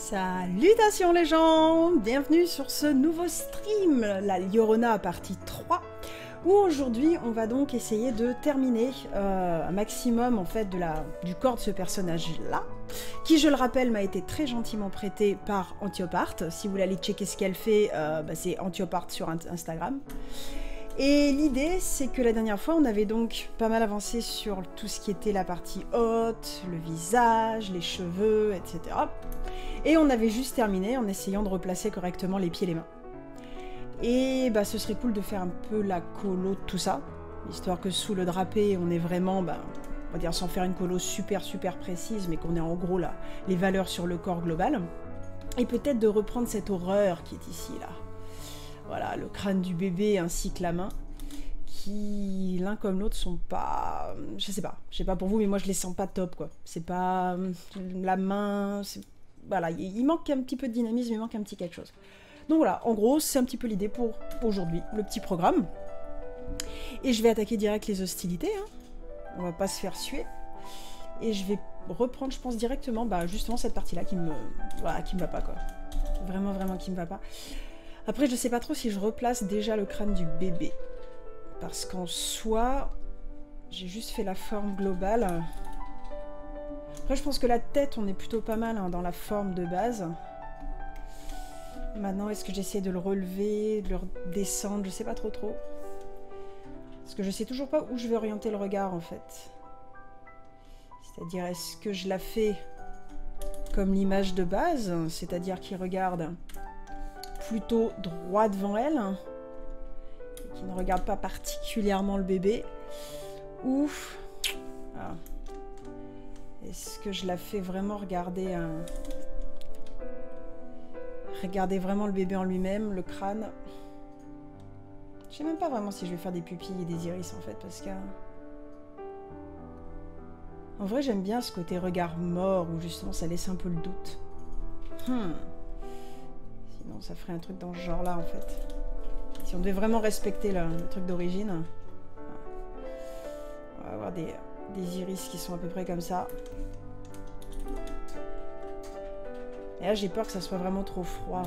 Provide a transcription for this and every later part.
Salutations les gens, bienvenue sur ce nouveau stream, la Llorona partie 3, où aujourd'hui on va donc essayer de terminer un maximum en fait du corps de ce personnage-là, qui je le rappelle m'a été très gentiment prêté par Antiopart. Si vous voulez aller checker ce qu'elle fait, c'est Antiopart sur Instagram. Et l'idée, c'est que la dernière fois, on avait donc pas mal avancé sur tout ce qui était la partie haute, le visage, les cheveux, etc. Et on avait juste terminé en essayant de replacer correctement les pieds et les mains. Et bah, ce serait cool de faire un peu la colo de tout ça, histoire que sous le drapé, on est vraiment, on va dire sans faire une colo super précise, mais qu'on ait en gros là, les valeurs sur le corps global. Et peut-être de reprendre cette horreur qui est ici, là. Voilà, le crâne du bébé ainsi que la main, qui l'un comme l'autre sont pas... Je sais pas pour vous, mais moi je les sens pas top, quoi. C'est pas... La main... Voilà, il manque un petit peu de dynamisme, il manque un petit quelque chose. Donc voilà, en gros, c'est un petit peu l'idée pour aujourd'hui, le petit programme. Et je vais attaquer direct les hostilités, hein. On va pas se faire suer. Et je vais reprendre, je pense, directement, justement cette partie-là qui me va pas, quoi. Vraiment qui me va pas. Après, je sais pas trop si je replace déjà le crâne du bébé. Parce qu'en soi, j'ai juste fait la forme globale. Après, je pense que la tête, on est plutôt pas mal hein, dans la forme de base. Maintenant, est-ce que j'essaie de le relever, de le redescendre? Je sais pas trop. Parce que je sais toujours pas où je vais orienter le regard, en fait. C'est-à-dire, est-ce que je la fais comme l'image de base? C'est-à-dire qu'il regarde plutôt droit devant elle, qui ne regarde pas particulièrement le bébé, ou est-ce que je la fais vraiment regarder vraiment le bébé en lui-même, le crâne? Je sais même pas vraiment si je vais faire des pupilles et des iris en fait, parce que en vrai j'aime bien ce côté regard mort où justement ça laisse un peu le doute. Sinon, ça ferait un truc dans ce genre-là, en fait. Si on devait vraiment respecter le truc d'origine, on va avoir des iris qui sont à peu près comme ça. Et là, j'ai peur que ça soit vraiment trop froid.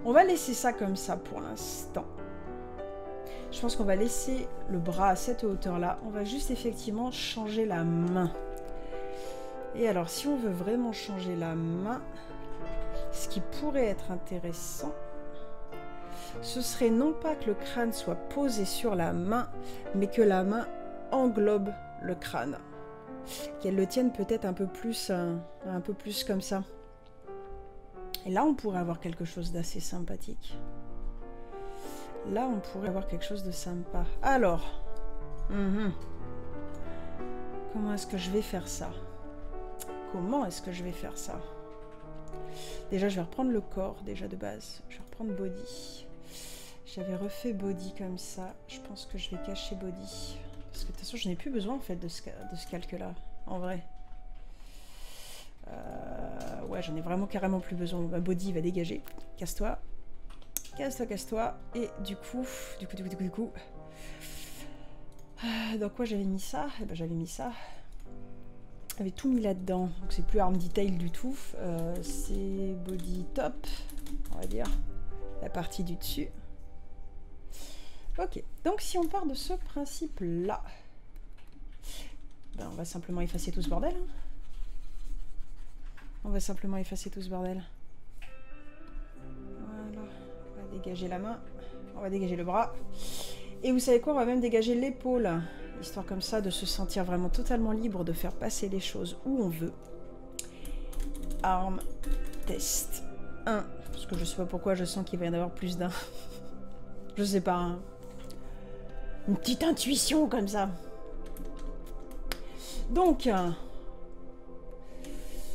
On va laisser ça comme ça pour l'instant. Je pense qu'on va laisser le bras à cette hauteur-là. On va juste effectivement changer la main. Et alors, si on veut vraiment changer la main, ce qui pourrait être intéressant, ce serait non pas que le crâne soit posé sur la main, mais que la main englobe le crâne. Qu'elle le tienne peut-être un peu plus comme ça. Et là, on pourrait avoir quelque chose d'assez sympathique. Là, on pourrait avoir quelque chose de sympa. Alors, comment est-ce que je vais faire ça ? Comment est-ce que je vais faire ça? Déjà, je vais reprendre le corps, déjà de base. Je vais reprendre body. J'avais refait body comme ça. Je pense que je vais cacher body. Parce que de toute façon, je n'ai plus besoin en fait de ce calque-là, en vrai. Ouais, j'en ai vraiment carrément plus besoin. Ma body va dégager. Casse-toi. Casse-toi. Et du coup... dans quoi j'avais mis ça? Eh ben, j'avais mis ça. J'avais tout mis là-dedans, donc c'est plus arm detail du tout, c'est body top, on va dire, la partie du dessus. Ok, donc si on part de ce principe-là, on va simplement effacer tout ce bordel. On va simplement effacer tout ce bordel. Voilà, on va dégager la main, on va dégager le bras. Et vous savez quoi, on va même dégager l'épaule. Histoire comme ça de se sentir vraiment totalement libre de faire passer les choses où on veut. Arme test 1. Parce que je sais pas pourquoi je sens qu'il va y en avoir plus d'un. Je sais pas. Hein. Une petite intuition comme ça. Donc,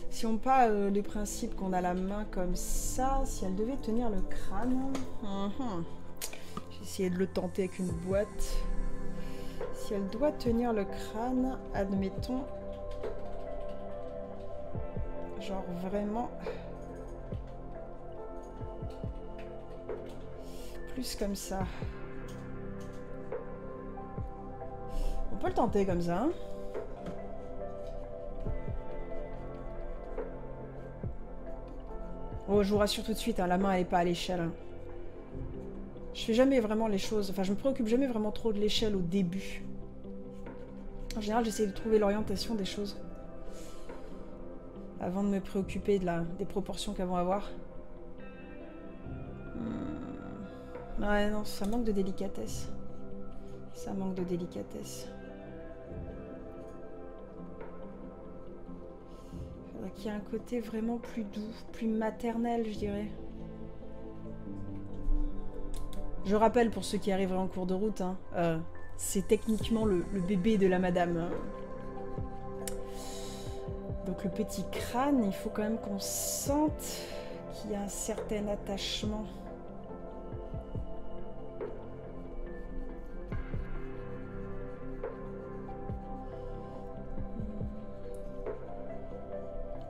si on part du principe qu'on a la main comme ça, si elle devait tenir le crâne... J'ai essayé de le tenter avec une boîte... Si elle doit tenir le crâne, admettons, genre vraiment plus comme ça. On peut le tenter comme ça. Hein. Oh, je vous rassure tout de suite, hein, la main elle est pas à l'échelle. Hein. Je fais jamais vraiment les choses... Enfin, je me préoccupe jamais vraiment trop de l'échelle au début. En général, j'essaie de trouver l'orientation des choses. Avant de me préoccuper des proportions qu'elles vont avoir. Ouais, non, ça manque de délicatesse. Ça manque de délicatesse. Faudrait qu'il y ait un côté vraiment plus doux, plus maternel, je dirais. Je rappelle pour ceux qui arriveraient en cours de route, hein, c'est techniquement le bébé de la madame. Donc le petit crâne, il faut quand même qu'on sente qu'il y a un certain attachement.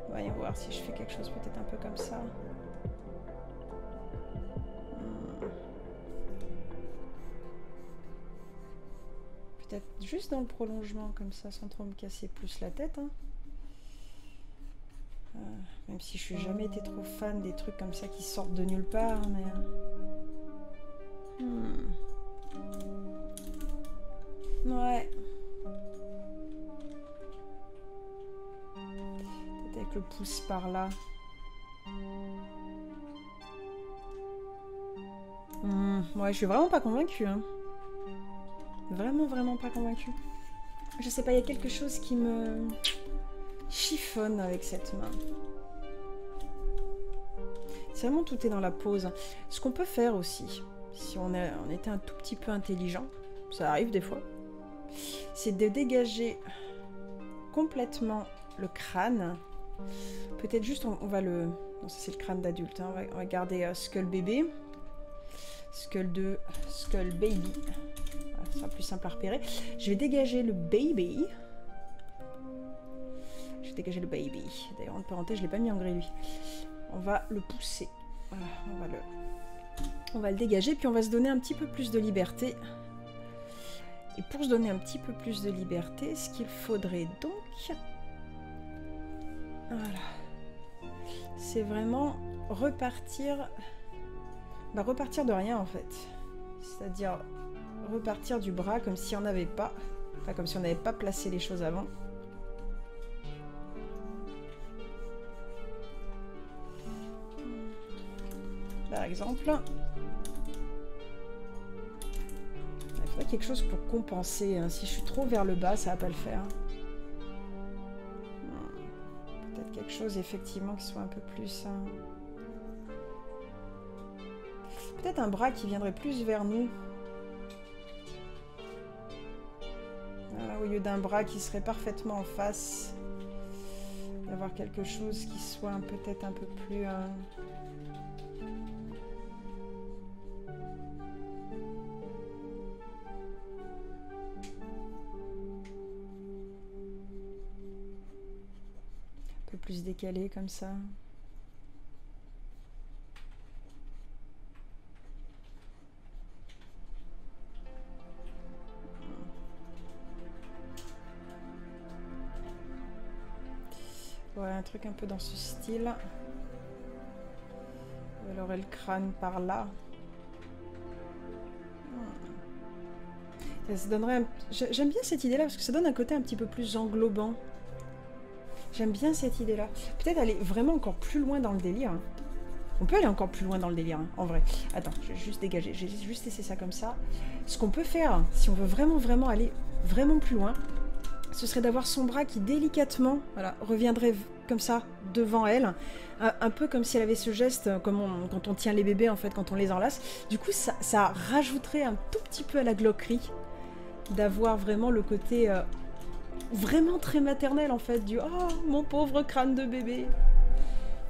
Voyons voir si je fais quelque chose peut-être un peu comme ça. Peut-être juste dans le prolongement comme ça, sans trop me casser plus la tête. Hein. Même si je suis jamais été trop fan des trucs comme ça qui sortent de nulle part, mais... Ouais. Peut-être avec le pouce par là. Ouais, je suis vraiment pas convaincue. Hein. Vraiment pas convaincue. Je sais pas, il y a quelque chose qui me chiffonne avec cette main. C'est vraiment tout est dans la pose. Ce qu'on peut faire aussi, si on était un tout petit peu intelligent, ça arrive des fois, c'est de dégager complètement le crâne. Peut-être juste, on va le... Non, ça c'est le crâne d'adulte. Hein. On va garder Skull bébé. Skull 2, Skull baby. Voilà, ça sera plus simple à repérer. Je vais dégager le baby. Je vais dégager le baby. D'ailleurs, en parenthèse, je ne l'ai pas mis en gris, lui. On va le pousser. Voilà, on va le dégager, puis on va se donner un petit peu plus de liberté. Et pour se donner un petit peu plus de liberté, ce qu'il faudrait donc... Voilà. C'est vraiment repartir... Bah, repartir de rien, en fait. C'est-à-dire repartir du bras comme si on n'avait pas... Enfin, comme si on n'avait pas placé les choses avant. Par exemple. Il faudrait quelque chose pour compenser. Hein. Si je suis trop vers le bas, ça va pas le faire. Peut-être quelque chose, effectivement, qui soit un peu plus... Peut-être un bras qui viendrait plus vers nous. Voilà, au lieu d'un bras qui serait parfaitement en face. D'avoir quelque chose qui soit peut-être un peu plus... plus décalé comme ça. Voilà, un truc un peu dans ce style. Elle aurait le crâne par là. Ça donnerait J'aime bien cette idée-là parce que ça donne un côté un petit peu plus englobant. J'aime bien cette idée-là. Peut-être aller vraiment encore plus loin dans le délire. Hein. On peut aller encore plus loin dans le délire, hein, en vrai. Attends, je vais juste dégager. J'ai juste laissé ça comme ça. Ce qu'on peut faire, si on veut vraiment aller vraiment plus loin, ce serait d'avoir son bras qui délicatement reviendrait comme ça devant elle. Un peu comme si elle avait ce geste, quand on tient les bébés, en fait, quand on les enlace. Du coup, ça rajouterait un tout petit peu à la gloquerie d'avoir vraiment le côté... vraiment très maternel en fait, du « Oh, mon pauvre crâne de bébé !»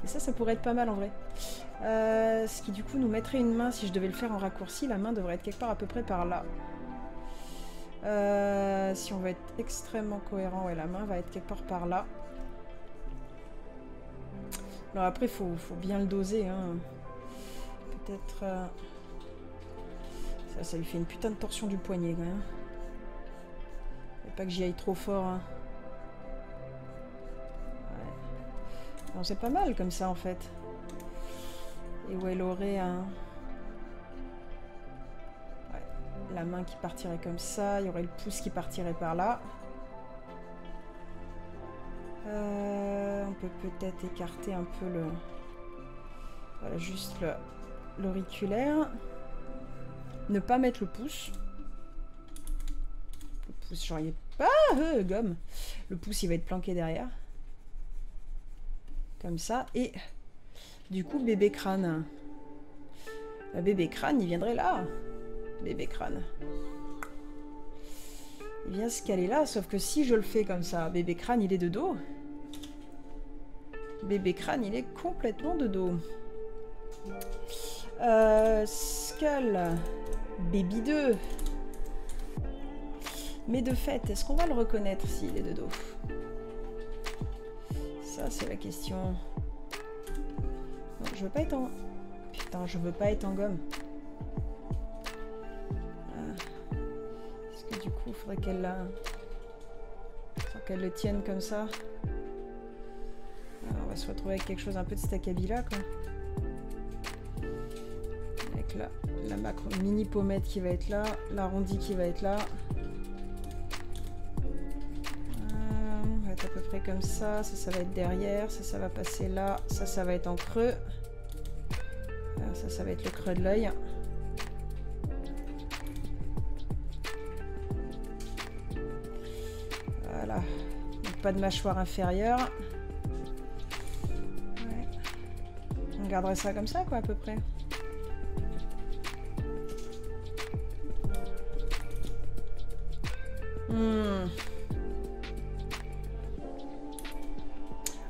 Et ça pourrait être pas mal en vrai. Ce qui du coup nous mettrait une main, si je devais le faire en raccourci, la main devrait être quelque part à peu près par là. Si on veut être extrêmement cohérent, ouais, la main va être quelque part par là. Alors après, faut bien le doser. Hein. Peut-être... Ça lui fait une putain de torsion du poignet quand même. Pas que j'y aille trop fort. Hein. Ouais. Non, c'est pas mal comme ça en fait. Et où elle aurait un... Ouais, la main qui partirait comme ça. Il y aurait le pouce qui partirait par là. On peut peut-être écarter un peu le... Voilà, juste l'auriculaire. Ne pas mettre le pouce. Le pouce, genre, il est pas... gomme. Le pouce, il va être planqué derrière. Comme ça. Et du coup, bébé crâne. Le bébé crâne, il viendrait là. Bébé crâne. Il vient se caler là, sauf que si je le fais comme ça, bébé crâne, il est de dos. Bébé crâne, il est complètement de dos. Skull. Baby 2. Mais de fait, est-ce qu'on va le reconnaître s'il est de dos? Ça, c'est la question. Non, je veux pas être en... Putain, je veux pas être en gomme. Est-ce que du coup, il faudrait qu'elle la... Faut qu'elle le tienne comme ça. Alors, on va se retrouver avec quelque chose un peu de staccabila, quoi. Avec la macro mini pommette qui va être là, l'arrondi qui va être là. On va être à peu près comme ça. Ça va être derrière. Ça va passer là. Ça va être en creux. Alors, ça va être le creux de l'œil. Voilà. Donc, pas de mâchoire inférieure. Ouais. On garderait ça comme ça, quoi, à peu près.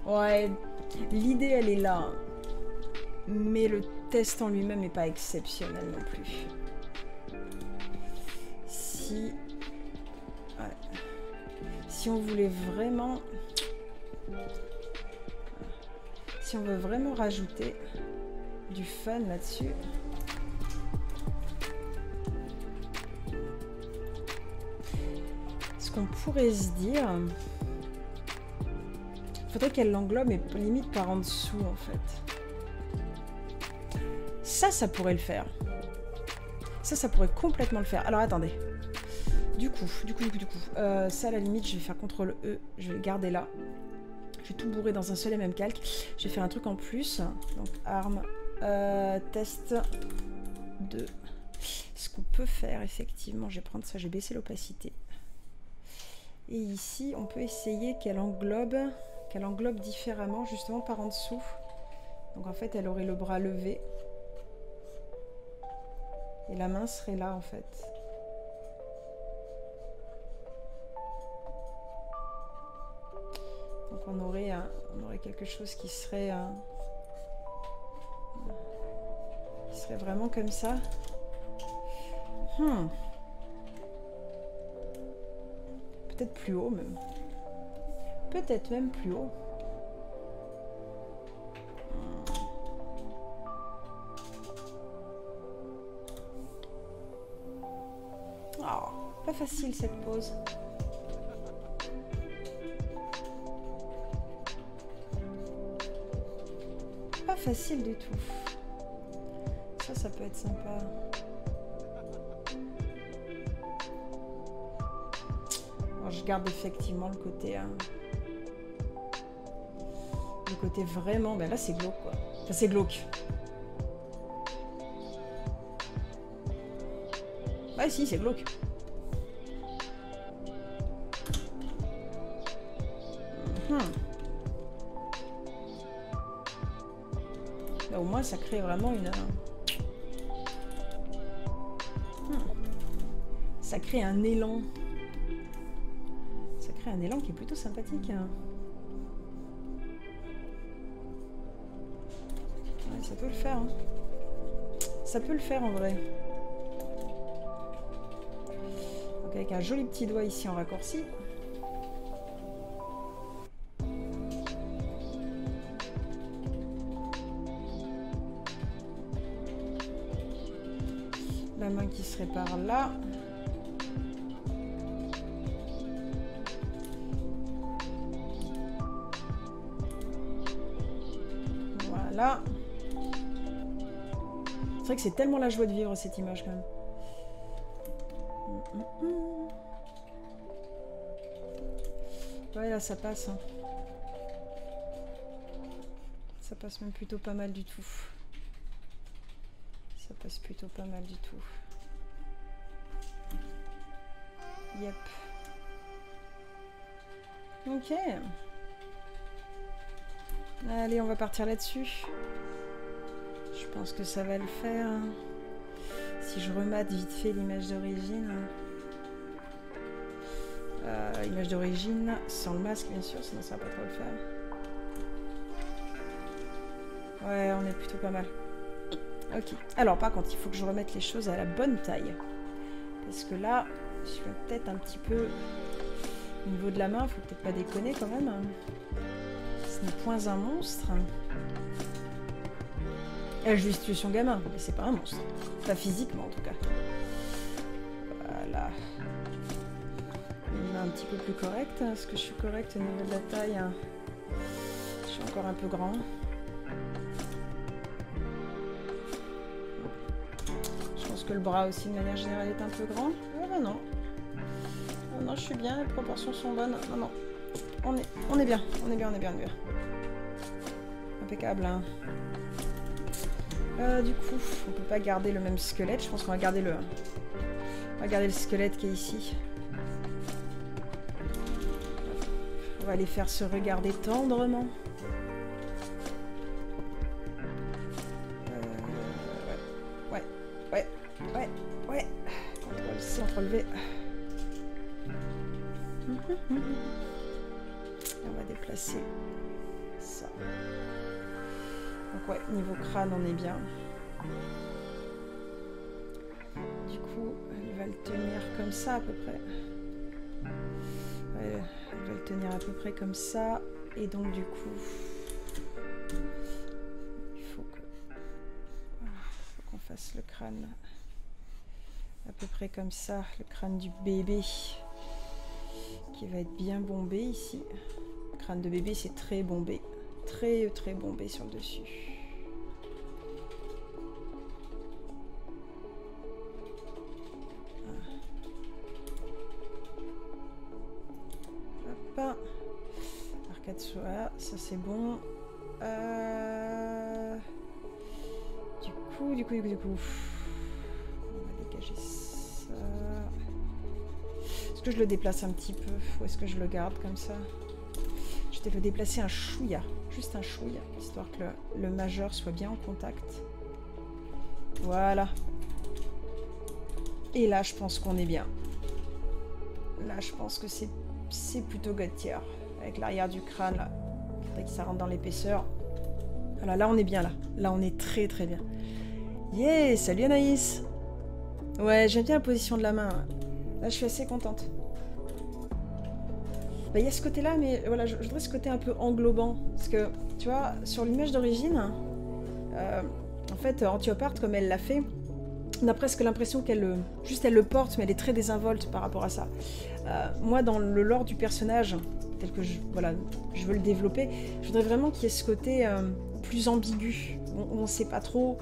Ouais, l'idée elle est là, mais le test en lui-même n'est pas exceptionnel non plus. Si on voulait vraiment, si on veut vraiment rajouter du fun là-dessus, ce qu'on pourrait se dire, faudrait qu'elle l'englobe et limite par en dessous en fait. Ça pourrait le faire. Ça pourrait complètement le faire. Alors attendez. Du coup, ça à la limite, je vais faire CTRL E, je vais le garder là. Je vais tout bourrer dans un seul et même calque. Je vais faire un truc en plus. Donc arme, test 2. Ce qu'on peut faire effectivement, je vais prendre ça, je vais baisser l'opacité. Et ici, on peut essayer qu'elle englobe différemment, justement par en dessous. Donc en fait, elle aurait le bras levé. Et la main serait là, en fait. Donc on aurait quelque chose qui serait vraiment comme ça. Peut-être plus haut même. Peut-être même plus haut. Oh, pas facile cette pose. Pas facile du tout. Ça peut être sympa. Alors, je garde effectivement le côté vraiment. Ben là c'est glauque quoi. Enfin, c'est glauque. Ouais si c'est glauque. Là, au moins ça crée vraiment une... Ça crée un élan. Ça crée un élan qui est plutôt sympathique. Hein. Ouais, ça peut le faire. Hein. Ça peut le faire en vrai. Donc avec un joli petit doigt ici en raccourci. La main qui serait par là. Voilà. C'est vrai que c'est tellement la joie de vivre cette image quand même. Ouais, là ça passe. Hein. Ça passe même plutôt pas mal du tout. Ça passe plutôt pas mal du tout. Yep. Ok. Allez, on va partir là-dessus. Je pense que ça va le faire. Si je remate vite fait l'image d'origine. Image d'origine sans le masque, bien sûr, sinon ça va pas trop le faire. Ouais, on est plutôt pas mal. Ok. Alors, par contre, il faut que je remette les choses à la bonne taille. Parce que là, je suis peut-être un petit peu... Au niveau de la main, faut peut-être pas déconner quand même. Ce n'est point un monstre. Elle joue situation gamin, mais c'est pas un monstre. Pas physiquement en tout cas. Voilà. Une main un petit peu plus correcte. Est-ce que je suis correcte au niveau de la taille? Je suis encore un peu grand. Je pense que le bras aussi de manière générale est un peu grand. Ah bah non. Non, je suis bien, les proportions sont bonnes. Non, non. On est bien. On est bien. Impeccable, hein. Du coup, on peut pas garder le même squelette. Je pense qu'on va garder le squelette qui est ici. On va les faire se regarder tendrement. Ouais. CTRL-C, CTRL-V. On va déplacer ça. Donc ouais, niveau crâne, on est bien. Du coup, elle va le tenir comme ça à peu près. Ouais, elle va le tenir à peu près comme ça. Et donc du coup, il faut qu'on fasse le crâne à peu près comme ça. Le crâne du bébé qui va être bien bombé ici. Le crâne de bébé, c'est très bombé. Très bombé sur le dessus. Hop. Arcade voilà, ça c'est bon. Du coup. On va dégager ça. Est-ce que je le déplace un petit peu ou est-ce que je le garde comme ça? Je vais le déplacer un chouïa. Juste un chouïa, histoire que le majeur soit bien en contact. Voilà. Et là, je pense qu'on est bien. Là, je pense que c'est plutôt God tier. Avec l'arrière du crâne, là. Faudrait que ça rentre dans l'épaisseur. Voilà, là, on est bien, là. Là, on est très bien. Yeah, salut Anaïs. Ouais, j'aime bien la position de la main. Là, je suis assez contente. Il y a ce côté-là, mais voilà, je voudrais ce côté un peu englobant. Parce que, tu vois, sur l'image d'origine, en fait, Antiopart, comme elle l'a fait, on a presque l'impression qu'elle elle le porte, mais elle est très désinvolte par rapport à ça. Moi, dans le lore du personnage, tel que je veux le développer, je voudrais vraiment qu'il y ait ce côté plus ambigu. On ne sait pas trop,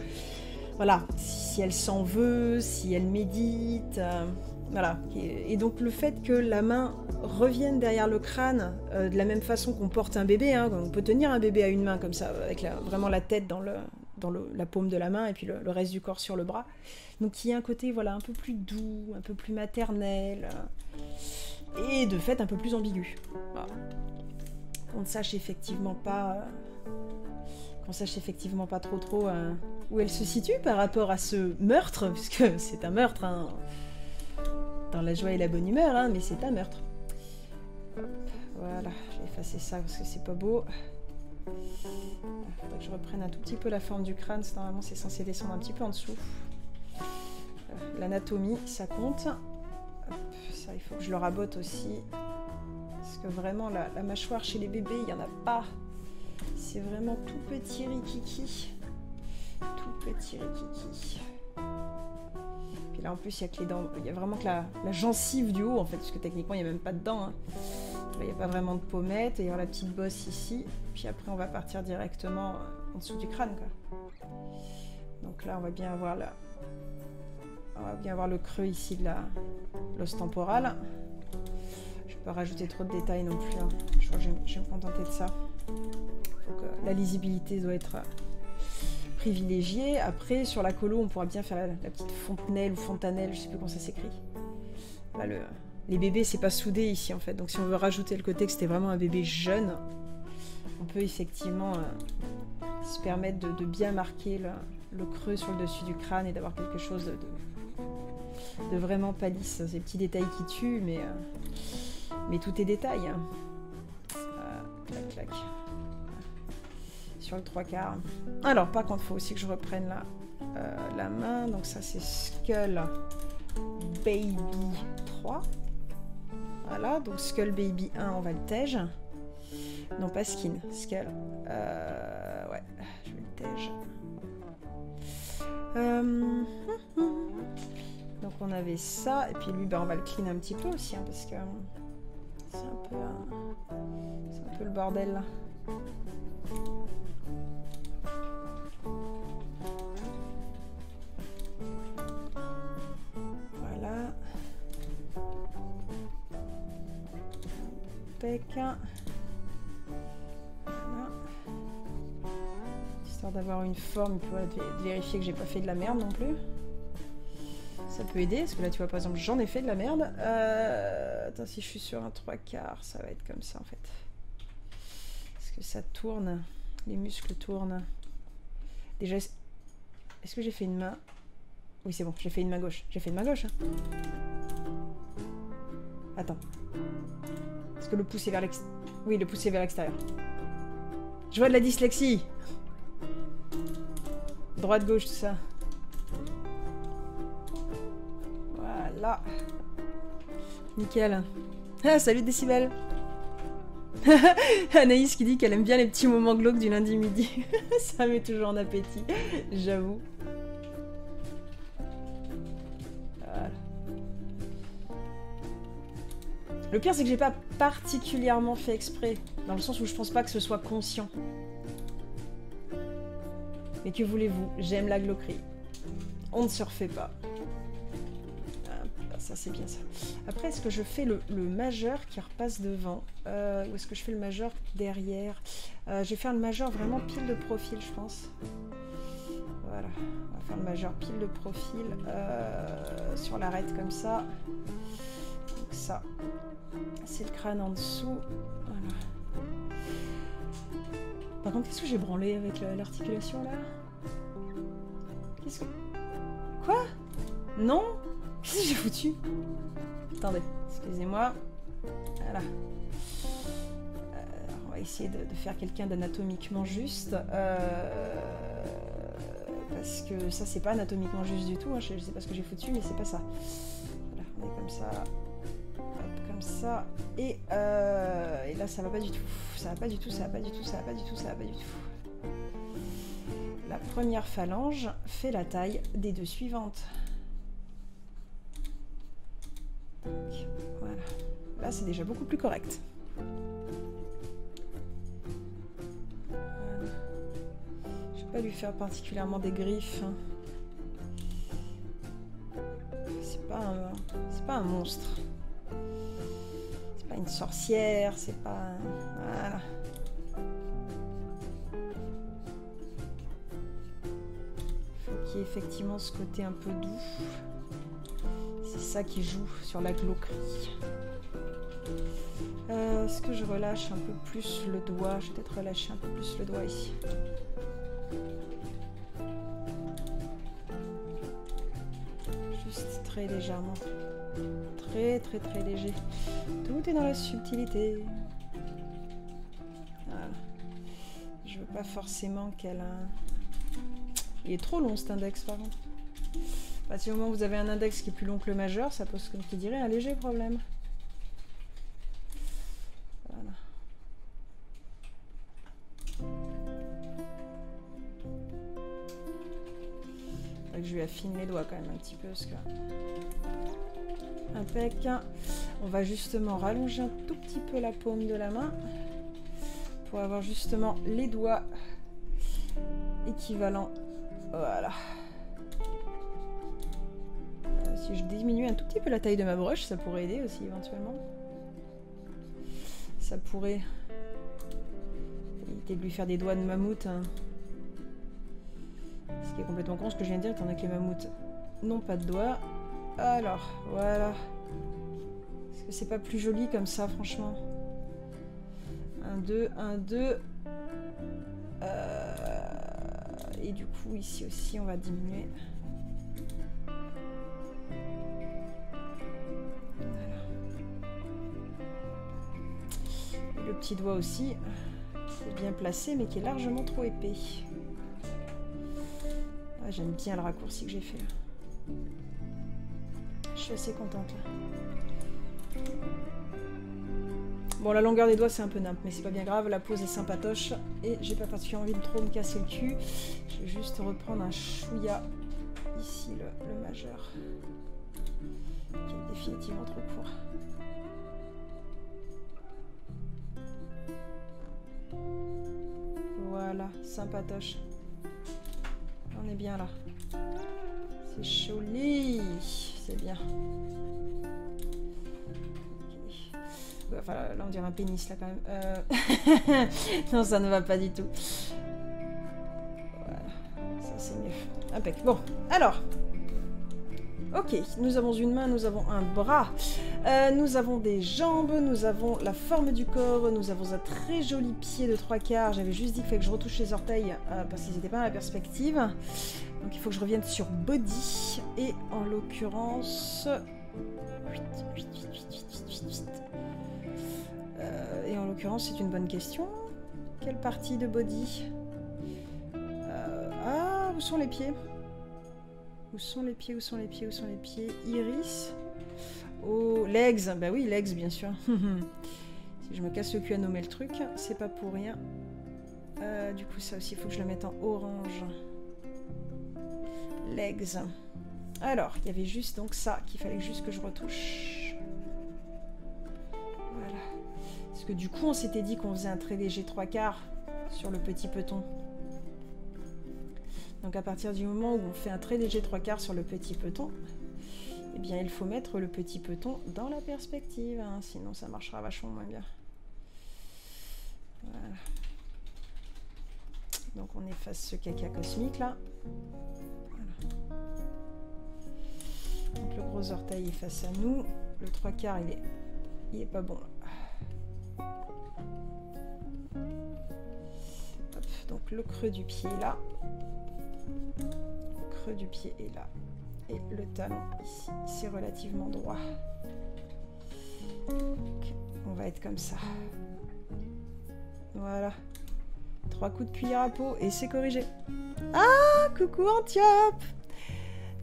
voilà, si elle s'en veut, si elle médite... Voilà, et donc le fait que la main revienne derrière le crâne de la même façon qu'on porte un bébé, hein, on peut tenir un bébé à une main comme ça, avec vraiment la tête dans la paume de la main et puis le reste du corps sur le bras. Donc il y a un côté voilà, un peu plus doux, un peu plus maternel, et de fait un peu plus ambigu. Voilà. Qu'on ne sache effectivement pas trop où elle se situe par rapport à ce meurtre, puisque c'est un meurtre, hein. Dans la joie et la bonne humeur, hein, mais c'est un meurtre. Hop, voilà, je vais effacer ça parce que c'est pas beau. Il faudrait que je reprenne un tout petit peu la forme du crâne, normalement c'est censé descendre un petit peu en dessous. L'anatomie, ça compte. Hop, ça, il faut que je le rabote aussi. Parce que vraiment, la mâchoire chez les bébés, il n'y en a pas. C'est vraiment tout petit rikiki. Tout petit rikiki. Là en plus il y a que les dents, il y a vraiment que la gencive du haut en fait, parce que techniquement il n'y a même pas de dents, hein. Il n'y a pas vraiment de pommette, et il y aura la petite bosse ici, puis après on va partir directement en dessous du crâne quoi. Donc Donc là, on va bien avoir le creux ici de l'os temporal. Je ne vais pas rajouter trop de détails non plus. Hein. Je crois que je vais me contenter de ça. Donc, la lisibilité doit être privilégiée. Après, sur la colo, on pourra bien faire la petite fontenelle ou fontanelle, je ne sais plus comment ça s'écrit. Là, les bébés, c'est pas soudé ici en fait. Donc si on veut rajouter le côté que c'était vraiment un bébé jeune, on peut effectivement se permettre de bien marquer le creux sur le dessus du crâne et d'avoir quelque chose de vraiment pas lisse. Ces petits détails qui tuent, mais tout est détail. Hein. Clac, clac. Sur le 3/4. Alors, par contre, il faut aussi que je reprenne la main. Donc ça, c'est Skull Baby 3. Voilà, donc Skull Baby 1, on va le tège. Non, pas Skin, Skull. Ouais, je vais le tège. Donc on avait ça, et puis lui, ben, on va le clean un petit peu aussi, hein, parce que c'est un peu le bordel là. Voilà. Pec. Voilà. Histoire d'avoir une forme, tu vois, de vérifier que j'ai pas fait de la merde non plus. Ça peut aider, parce que là, tu vois, par exemple, j'en ai fait de la merde. Attends, si je suis sur un 3/4, ça va être comme ça, en fait. Parce que ça tourne, les muscles tournent. Déjà, est-ce que j'ai fait une main? Oui, c'est bon, j'ai fait une main gauche. J'ai fait une main gauche, hein. Attends. Est-ce que le pouce est vers l'extérieur? Oui, le pouce est vers l'extérieur. Je vois de la dyslexie. Droite-gauche, tout ça. Voilà. Nickel. Ah, salut Décibel. Anaïs qui dit qu'elle aime bien les petits moments glauques du lundi midi. Ça met toujours en appétit, j'avoue. Voilà. Le pire, c'est que j'ai pas particulièrement fait exprès, dans le sens où je pense pas que ce soit conscient. Mais que voulez-vous, j'aime la glauquerie. On ne se refait pas. Ça, c'est bien ça. Après, est-ce que je fais le majeur qui repasse devant ou est-ce que je fais le majeur derrière? Je vais faire le majeur vraiment pile de profil, je pense. Voilà. On va faire le majeur pile de profil sur l'arête comme ça. Donc ça, c'est le crâne en dessous. Voilà. Par contre, qu'est-ce que j'ai branlé avec l'articulation, là? Qu'est-ce que... Quoi? Non? Qu'est-ce que j'ai foutu? Attendez, excusez-moi. Voilà. On va essayer de faire quelqu'un d'anatomiquement juste. Parce que ça, c'est pas anatomiquement juste du tout. Hein. Je sais pas ce que j'ai foutu, mais c'est pas ça. Voilà, on est comme ça. Hop, comme ça. Et là, ça va pas du tout. Ça va pas du tout, ça va pas du tout, ça va pas du tout, ça va pas du tout. La première phalange fait la taille des deux suivantes. Donc, voilà. Là, c'est déjà beaucoup plus correct. Voilà. Je ne vais pas lui faire particulièrement des griffes. C'est pas un monstre. C'est pas une sorcière. C'est pas... Voilà. Il faut qu'il y ait effectivement ce côté un peu doux. C'est ça qui joue sur la glauquerie. Est-ce que je relâche un peu plus le doigt? Je vais peut-être relâcher un peu plus le doigt ici. Juste très légèrement. Très très très léger. Tout est dans la subtilité. Voilà. Je veux pas forcément qu'elle... Il est trop long cet index par contre. À partir du moment où vous avez un index qui est plus long que le majeur, ça pose, comme je dirais, un léger problème. Voilà. Faudrait que je lui affine les doigts quand même un petit peu, parce que... Impec. On va justement rallonger un tout petit peu la paume de la main pour avoir justement les doigts équivalents. Voilà. Si je diminue un tout petit peu la taille de ma broche, ça pourrait aider aussi éventuellement. Ça pourrait éviter de lui faire des doigts de mammouth. Hein. Ce qui est complètement con ce que je viens de dire, étant donné que les mammouths n'ont pas de doigts. Alors, voilà. Est-ce que c'est pas plus joli comme ça, franchement? 1, 2, 1, 2. Et du coup, ici aussi, on va diminuer. Voilà. Et le petit doigt aussi, qui est bien placé, mais qui est largement trop épais. Ah, j'aime bien le raccourci que j'ai fait là. Je suis assez contente là. Bon, la longueur des doigts c'est un peu nimp, mais c'est pas bien grave, la pose est sympatoche et j'ai pas particulièrement envie de trop me casser le cul. Je vais juste reprendre un chouïa ici, le majeur, qui est définitivement trop court. Voilà, sympatoche. On est bien là. C'est joli, c'est bien. Enfin, là on dirait un pénis là quand même. Non, ça ne va pas du tout. Voilà, ça c'est mieux. Impec. Bon, alors. Ok, nous avons une main, nous avons un bras, nous avons des jambes, nous avons la forme du corps, nous avons un très joli pied de 3/4. J'avais juste dit qu'il fallait que je retouche les orteils parce qu'ils n'étaient pas dans la perspective. Donc il faut que je revienne sur body. Et en l'occurrence... Et en l'occurrence, c'est une bonne question. Quelle partie de body? Ah, où sont les pieds? Où sont les pieds? Où sont les pieds? Où sont les pieds? Iris. Oh, legs. Bah oui, legs, bien sûr. Si je me casse le cul à nommer le truc, c'est pas pour rien. Du coup, ça aussi, il faut que je le mette en orange. Legs. Alors, il y avait juste donc ça qu'il fallait juste que je retouche. Voilà. Parce que du coup, on s'était dit qu'on faisait un trait léger 3/4 sur le petit peton. Donc à partir du moment où on fait un trait léger 3/4 sur le petit peton, eh bien il faut mettre le petit peton dans la perspective, hein, sinon ça marchera vachement moins bien. Voilà. Donc on efface ce caca cosmique là. Voilà. Donc le gros orteil est face à nous, le 3/4 il est pas bon là. Hop, donc le creux du pied là. Le creux du pied est là. Et le talon ici, c'est relativement droit. Donc, on va être comme ça. Voilà. 3 coups de cuillère à peau et c'est corrigé. Ah, coucou Antiope!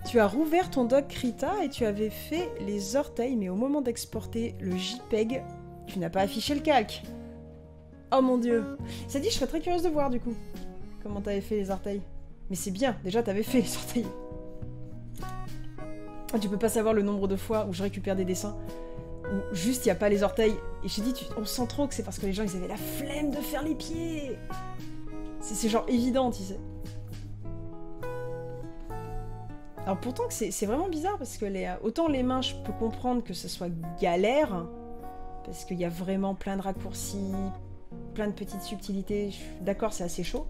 Tu as rouvert ton doc Krita et tu avais fait les orteils, mais au moment d'exporter le JPEG, tu n'as pas affiché le calque. Oh mon dieu! Ça dit, je serais très curieuse de voir du coup comment tu avais fait les orteils. Mais c'est bien, déjà t'avais fait les orteils. Tu peux pas savoir le nombre de fois où je récupère des dessins où juste il n'y a pas les orteils. Et je te dis, on sent trop que c'est parce que les gens ils avaient la flemme de faire les pieds. C'est genre évident, tu sais. Alors pourtant que c'est vraiment bizarre parce que autant les mains je peux comprendre que ce soit galère parce qu'il y a vraiment plein de raccourcis, plein de petites subtilités. D'accord, c'est assez chaud.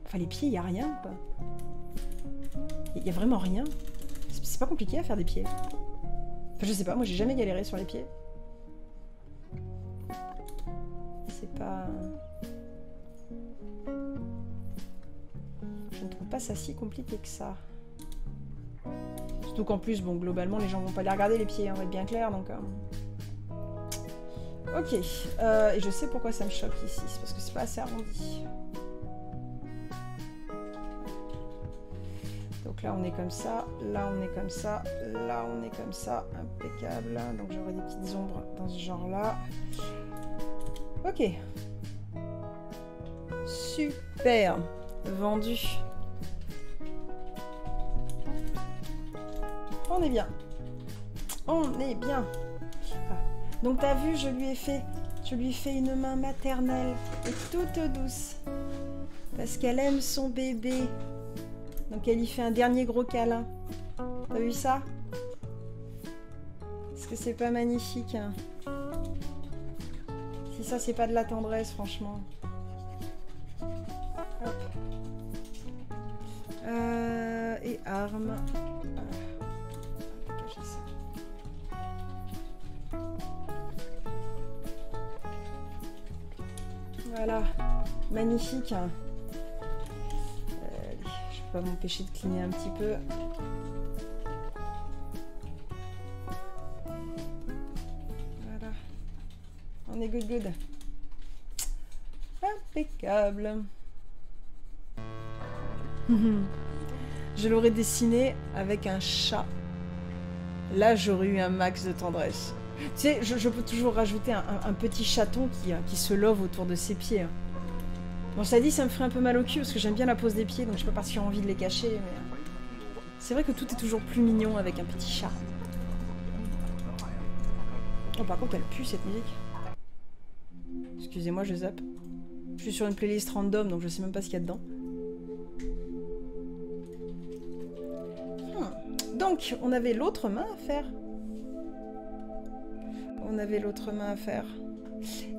Enfin les pieds, il n'y a rien quoi. Il n'y a vraiment rien. C'est pas compliqué à faire des pieds. Enfin je sais pas, moi j'ai jamais galéré sur les pieds. C'est pas... Je ne trouve pas ça si compliqué que ça. Surtout qu'en plus, bon, globalement, les gens vont pas les regarder les pieds, on va être bien clair, donc... Ok, et je sais pourquoi ça me choque ici, c'est parce que c'est pas assez arrondi. Donc là, on est comme ça, là, on est comme ça, là, on est comme ça, impeccable. Donc j'aurai des petites ombres dans ce genre-là. Ok. Super, vendu. On est bien. On est bien. Ah. Donc t'as vu, je lui ai fait une main maternelle et toute douce. Parce qu'elle aime son bébé. Donc elle y fait un dernier gros câlin. T'as vu ça? que c'est pas magnifique hein? Si ça, c'est pas de la tendresse, franchement. Hop. Et armes. Voilà, magnifique. Je peux pas m'empêcher de cligner un petit peu. Voilà. On est good. Impeccable. Je l'aurais dessiné avec un chat. Là, j'aurais eu un max de tendresse. Tu sais, je peux toujours rajouter un petit chaton qui se love autour de ses pieds. Bon, ça dit, ça me ferait un peu mal au cul parce que j'aime bien la pose des pieds, donc je peux pas si j'ai envie de les cacher. Mais... c'est vrai que tout est toujours plus mignon avec un petit chat. Oh, par contre, elle pue cette musique. Excusez-moi, je zappe. Je suis sur une playlist random, donc je sais même pas ce qu'il y a dedans. Donc, on avait l'autre main à faire.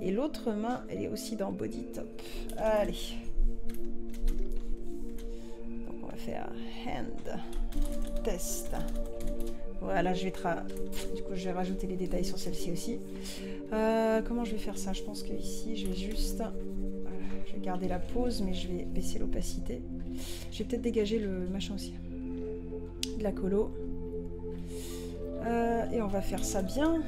Et l'autre main, elle est aussi dans Body Top. Allez. Donc, on va faire Hand Test. Voilà, du coup, je vais rajouter les détails sur celle-ci aussi. Comment je vais faire ça? Je pense que ici, je vais juste... je vais garder la pose, mais je vais baisser l'opacité. Je vais peut-être dégager le machin aussi. De la colo. Et on va faire ça bien.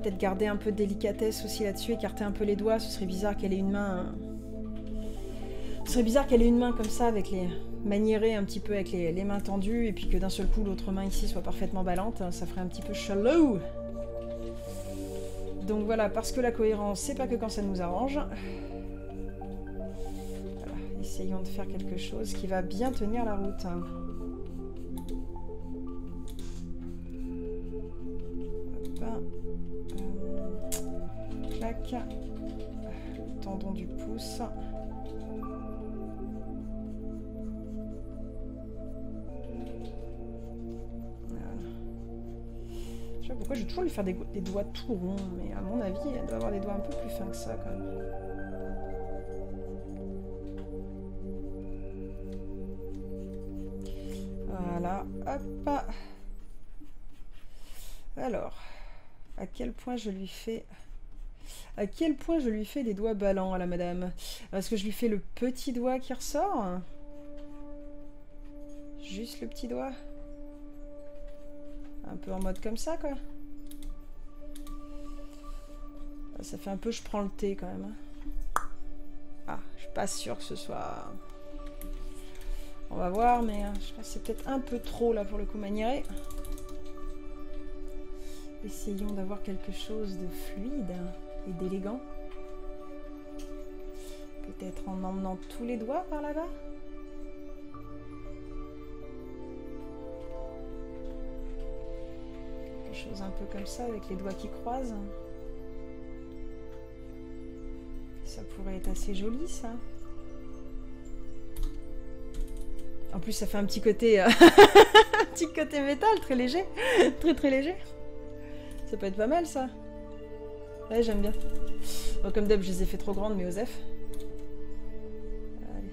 Peut-être garder un peu de délicatesse aussi là-dessus, écarter un peu les doigts. Ce serait bizarre qu'elle ait une main... Ce serait bizarre qu'elle ait une main comme ça, avec les... maniérée un petit peu avec les mains tendues, et puis que d'un seul coup, l'autre main ici soit parfaitement ballante. Ça ferait un petit peu chalou. Donc voilà, parce que la cohérence, c'est pas que quand ça nous arrange. Voilà, essayons de faire quelque chose qui va bien tenir la route. Clac. Le tendon du pouce. Voilà. Je sais pas pourquoi je vais toujours lui faire des doigts tout ronds, mais à mon avis, elle doit avoir des doigts un peu plus fins que ça quand même. Voilà, hop. Alors, à quel point je lui fais des doigts ballants à la madame? Est-ce que je lui fais le petit doigt qui ressort? Juste le petit doigt? Un peu en mode comme ça, quoi. Ça fait un peu je prends le thé quand même. Ah, je suis pas sûre que ce soit... On va voir, mais je pense que c'est peut-être un peu trop là pour le coup maniéré. Essayons d'avoir quelque chose de fluide et d'élégant. Peut-être en emmenant tous les doigts par là-bas. Quelque chose un peu comme ça, avec les doigts qui croisent. Ça pourrait être assez joli, ça. En plus, ça fait un petit côté, un petit côté métal, très léger. Très léger. Ça peut être pas mal, ça. Ouais, j'aime bien. Bon, comme d'hab, je les ai fait trop grandes, mais Osef. Allez.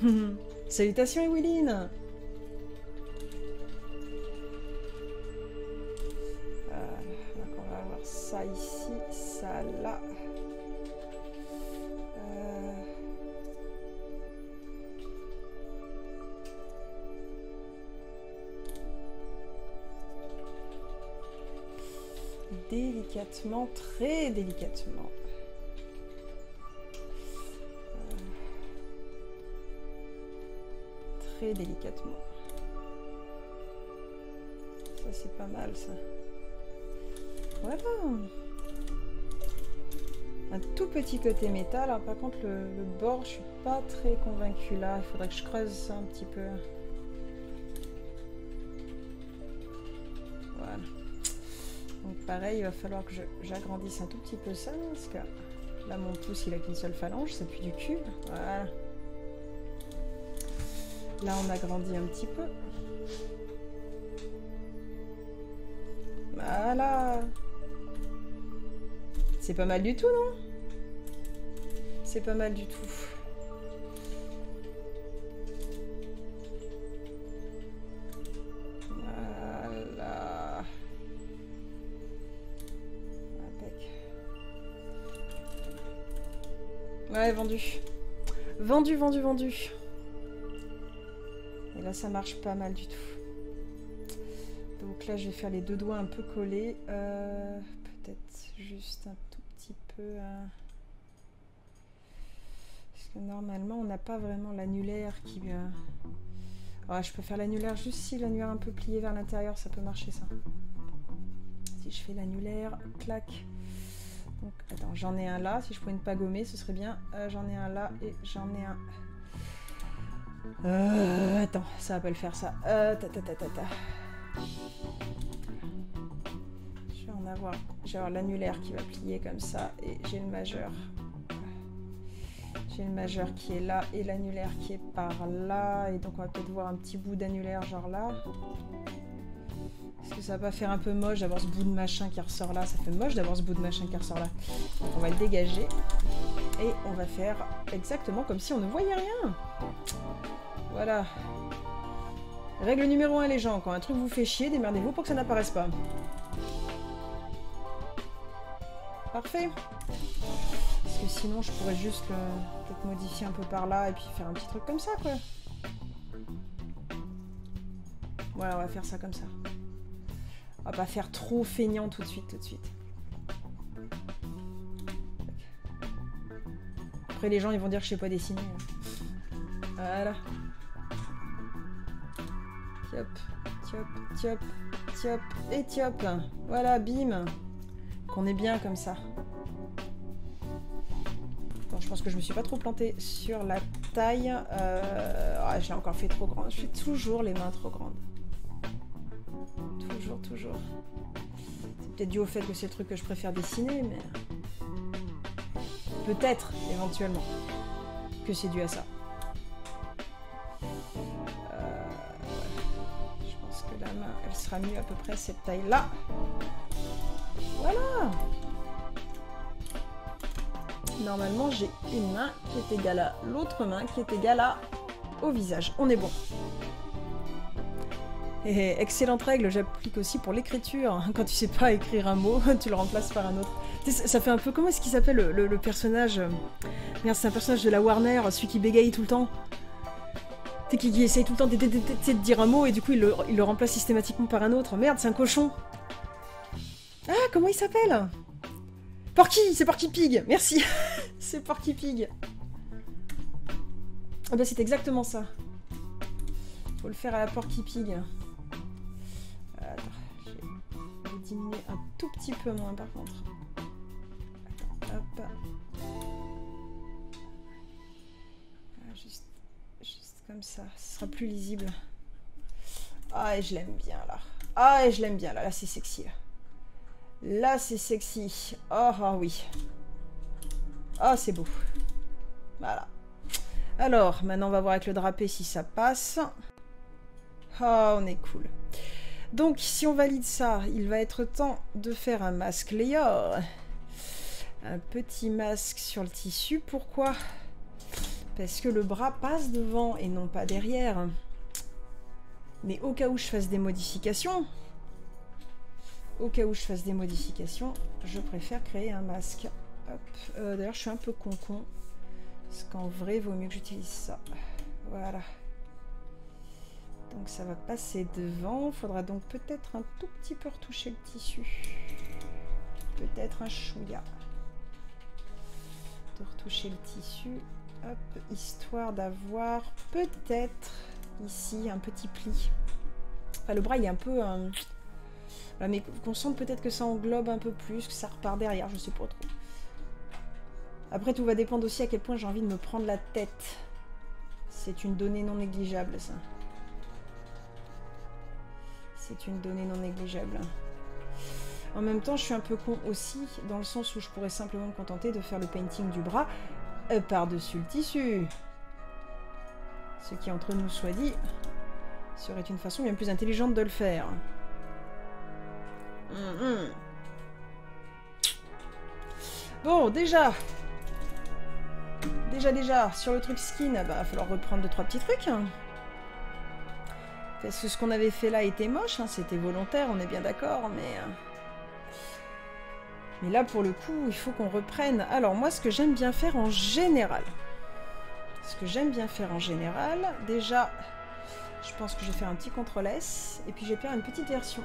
Voilà. Salutations, Eweline. Donc on va avoir ça ici, ça là. Délicatement, très délicatement. Très délicatement. Ça, c'est pas mal, ça. Voilà. Un tout petit côté métal. Alors, par contre, le bord, je suis pas très convaincue là. Il faudrait que je creuse ça un petit peu. Voilà. Donc pareil, il va falloir que j'agrandisse un tout petit peu ça, parce que là mon pouce il a qu'une seule phalange, ça pue du cul. Voilà. Là, on agrandit un petit peu. Voilà. C'est pas mal du tout, non? C'est pas mal du tout. Voilà. Impec. Ouais, vendu. Vendu, vendu, vendu. Et là, ça marche pas mal du tout. Donc là, je vais faire les deux doigts un peu collés. Peut-être juste un tout petit peu... Parce que normalement, on n'a pas vraiment l'annulaire qui... Ouais, je peux faire l'annulaire juste si l'annulaire un peu plié vers l'intérieur, ça peut marcher, ça. Si je fais l'annulaire, clac. Donc, attends, j'en ai un là. Si je pouvais ne pas gommer, ce serait bien. J'en ai un là et j'en ai un... Attends, ça va pas le faire, ça. Je vais en avoir... J'ai l'annulaire qui va plier comme ça et j'ai le majeur. J'ai le majeur qui est là et l'annulaire qui est par là. Et donc on va peut-être voir un petit bout d'annulaire genre là. Est-ce que ça va pas faire un peu moche d'avoir ce bout de machin qui ressort là? Ça fait moche d'avoir ce bout de machin qui ressort là. Donc on va le dégager. Et on va faire exactement comme si on ne voyait rien. Voilà. Règle numéro 1 les gens. Quand un truc vous fait chier, démerdez-vous pour que ça n'apparaisse pas. Parfait. Parce que sinon je pourrais juste peut-être modifier un peu par là et puis faire un petit truc comme ça quoi. Voilà, on va faire ça comme ça. On va pas faire trop feignant tout de suite, Après les gens ils vont dire que je sais pas dessiner. Voilà. Tiop, tiop, tiop, tiop et tiop. Voilà, bim. Qu'on est bien comme ça. Bon, je pense que je me suis pas trop plantée sur la taille. Ah, je l'ai encore fait trop grande. Je fais toujours les mains trop grandes. Toujours, toujours. C'est peut-être dû au fait que c'est le truc que je préfère dessiner, mais... Peut-être, éventuellement, que c'est dû à ça. Je pense que la main, elle sera mieux à peu près cette taille-là. Voilà! Normalement, j'ai une main qui est égale à l'autre main qui est égale à au visage. On est bon. Et excellente règle, j'applique aussi pour l'écriture. Quand tu sais pas écrire un mot, tu le remplaces par un autre. Ça fait un peu... Comment est-ce qu'il s'appelle le personnage? Merde, c'est un personnage de la Warner, celui qui bégaye tout le temps. Tu sais, qui essaye tout le temps de dire un mot et du coup il le remplace systématiquement par un autre. Merde, c'est un cochon. Ah, comment il s'appelle? Porky, c'est Porky Pig, merci. C'est Porky Pig. Ah bah c'est exactement ça. Faut le faire à la Porky Pig. Attends, je vais diminuer un tout petit peu moins par contre. Attends, hop. Juste comme ça, ce sera plus lisible. Ah, et je l'aime bien là. Ah, et je l'aime bien là, là c'est sexy là. Là, c'est sexy. Oh, oh oui. Oh, c'est beau. Voilà. Alors, maintenant, on va voir avec le drapé si ça passe. Oh, on est cool. Donc, si on valide ça, il va être temps de faire un masque layer. Un petit masque sur le tissu. Pourquoi? Parce que le bras passe devant et non pas derrière. Mais au cas où je fasse des modifications... je préfère créer un masque. D'ailleurs, je suis un peu con-con. Parce qu'en vrai, il vaut mieux que j'utilise ça. Voilà. Donc ça va passer devant. Il faudra donc peut-être un tout petit peu retoucher le tissu. Peut-être un chouïa. De retoucher le tissu. Hop, histoire d'avoir peut-être ici un petit pli. Enfin, le bras, il est un peu... Voilà, mais qu'on sente peut-être que ça englobe un peu plus, que ça repart derrière, je sais pas trop. Après, tout va dépendre aussi à quel point j'ai envie de me prendre la tête. C'est une donnée non négligeable, ça. C'est une donnée non négligeable. En même temps, je suis un peu con aussi, dans le sens où je pourrais simplement me contenter de faire le painting du bras par-dessus le tissu. Ce qui, entre nous soit dit, serait une façon bien plus intelligente de le faire. Bon, déjà, sur le truc skin, bah, va falloir reprendre 2-3 petits trucs. Parce que ce qu'on avait fait là était moche, hein, c'était volontaire, on est bien d'accord, mais là, pour le coup, il faut qu'on reprenne. Alors, moi, ce que j'aime bien faire en général, déjà, je pense que je vais faire un petit CTRL-S, et puis je vais faire une petite version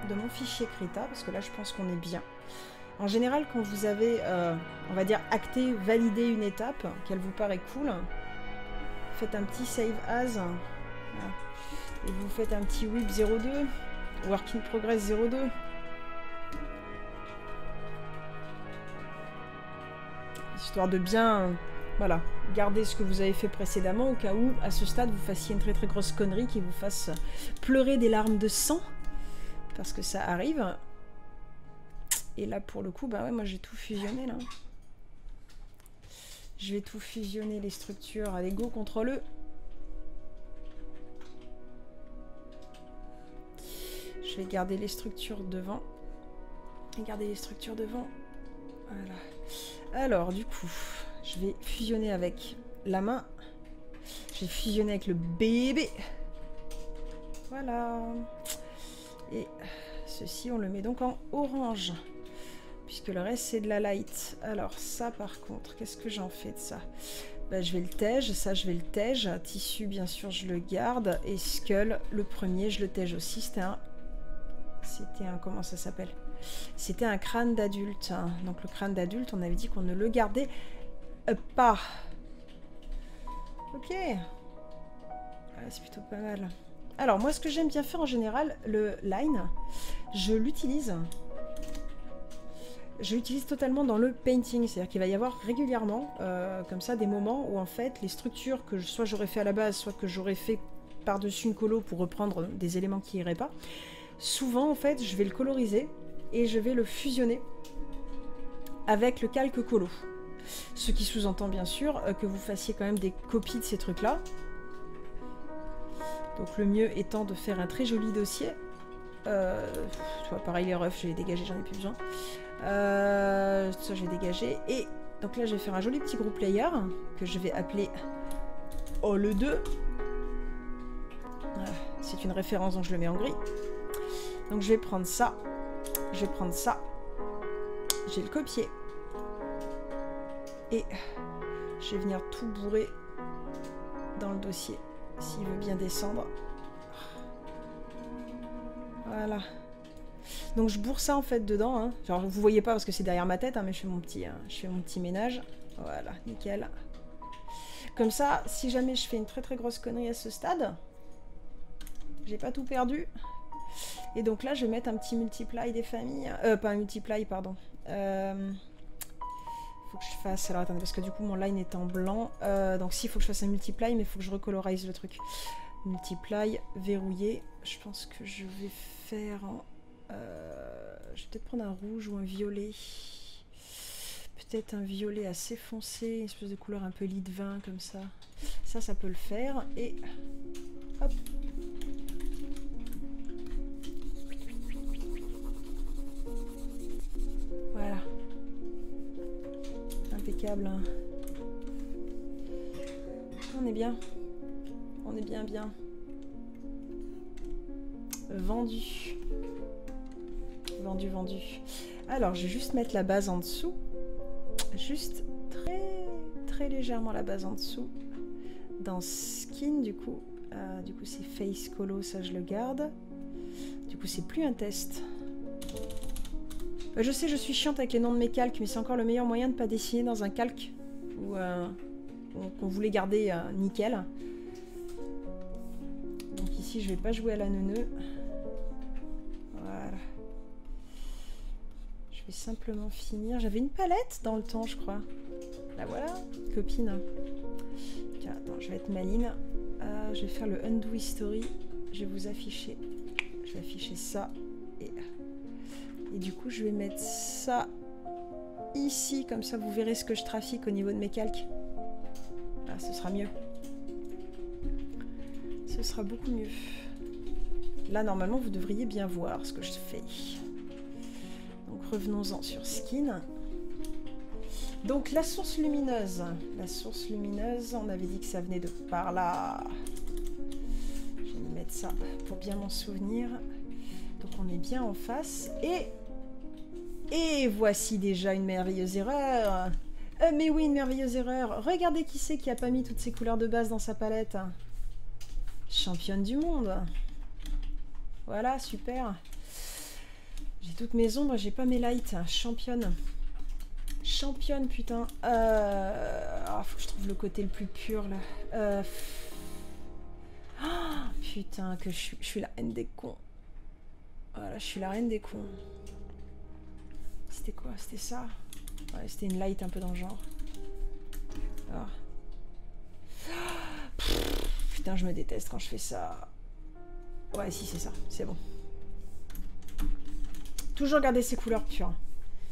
de mon fichier Krita, parce que là, je pense qu'on est bien. En général, quand vous avez, on va dire, acté, validé une étape, qu'elle vous paraît cool, faites un petit save as, voilà, et vous faites un petit whip 02, work in progress 02. Histoire de bien, voilà, garder ce que vous avez fait précédemment, au cas où, à ce stade, vous fassiez une très très grosse connerie qui vous fasse pleurer des larmes de sang, parce que ça arrive. Et là, pour le coup, bah ouais, moi j'ai tout fusionné, là. Je vais tout fusionner, les structures. Allez, go, CTRL-E. Je vais garder les structures devant. Voilà. Alors, du coup, je vais fusionner avec la main. Je vais fusionner avec le bébé. Voilà. Et ceci, on le met donc en orange. Puisque le reste, c'est de la light. Alors, ça, par contre, qu'est-ce que j'en fais de ça? Bah, je vais le tège. Ça, je vais le tège. Tissu, bien sûr, je le garde. Et skull, le premier, je le tège aussi. C'était un... Comment ça s'appelle? C'était un crâne d'adulte. Hein. Donc, le crâne d'adulte, on avait dit qu'on ne le gardait pas. Ok. C'est plutôt pas mal. Alors, moi, ce que j'aime bien faire en général, le line, je l'utilise totalement dans le painting. C'est-à-dire qu'il va y avoir régulièrement, comme ça, des moments où, en fait, les structures que soit j'aurais fait à la base, soit que j'aurais fait par-dessus une colo pour reprendre des éléments qui iraient pas, souvent, en fait, je vais le coloriser et je vais le fusionner avec le calque colo. Ce qui sous-entend, bien sûr, que vous fassiez quand même des copies de ces trucs-là. Donc le mieux étant de faire un très joli dossier. Tu vois, pareil, les refs, je vais les dégager, j'en ai plus besoin. Ça, je vais dégager. Et donc là, je vais faire un joli petit groupe layer que je vais appeler All2. C'est une référence, donc je le mets en gris. Donc je vais prendre ça. Je vais prendre ça. Je vais le copier. Et je vais venir tout bourrer dans le dossier. S'il veut bien descendre. Voilà. Donc je bourre ça en fait dedans. Hein. Genre vous voyez pas parce que c'est derrière ma tête, hein, mais je fais mon petit ménage. Voilà, nickel. Comme ça, si jamais je fais une très très grosse connerie à ce stade, j'ai pas tout perdu. Et donc là, je vais mettre un petit multiply des familles. Pas un multiply, pardon. Faut que je fasse... Alors attendez, parce que du coup, mon line est en blanc. Donc si, il faut que je fasse un multiply, mais il faut que je recolorise le truc. Multiply, verrouillé. Je pense que je vais faire en... je vais peut-être prendre un rouge ou un violet. Peut-être un violet assez foncé, une espèce de couleur un peu lit de vin, comme ça. Ça peut le faire. Et... hop. Voilà. Impeccable. Hein. On est bien. On est bien. Vendu. Vendu. Alors, je vais juste mettre la base en dessous. Juste très légèrement la base en dessous. Dans Skin, du coup. Du coup, c'est Face Colo, ça je le garde. Du coup, c'est plus un test. Je sais, je suis chiante avec les noms de mes calques, mais c'est encore le meilleur moyen de ne pas dessiner dans un calque qu'on voulait garder nickel. Donc ici, je vais pas jouer à la neuneu. Voilà. Je vais simplement finir. J'avais une palette dans le temps, je crois. La voilà, copine. Tiens, attends, je vais être maline. Je vais faire le Undo History. Je vais vous afficher. Je vais afficher ça. Et du coup, je vais mettre ça ici, comme ça vous verrez ce que je trafique au niveau de mes calques. Là, ce sera mieux. sera beaucoup mieux. Là, normalement, vous devriez bien voir ce que je fais. Donc, revenons-en sur Skin. Donc, la source lumineuse. La source lumineuse, on avait dit que ça venait de par là. Je vais me mettre ça pour bien m'en souvenir. Donc, on est bien en face. Et voici déjà une merveilleuse erreur. Mais oui, une merveilleuse erreur. Regardez qui c'est qui a pas mis toutes ces couleurs de base dans sa palette. Championne du monde. Voilà, super. J'ai toutes mes ombres, j'ai pas mes lights. Championne. Championne, putain. Faut que je trouve le côté le plus pur, là. Putain, que je suis la reine des cons. Voilà, je suis la reine des cons. C'était quoi? C'était ça? Ouais, c'était une light un peu dans le genre. Alors. Putain, je me déteste quand je fais ça. Ouais, si, c'est ça. C'est bon. Toujours garder ces couleurs pures.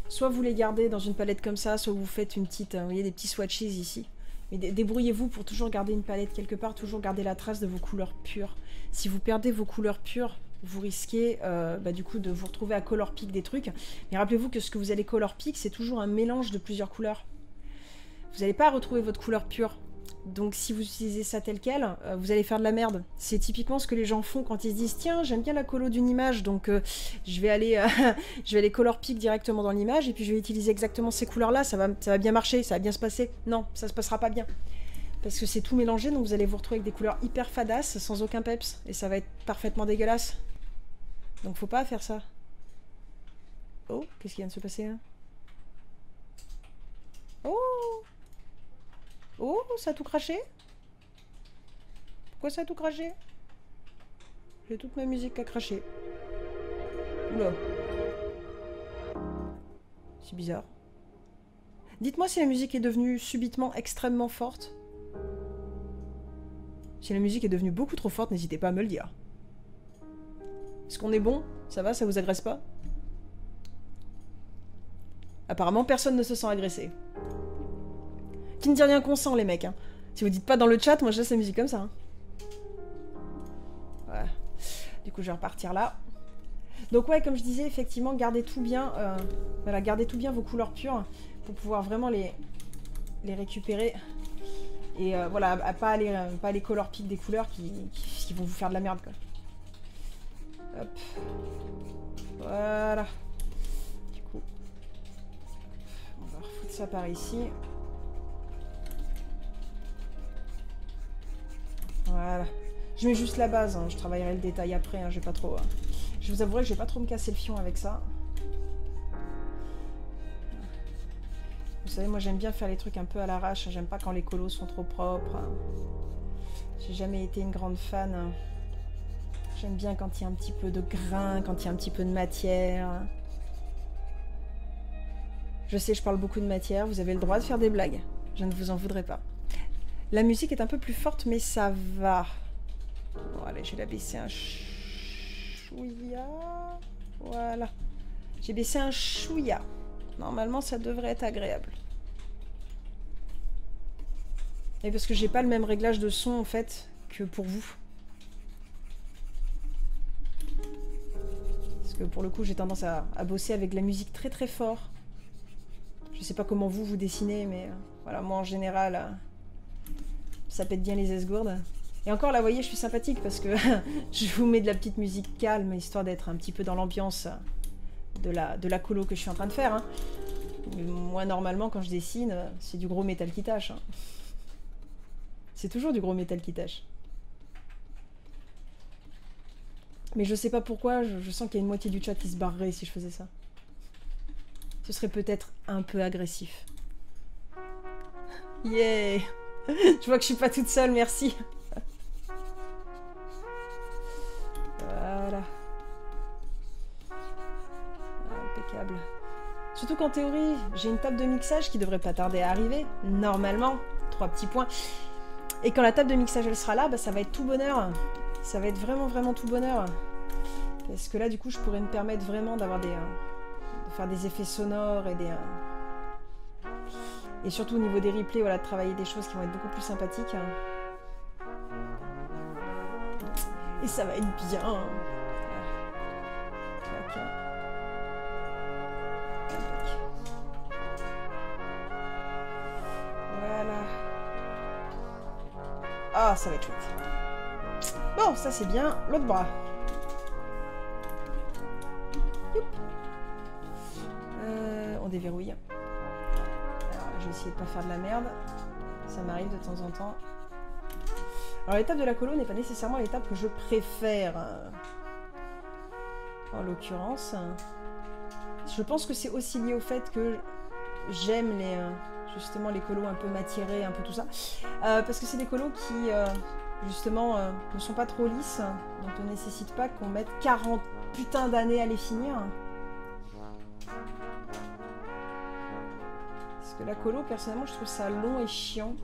Soit vous les gardez dans une palette comme ça, soit vous faites une petite... vous voyez, des petits swatches ici. Mais débrouillez-vous pour toujours garder une palette quelque part, toujours garder la trace de vos couleurs pures. Si vous perdez vos couleurs pures, vous risquez du coup de vous retrouver à color pick des trucs. Mais rappelez-vous que ce que vous allez color pick, c'est toujours un mélange de plusieurs couleurs. Vous n'allez pas retrouver votre couleur pure. Donc si vous utilisez ça tel quel, vous allez faire de la merde. C'est typiquement ce que les gens font quand ils se disent « Tiens, j'aime bien la colo d'une image, donc je vais aller color pick directement dans l'image et puis je vais utiliser exactement ces couleurs-là, ça va bien marcher, ça va bien se passer. » Non, ça se passera pas bien. Parce que c'est tout mélangé, donc vous allez vous retrouver avec des couleurs hyper fadasses, sans aucun peps. Et ça va être parfaitement dégueulasse. Donc faut pas faire ça. Oh, qu'est-ce qui vient de se passer là? Oh! Oh, ça a tout craché? Pourquoi ça a tout craché? J'ai toute ma musique à cracher. Oula. C'est bizarre. Dites-moi si la musique est devenue subitement extrêmement forte. Si la musique est devenue beaucoup trop forte, n'hésitez pas à me le dire. Est-ce qu'on est bon? Ça va? Ça vous agresse pas? Apparemment, personne ne se sent agressé. Qui ne dit rien qu'on sent, les mecs. Hein. Si vous dites pas dans le chat, moi je laisse la musique comme ça. Hein. Voilà. Du coup, je vais repartir là. Donc ouais, comme je disais, effectivement, gardez tout bien, voilà, gardez tout bien vos couleurs pures pour pouvoir vraiment les récupérer. Et voilà, à pas aller color pick des couleurs qui vont vous faire de la merde, quoi. Hop. Voilà. Du coup, on va refoutre ça par ici. Voilà. Je mets juste la base, hein. Je travaillerai le détail après, hein. Je vais pas trop... Je vous avouerai que je vais pas trop me casser le fion avec ça. Vous savez, moi j'aime bien faire les trucs un peu à l'arrache. J'aime pas quand les colos sont trop propres. J'ai jamais été une grande fan. J'aime bien quand il y a un petit peu de grain, quand il y a un petit peu de matière. Je sais, je parle beaucoup de matière. Vous avez le droit de faire des blagues. Je ne vous en voudrais pas. La musique est un peu plus forte, mais ça va. Bon, allez, je vais la baisser un chouïa. Voilà. J'ai baissé un chouïa. Normalement, ça devrait être agréable. Et parce que j'ai pas le même réglage de son, en fait, que pour vous. Parce que pour le coup, j'ai tendance à bosser avec de la musique très très fort. Je sais pas comment vous dessinez, mais voilà, moi en général... ça pète bien les esgourdes. Et encore là, vous voyez, je suis sympathique parce que je vous mets de la petite musique calme, histoire d'être un petit peu dans l'ambiance de la colo que je suis en train de faire. Hein. Mais moi, normalement, quand je dessine, c'est du gros métal qui tâche. Hein. C'est toujours du gros métal qui tâche. Mais je sais pas pourquoi, je sens qu'il y a une moitié du chat qui se barrerait si je faisais ça. Ce serait peut-être un peu agressif. Yeah! Je vois que je suis pas toute seule, merci. Voilà. Impeccable. Surtout qu'en théorie, j'ai une table de mixage qui devrait pas tarder à arriver. Normalement, 3 petits points. Et quand la table de mixage elle sera là, bah, ça va être tout bonheur. Ça va être vraiment vraiment tout bonheur. Parce que là, du coup, je pourrais me permettre vraiment d'avoir de faire des effets sonores et des... Et surtout au niveau des replays, voilà, de travailler des choses qui vont être beaucoup plus sympathiques. Et ça va être bien. Voilà. Ah, ça va être chouette. Bon, ça c'est bien. L'autre bras. On déverrouille. Alors, je vais essayer de pas faire de la merde. Ça m'arrive de temps en temps. Alors l'étape de la colo n'est pas nécessairement l'étape que je préfère. En l'occurrence. Je pense que c'est aussi lié au fait que j'aime les... justement les colos un peu matiérés, un peu tout ça. Parce que c'est des colos qui, justement, ne sont pas trop lisses. Donc on ne nécessite pas qu'on mette 40 putains d'années à les finir. Parce que la colo, personnellement, je trouve ça long et chiant.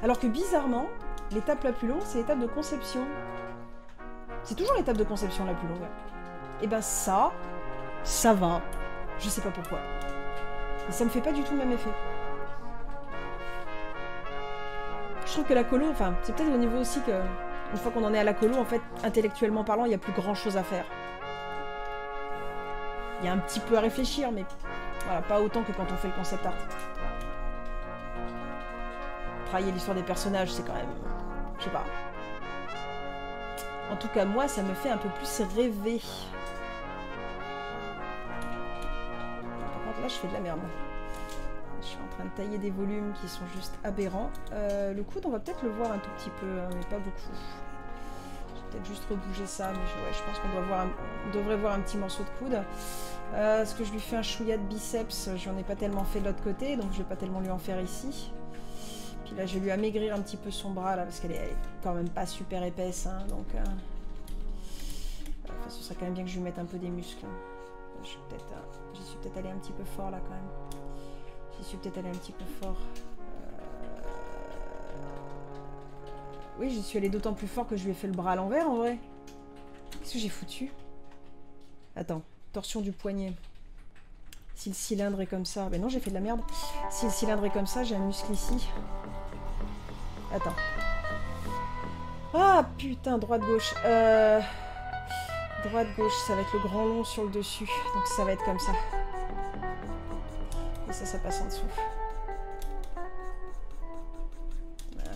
Alors que bizarrement, l'étape la plus longue, c'est l'étape de conception. C'est toujours l'étape de conception la plus longue. Et ben ça va. Je sais pas pourquoi. Et ça me fait pas du tout le même effet. Je trouve que la colo, enfin, c'est peut-être au niveau aussi que, une fois qu'on en est à la colo, en fait, intellectuellement parlant, il n'y a plus grand chose à faire. Il y a un petit peu à réfléchir, mais voilà, pas autant que quand on fait le concept art. Travailler l'histoire des personnages, c'est quand même... Je sais pas. En tout cas, moi, ça me fait un peu plus rêver. Par contre, là, je fais de la merde. Je suis en train de tailler des volumes qui sont juste aberrants. Le coude, on va peut-être le voir un tout petit peu, hein, mais pas beaucoup. Je vais peut-être juste rebouger ça, mais ouais, je pense qu'on devrait voir un petit morceau de coude. Est-ce que je lui fais un chouïa de biceps? J'en ai pas tellement fait de l'autre côté, donc je vais pas tellement lui en faire ici. Puis là, je vais lui amaigrir un petit peu son bras, là, parce qu'elle est quand même pas super épaisse, hein, donc... Enfin, ce serait quand même bien que je lui mette un peu des muscles. J'y suis peut-être allée un petit peu fort, là, quand même. J'y suis peut-être allée un petit peu fort. Oui, j'y suis allée d'autant plus fort que je lui ai fait le bras à l'envers, en vrai. Qu'est-ce que j'ai foutu? Attends, torsion du poignet. Si le cylindre est comme ça... Ben non, j'ai fait de la merde. Si le cylindre est comme ça, j'ai un muscle ici. Attends. Ah, putain, droite-gauche. Droite-gauche, ça va être le grand long sur le dessus. Donc ça va être comme ça. Et ça passe en dessous. Voilà.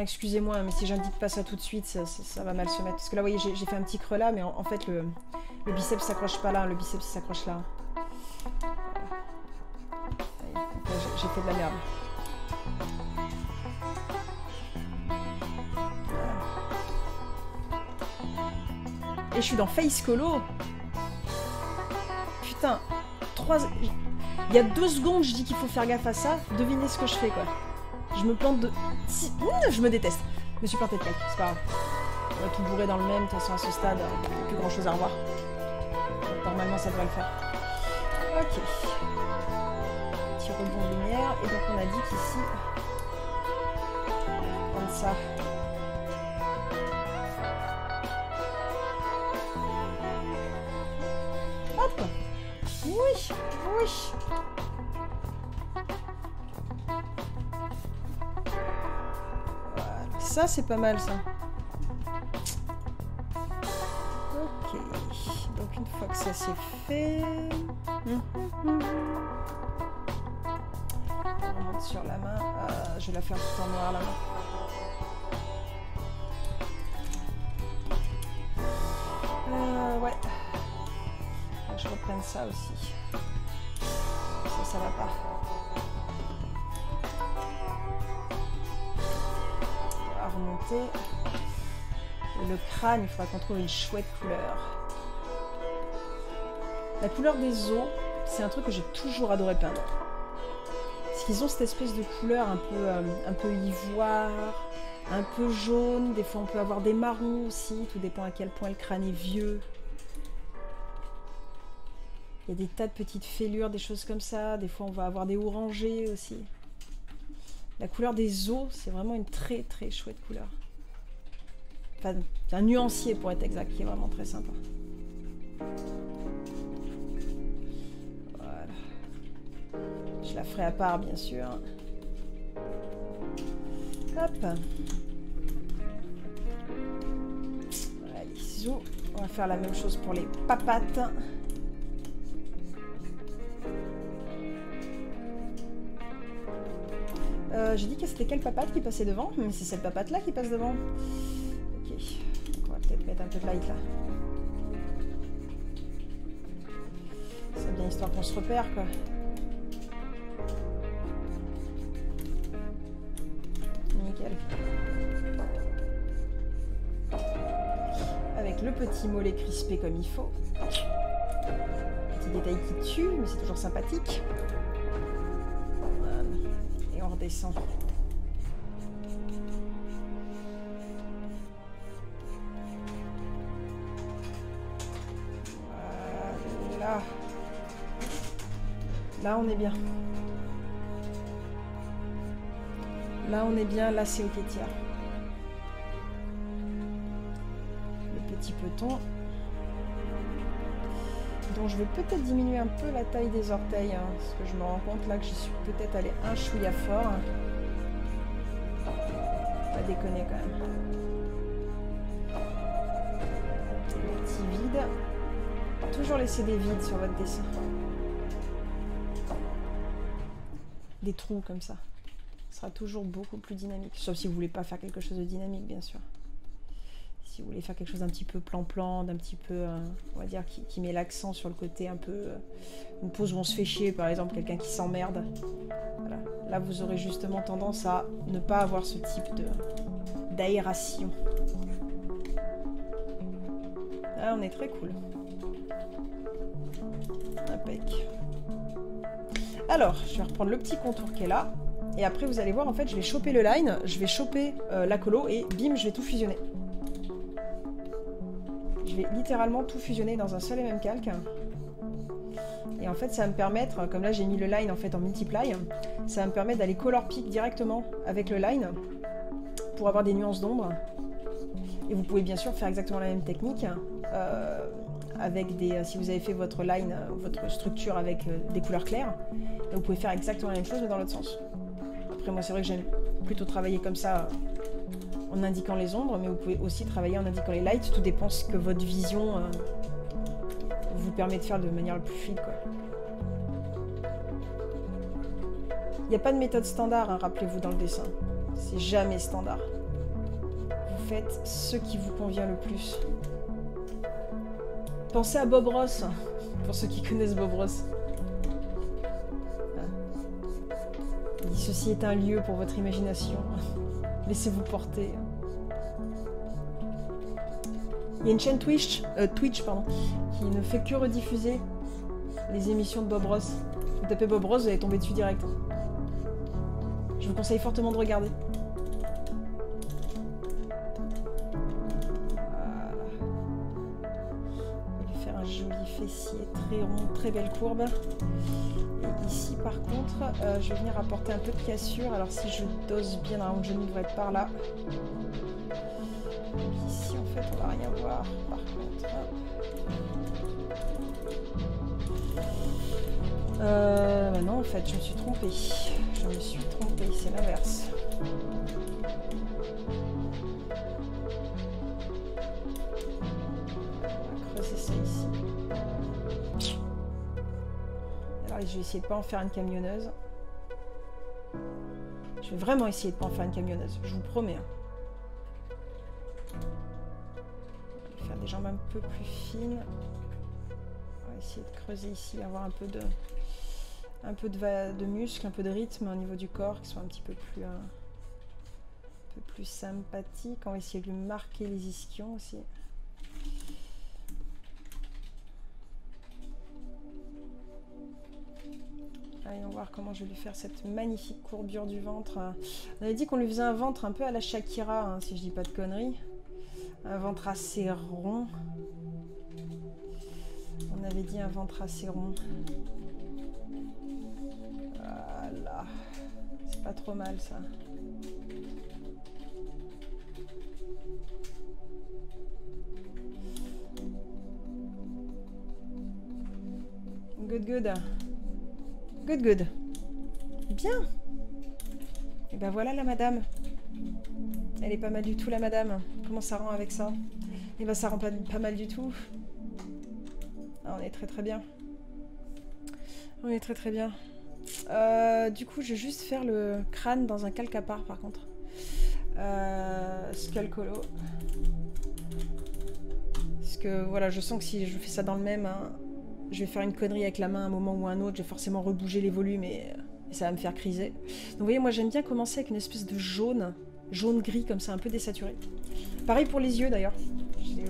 Excusez-moi, mais si j'indique pas ça tout de suite, ça va mal se mettre. Parce que là, vous voyez, j'ai fait un petit creux là, mais en fait, le biceps s'accroche pas là, le biceps s'accroche là. J'ai fait de la merde. Et je suis dans Face Colo. Putain, il y a 2 secondes, je dis qu'il faut faire gaffe à ça. Devinez ce que je fais, quoi. Je me plante de... Je me déteste. Je me suis planté de calque, c'est pas grave. On va tout bourrer dans le même, de toute façon, à ce stade, il n'y a plus grand chose à revoir. Normalement, ça devrait le faire. Ok. Petit rebond de lumière. Et donc, on a dit qu'ici... Comme ça... Hop! Oui! Oui! Voilà. Ça, c'est pas mal, ça. Ok. Donc, une fois que ça c'est fait... On remonte sur la main. Je vais la faire tout en noir, la main. Ouais. Faut que je reprenne ça aussi. Ça va pas. On va remonter. Et le crâne, il faudra qu'on trouve une chouette couleur. La couleur des os, c'est un truc que j'ai toujours adoré peindre. Parce qu'ils ont cette espèce de couleur un peu ivoire, un peu jaune. Des fois, on peut avoir des marrons aussi. Tout dépend à quel point le crâne est vieux. Il y a des tas de petites fêlures, des choses comme ça. Des fois, on va avoir des orangés aussi. La couleur des os, c'est vraiment une très très chouette couleur. Enfin, un nuancier pour être exact, qui est vraiment très sympa. Voilà. Je la ferai à part, bien sûr. Hop. va faire la même chose pour les papates. J'ai dit que c'était quelle papate qui passait devant, mais c'est cette papate là qui passe devant. Ok, donc on va peut-être mettre un peu de light là. C'est bien histoire qu'on se repère quoi. Nickel. Avec le petit mollet crispé comme il faut. Petit détail qui tue, mais c'est toujours sympathique. Et on redescend. Voilà. Là, on est bien. Là, on est bien. Là, c'est ok tiers. Le petit peton. Donc, je vais peut-être diminuer un peu la taille des orteils. Hein, parce que je me rends compte là que j'y suis peut-être allé un chouïa fort. Pas déconner quand même. Le petit vide. Toujours laisser des vides sur votre dessin. Des trous comme ça. Ce sera toujours beaucoup plus dynamique. Sauf si vous voulez pas faire quelque chose de dynamique, bien sûr. Si vous voulez faire quelque chose d'un petit peu plan-plan, d'un petit peu, on va dire, qui met l'accent sur le côté un peu... une pose où on se fait chier, par exemple, quelqu'un qui s'emmerde. Voilà. Là, vous aurez justement tendance à ne pas avoir ce type d'aération. Là, on est très cool. Impec. Alors, je vais reprendre le petit contour qui est là. Et après, vous allez voir, en fait, je vais choper le line, je vais choper la colo et bim, je vais tout fusionner. Je vais littéralement tout fusionner dans un seul et même calque. Et en fait, ça va me permettre, comme là, j'ai mis le line en fait en multiply, ça va me permettre d'aller color pick directement avec le line pour avoir des nuances d'ombre. Et vous pouvez bien sûr faire exactement la même technique. Avec des, si vous avez fait votre line, votre structure avec des couleurs claires, vous pouvez faire exactement la même chose mais dans l'autre sens. Après moi c'est vrai que j'aime plutôt travailler comme ça en indiquant les ombres, mais vous pouvez aussi travailler en indiquant les lights, tout dépend ce que votre vision vous permet de faire de manière la plus fluide quoi. Il n'y a pas de méthode standard, hein, rappelez-vous dans le dessin, c'est jamais standard. Vous faites ce qui vous convient le plus. Pensez à Bob Ross, pour ceux qui connaissent Bob Ross. Il dit, ceci est un lieu pour votre imagination. Laissez-vous porter. Il y a une chaîne Twitch, qui ne fait que rediffuser les émissions de Bob Ross. Vous tapez Bob Ross, vous allez tomber dessus direct. Je vous conseille fortement de regarder. Fessier très rond, très belle courbe. Et ici par contre, je vais venir apporter un peu de cassure. Alors si je dose bien, normalement le genou devrait être par là. Donc ici en fait on va rien voir. Par contre, bah non en fait je me suis trompée. C'est l'inverse. Je vais essayer de pas en faire une camionneuse. Je vais vraiment essayer de pas en faire une camionneuse, je vous promets. Je vais faire des jambes un peu plus fines. On va essayer de creuser ici, avoir un peu de muscle, un peu de rythme au niveau du corps, qui soit un peu plus sympathique. On va essayer de lui marquer les ischions aussi. Allez, on va voir comment je vais lui faire cette magnifique courbure du ventre. On avait dit qu'on lui faisait un ventre un peu à la Shakira, hein, si je dis pas de conneries. Un ventre assez rond. On avait dit un ventre assez rond. Voilà. C'est pas trop mal ça. Good, good. Good, good. Bien. Et ben voilà la madame. Elle est pas mal du tout la madame. Comment ça rend avec ça? Et bah ça rend pas mal du tout. Ah, on est très bien. On est très bien. Du coup, je vais juste faire le crâne dans un calque à part, par contre. Skull Colo. Parce que, voilà, je sens que si je fais ça dans le même, hein, je vais faire une connerie avec la main à un moment ou à un autre. Je vais forcément rebouger les volumes et ça va me faire criser. Donc, vous voyez, moi, j'aime bien commencer avec une espèce de jaune-gris, comme ça, un peu désaturé. Pareil pour les yeux, d'ailleurs.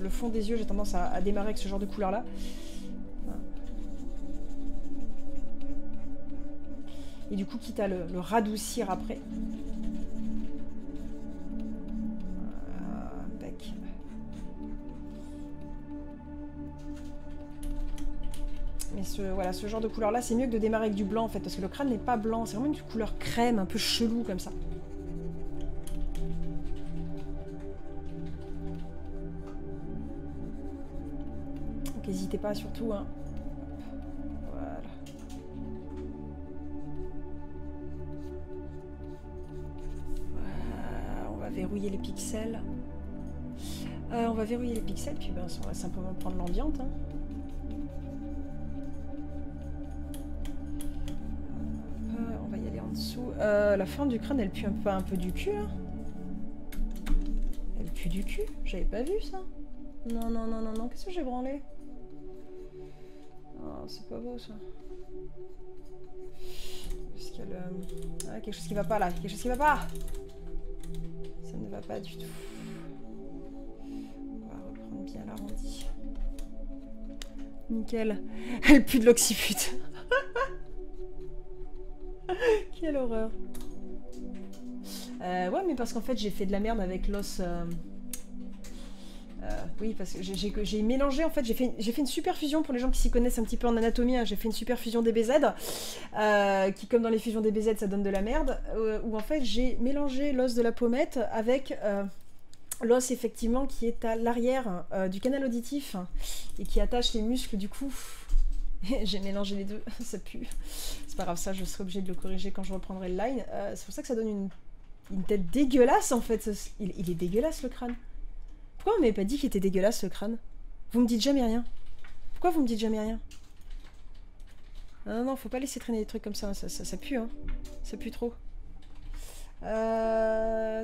Le fond des yeux, j'ai tendance à démarrer avec ce genre de couleur-là. Et du coup, quitte à le radoucir après. Tac. Mais voilà, ce genre de couleur-là, c'est mieux que de démarrer avec du blanc, en fait, parce que le crâne n'est pas blanc, c'est vraiment une couleur crème, un peu chelou, comme ça. Donc, n'hésitez pas, surtout, hein. Verrouiller les pixels. On va verrouiller les pixels, puis ben, on va simplement prendre l'ambiante. Hein. On va y aller en dessous. La forme du crâne, elle pue un peu du cul. Hein. Elle pue du cul. J'avais pas vu ça. Non. Qu'est-ce que j'ai branlé? Oh, c'est pas beau ça. Est-ce qu'il y a le... Ah, quelque chose qui va pas là. Quelque chose qui va pas. Ça ne va pas du tout. On va reprendre bien l'arrondi. Nickel. Elle pue de l'occiput. Quelle horreur. Ouais, mais parce qu'en fait, j'ai fait de la merde avec l'os... oui, parce que j'ai mélangé, en fait, j'ai fait une superfusion pour les gens qui s'y connaissent un petit peu en anatomie. Hein, j'ai fait une superfusion DBZ, qui, comme dans les fusions DBZ, ça donne de la merde, où en fait, j'ai mélangé l'os de la pommette avec l'os, effectivement, qui est à l'arrière du canal auditif et qui attache les muscles du cou. J'ai mélangé les deux, ça pue. C'est pas grave, ça, je serai obligée de le corriger quand je reprendrai le line. C'est pour ça que ça donne une tête dégueulasse, en fait. Il est dégueulasse, le crâne. Pourquoi on m'avait pas dit qu'il était dégueulasse, ce crâne? Vous me dites jamais rien. Pourquoi vous me dites jamais rien? Non, faut pas laisser traîner des trucs comme ça, ça pue, hein. Ça pue trop. Ah,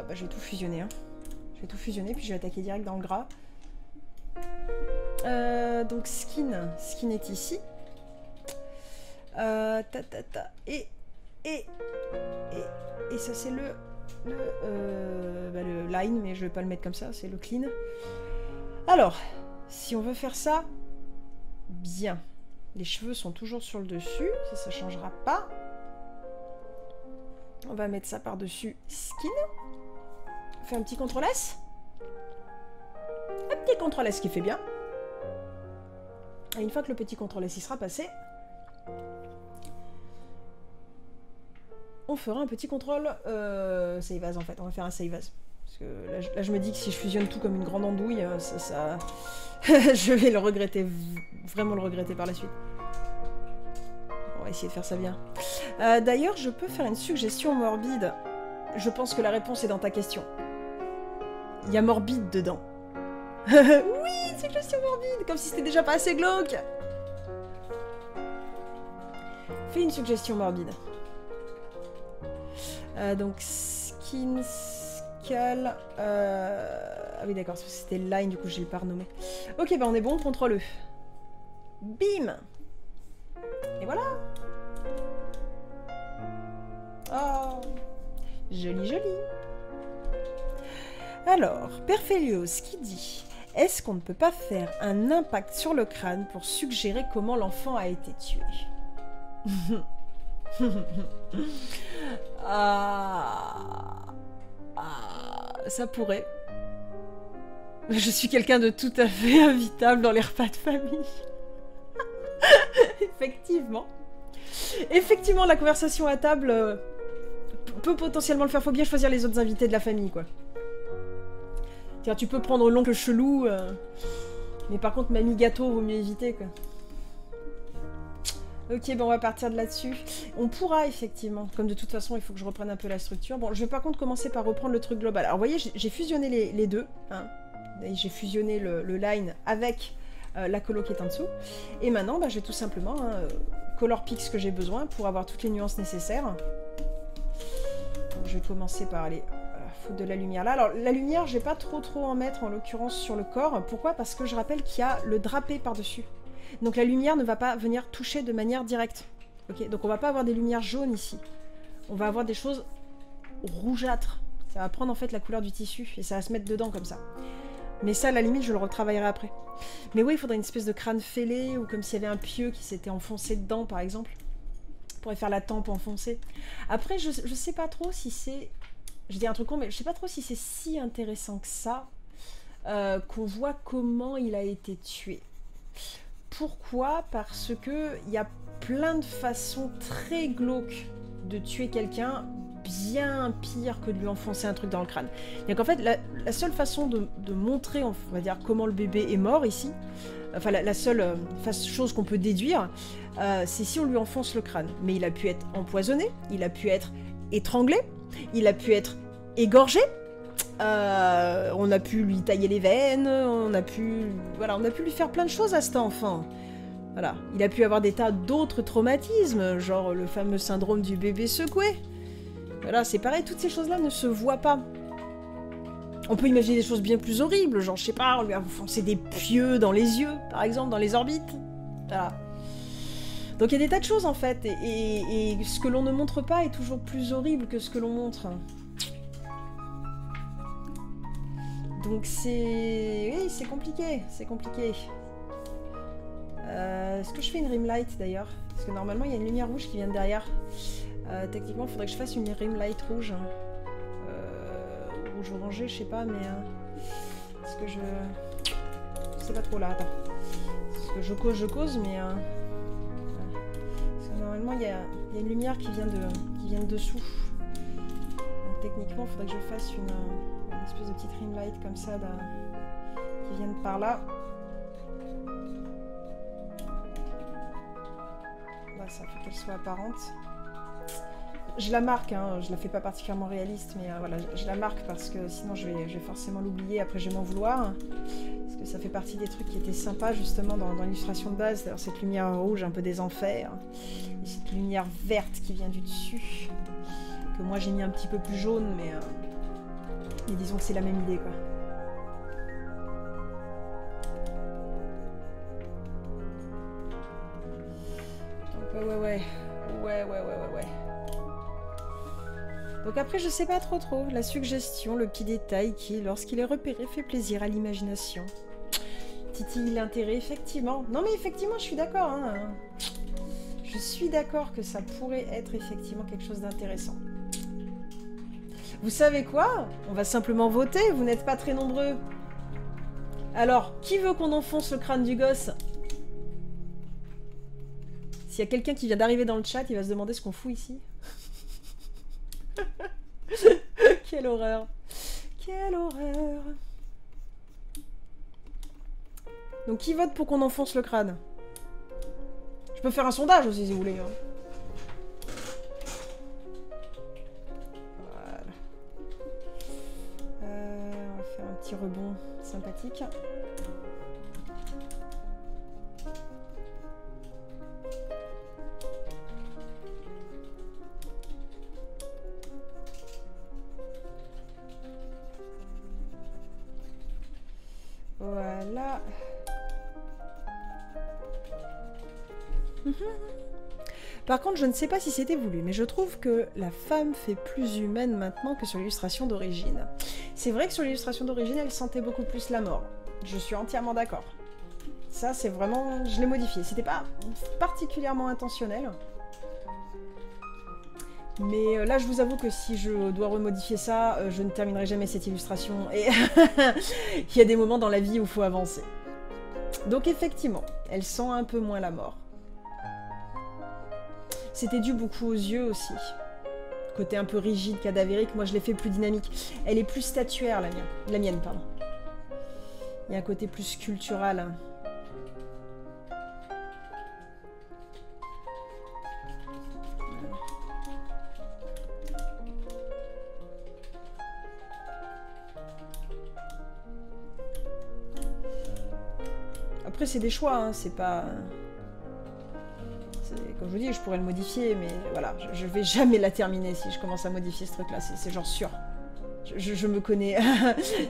bah, je vais tout fusionner, hein. Je vais tout fusionner, puis je vais attaquer direct dans le gras. Donc, skin est ici. Et ça, c'est le line, mais je vais pas le mettre comme ça, c'est le clean. Alors, si on veut faire ça, bien. Les cheveux sont toujours sur le dessus, ça changera pas. On va mettre ça par-dessus skin. On fait un petit CTRL-S. Un petit CTRL-S qui fait bien. Et une fois que le petit CTRL-S il sera passé, on fera un petit contrôle save as en fait, on va faire un save as. Parce que là je me dis que si je fusionne tout comme une grande andouille, ça... je vais le regretter, vraiment le regretter par la suite. On va essayer de faire ça bien. D'ailleurs, je peux faire une suggestion morbide. Je pense que la réponse est dans ta question. Il y a morbide dedans. Oui, suggestion morbide, comme si c'était déjà pas assez glauque. Fais une suggestion morbide. Donc, skin, skull... Ah oui, d'accord, c'était line, du coup, je l'ai pas renommé. Ok, bah on est bon, contrôle E. Bim. Et voilà. Oh, joli, joli. Alors, Perfelios qui dit... Est-ce qu'on ne peut pas faire un impact sur le crâne pour suggérer comment l'enfant a été tué? Ça pourrait. Je suis quelqu'un de tout à fait invitable dans les repas de famille. Effectivement. Effectivement, la conversation à table peut potentiellement le faire. Faut bien choisir les autres invités de la famille, quoi. Tiens, tu peux prendre l'oncle chelou, mais par contre, mamie gâteau, vaut mieux éviter, quoi. Ok, bon, on va partir de là-dessus. On pourra, effectivement, comme de toute façon, il faut que je reprenne un peu la structure. Bon, je vais par contre commencer par reprendre le truc global. Alors, vous voyez, j'ai fusionné les deux, hein. Et j'ai fusionné le line avec la colo qui est en dessous. Et maintenant, bah, j'ai tout simplement color pick ce que j'ai besoin pour avoir toutes les nuances nécessaires. Donc, je vais commencer par aller foutre de la lumière là. Alors la lumière, je vais pas trop en mettre en l'occurrence sur le corps. Pourquoi? Parce que je rappelle qu'il y a le drapé par-dessus. Donc la lumière ne va pas venir toucher de manière directe. Okay, donc on va pas avoir des lumières jaunes ici. On va avoir des choses rougeâtres. Ça va prendre en fait la couleur du tissu et ça va se mettre dedans comme ça. Mais ça, à la limite, je le retravaillerai après. Mais oui, il faudrait une espèce de crâne fêlé ou comme s'il y avait un pieu qui s'était enfoncé dedans, par exemple. On pourrait faire la tempe enfoncée. Après, je sais pas trop si c'est... Je dis un truc con, mais je sais pas trop si c'est si intéressant que ça qu'on voit comment il a été tué. Pourquoi? Parce que il y a plein de façons très glauques de tuer quelqu'un, bien pire que de lui enfoncer un truc dans le crâne. Donc en fait, la seule façon de montrer, on va dire, comment le bébé est mort ici, enfin la seule chose qu'on peut déduire, c'est si on lui enfonce le crâne. Mais il a pu être empoisonné, il a pu être étranglé, il a pu être égorgé, on a pu lui tailler les veines, on a pu lui faire plein de choses à cet enfant. Voilà, il a pu avoir des tas d'autres traumatismes, genre le fameux syndrome du bébé secoué. Voilà, c'est pareil, toutes ces choses-là ne se voient pas. On peut imaginer des choses bien plus horribles, genre, je sais pas, on lui a enfoncé des pieux dans les yeux, par exemple, dans les orbites. Voilà. Donc il y a des tas de choses, en fait, et ce que l'on ne montre pas est toujours plus horrible que ce que l'on montre. Donc c'est... Oui, c'est compliqué, c'est compliqué. Est-ce que je fais une rim light, d'ailleurs? Parce que normalement, il y a une lumière rouge qui vient de derrière. Techniquement, il faudrait que je fasse une rim light rouge. Rouge orangé, je sais pas, mais... Est-ce que je... Je sais pas trop, là, attends. Parce que je cause, mais... Parce que normalement, il y a une lumière qui vient de dessous. Donc techniquement, il faudrait que je fasse une espèce de petite rim light comme ça, qui vienne par là. Là, ça faut qu'elle soit apparente. Je la marque, hein, je la fais pas particulièrement réaliste, mais voilà, je la marque parce que sinon je vais forcément l'oublier, après je vais m'en vouloir. Parce que ça fait partie des trucs qui étaient sympas justement dans l'illustration de base, d'ailleurs cette lumière rouge un peu des enfers, et cette lumière verte qui vient du dessus, que moi j'ai mis un petit peu plus jaune, mais disons que c'est la même idée, quoi. Donc ouais. Donc après, je sais pas trop. La suggestion, le petit détail qui, lorsqu'il est repéré, fait plaisir à l'imagination. Titille l'intérêt, effectivement. Non mais effectivement, je suis d'accord. Hein. Je suis d'accord que ça pourrait être effectivement quelque chose d'intéressant. Vous savez quoi? On va simplement voter, vous n'êtes pas très nombreux. Alors, qui veut qu'on enfonce le crâne du gosse? S'il y a quelqu'un qui vient d'arriver dans le chat, il va se demander ce qu'on fout ici. Quelle horreur. Quelle horreur. Donc qui vote pour qu'on enfonce le crâne? Je peux faire un sondage aussi si vous voulez. Hein. Voilà. On va faire un petit rebond sympathique. Voilà. Par contre, je ne sais pas si c'était voulu, mais je trouve que la femme fait plus humaine maintenant que sur l'illustration d'origine. C'est vrai que sur l'illustration d'origine, elle sentait beaucoup plus la mort. Je suis entièrement d'accord. Ça, c'est vraiment... Je l'ai modifié. C'était pas particulièrement intentionnel. Mais là, je vous avoue que si je dois remodifier ça, je ne terminerai jamais cette illustration. Et il y a des moments dans la vie où il faut avancer. Donc effectivement, elle sent un peu moins la mort. C'était dû beaucoup aux yeux aussi. Côté un peu rigide, cadavérique, moi je l'ai fait plus dynamique. Elle est plus statuaire, la mienne, pardon. Il y a un côté plus sculptural. après c'est des choix, hein, c'est pas... Comme je vous dis, je pourrais le modifier, mais voilà, je vais jamais la terminer si je commence à modifier ce truc-là, c'est genre sûr. Je me connais,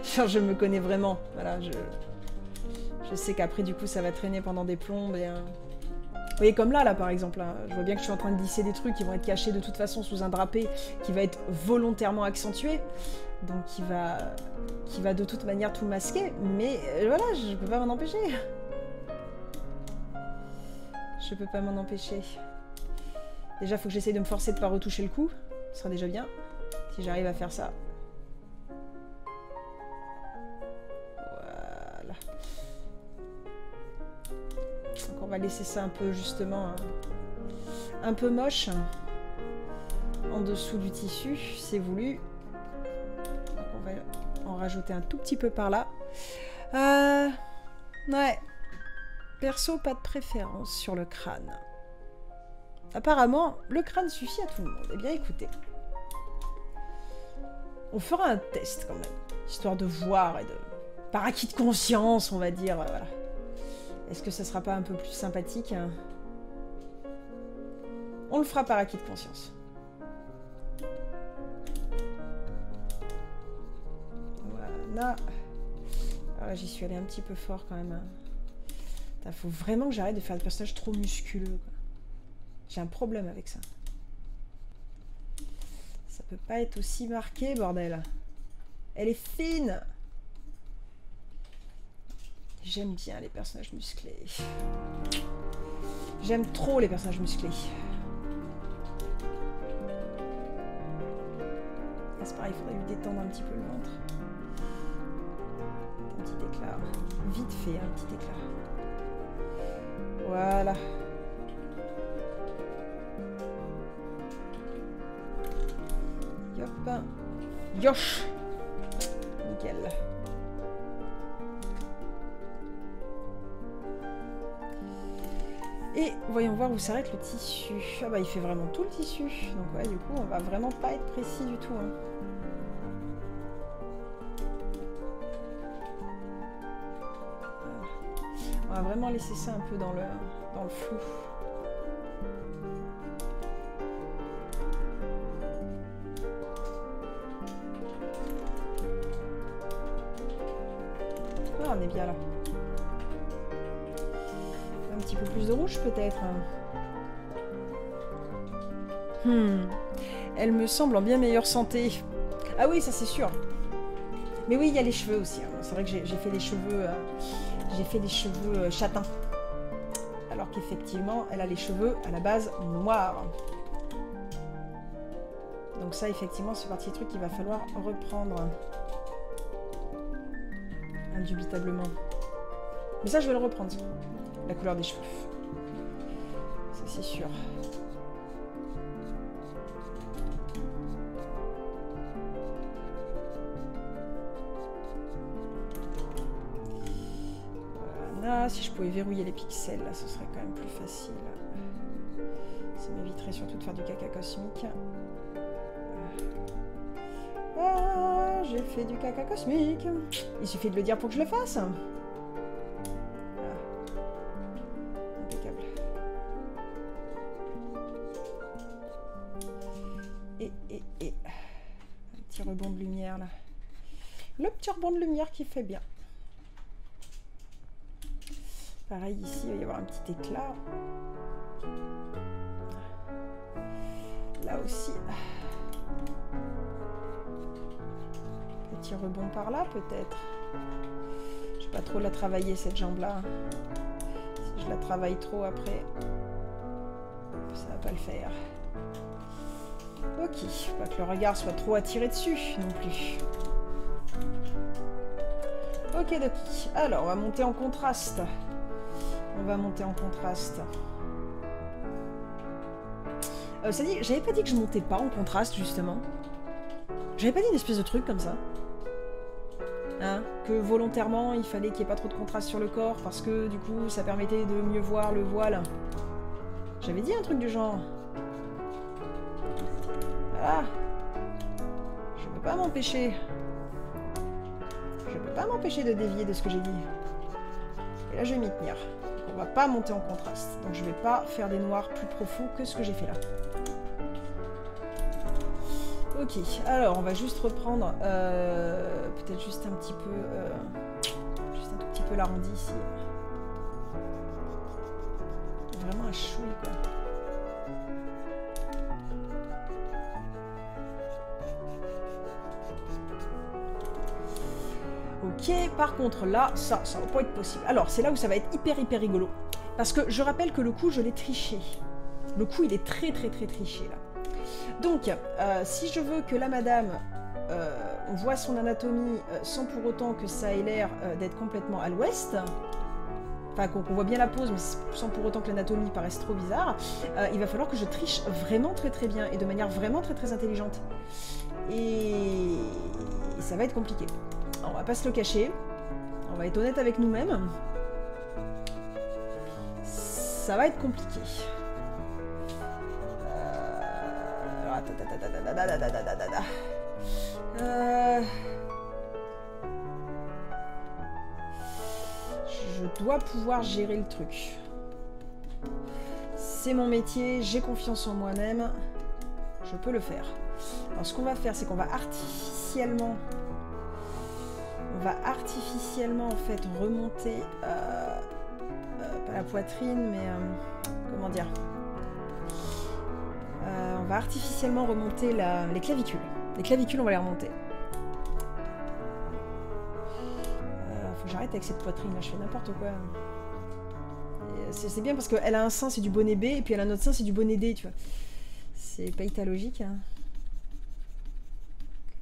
genre je me connais vraiment, voilà, je sais qu'après du coup ça va traîner pendant des plombes et... Vous voyez comme là par exemple, hein, je vois bien que je suis en train de glisser des trucs qui vont être cachés de toute façon sous un drapé qui va être volontairement accentué, donc qui va de toute manière tout masquer, mais voilà, je peux pas m'en empêcher. Je peux pas m'en empêcher. Déjà, faut que j'essaye de me forcer de pas retoucher le coup. Ce sera déjà bien. Si j'arrive à faire ça. Voilà. Donc on va laisser ça un peu, justement, un peu moche. En dessous du tissu, c'est voulu. Donc on va en rajouter un tout petit peu par là. Ouais. Perso, pas de préférence sur le crâne. Apparemment, le crâne suffit à tout le monde. Eh bien, écoutez. On fera un test, quand même. Histoire de voir et de... Par acquis de conscience, on va dire. Voilà. Est-ce que ça sera pas un peu plus sympathique, hein? On le fera par acquis de conscience. Voilà. Ah, j'y suis allée un petit peu fort, quand même. Il faut vraiment que j'arrête de faire des personnages trop musculeux. J'ai un problème avec ça. Ça peut pas être aussi marqué, bordel. Elle est fine. J'aime bien les personnages musclés. J'aime trop les personnages musclés. Là, c'est pareil, il faudrait lui détendre un petit peu le ventre. Un petit éclat. Vite fait, un petit éclat. Voilà. Yop. Yosh. Nickel. Et voyons voir où s'arrête le tissu. Ah bah il fait vraiment tout le tissu. Donc ouais, du coup, on va vraiment pas être précis du tout. Hein. On va vraiment laisser ça un peu dans le flou. Ah, on est bien là. Un petit peu plus de rouge peut-être. Elle me semble en bien meilleure santé. Ah oui, ça c'est sûr. Mais oui, il y a les cheveux aussi. Hein. C'est vrai que j'ai fait les cheveux... J'ai fait les cheveux châtains. Alors qu'effectivement, elle a les cheveux à la base noirs. Donc ça, effectivement, c'est parti des trucs qu'il va falloir reprendre. Indubitablement. Mais ça, je vais le reprendre. La couleur des cheveux. Ça, c'est sûr. Voilà. Si je pouvais verrouiller les pixels, là, ce serait quand même plus facile. Ça m'éviterait surtout de faire du caca cosmique. Ah, j'ai fait du caca cosmique. Il suffit de le dire pour que je le fasse. Impeccable. Et un petit rebond de lumière là. Le petit rebond de lumière qui fait bien. Pareil ici, il va y avoir un petit éclat. Là aussi. Petit rebond par là peut-être. Je vais pas trop la travailler cette jambe là. Si je la travaille trop après, ça va pas le faire. Ok, pas que le regard soit trop attiré dessus non plus. Ok, doki. Alors, on va monter en contraste. On va monter en contraste. Ça dit, j'avais pas dit que je montais pas en contraste justement. J'avais pas dit une espèce de truc comme ça. Hein, que volontairement il fallait qu'il n'y ait pas trop de contraste sur le corps parce que du coup ça permettait de mieux voir le voile. J'avais dit un truc du genre. Voilà. Je peux pas m'empêcher. Je peux pas m'empêcher de dévier de ce que j'ai dit. Et là, je vais m'y tenir. Donc, on va pas monter en contraste. Donc, je vais pas faire des noirs plus profonds que ce que j'ai fait là. Ok, alors on va juste reprendre peut-être juste un petit peu juste un tout petit peu l'arrondi ici. Vraiment un chouille quoi. Ok, par contre là, ça va pas être possible. Alors c'est là où ça va être hyper rigolo. Parce que je rappelle que le coup je l'ai triché. Le coup il est très triché là. Donc, si je veux que la madame, on voit son anatomie sans pour autant que ça ait l'air d'être complètement à l'ouest, enfin qu'on voit bien la pose, mais sans pour autant que l'anatomie paraisse trop bizarre, il va falloir que je triche vraiment très bien et de manière vraiment très intelligente. Et ça va être compliqué. On va pas se le cacher, on va être honnête avec nous-mêmes. Ça va être compliqué. Je dois pouvoir gérer le truc. C'est mon métier, j'ai confiance en moi-même. Je peux le faire. Alors ce qu'on va faire, c'est qu'on va artificiellement... en fait remonter... pas la poitrine, mais... comment dire ? On va artificiellement remonter les clavicules. Les clavicules, on va les remonter. Faut que j'arrête avec cette poitrine là, je fais n'importe quoi. C'est bien parce qu'elle a un sein, c'est du bonnet B, et puis elle a un autre sein, c'est du bonnet D, tu vois. C'est pas hyper logique. Hein.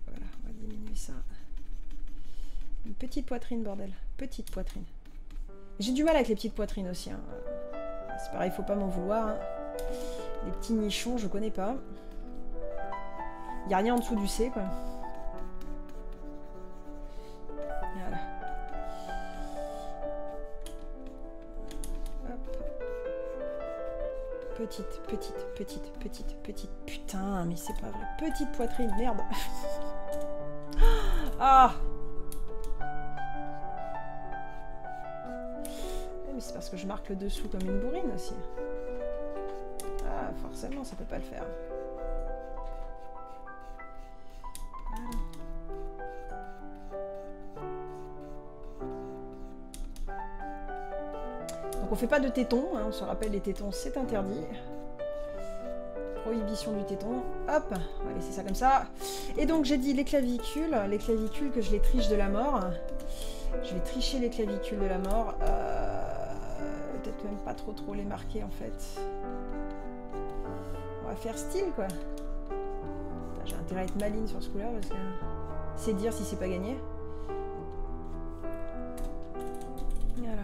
Voilà, on va diminuer ça. Une petite poitrine, bordel. Petite poitrine. J'ai du mal avec les petites poitrines aussi. Hein. C'est pareil, faut pas m'en vouloir. Hein. Les petits nichons, je connais pas. Il n'y a rien en dessous du C, quoi. Voilà. Hop. Petite. Putain, mais c'est pas vrai. Petite poitrine, merde. Ah! Mais c'est parce que je marque le dessous comme une bourrine aussi. Ah, forcément, ça peut pas le faire. Voilà. Donc on fait pas de tétons, hein, on se rappelle les tétons, c'est interdit. Prohibition du téton. Hop, on va laisser ça comme ça. Et donc j'ai dit les clavicules que je les triche de la mort. Je vais tricher les clavicules de la mort. Peut-être même pas trop les marquer en fait. On va faire style quoi. J'ai intérêt à être maligne sur ce coup-là parce que c'est dire si c'est pas gagné. Voilà.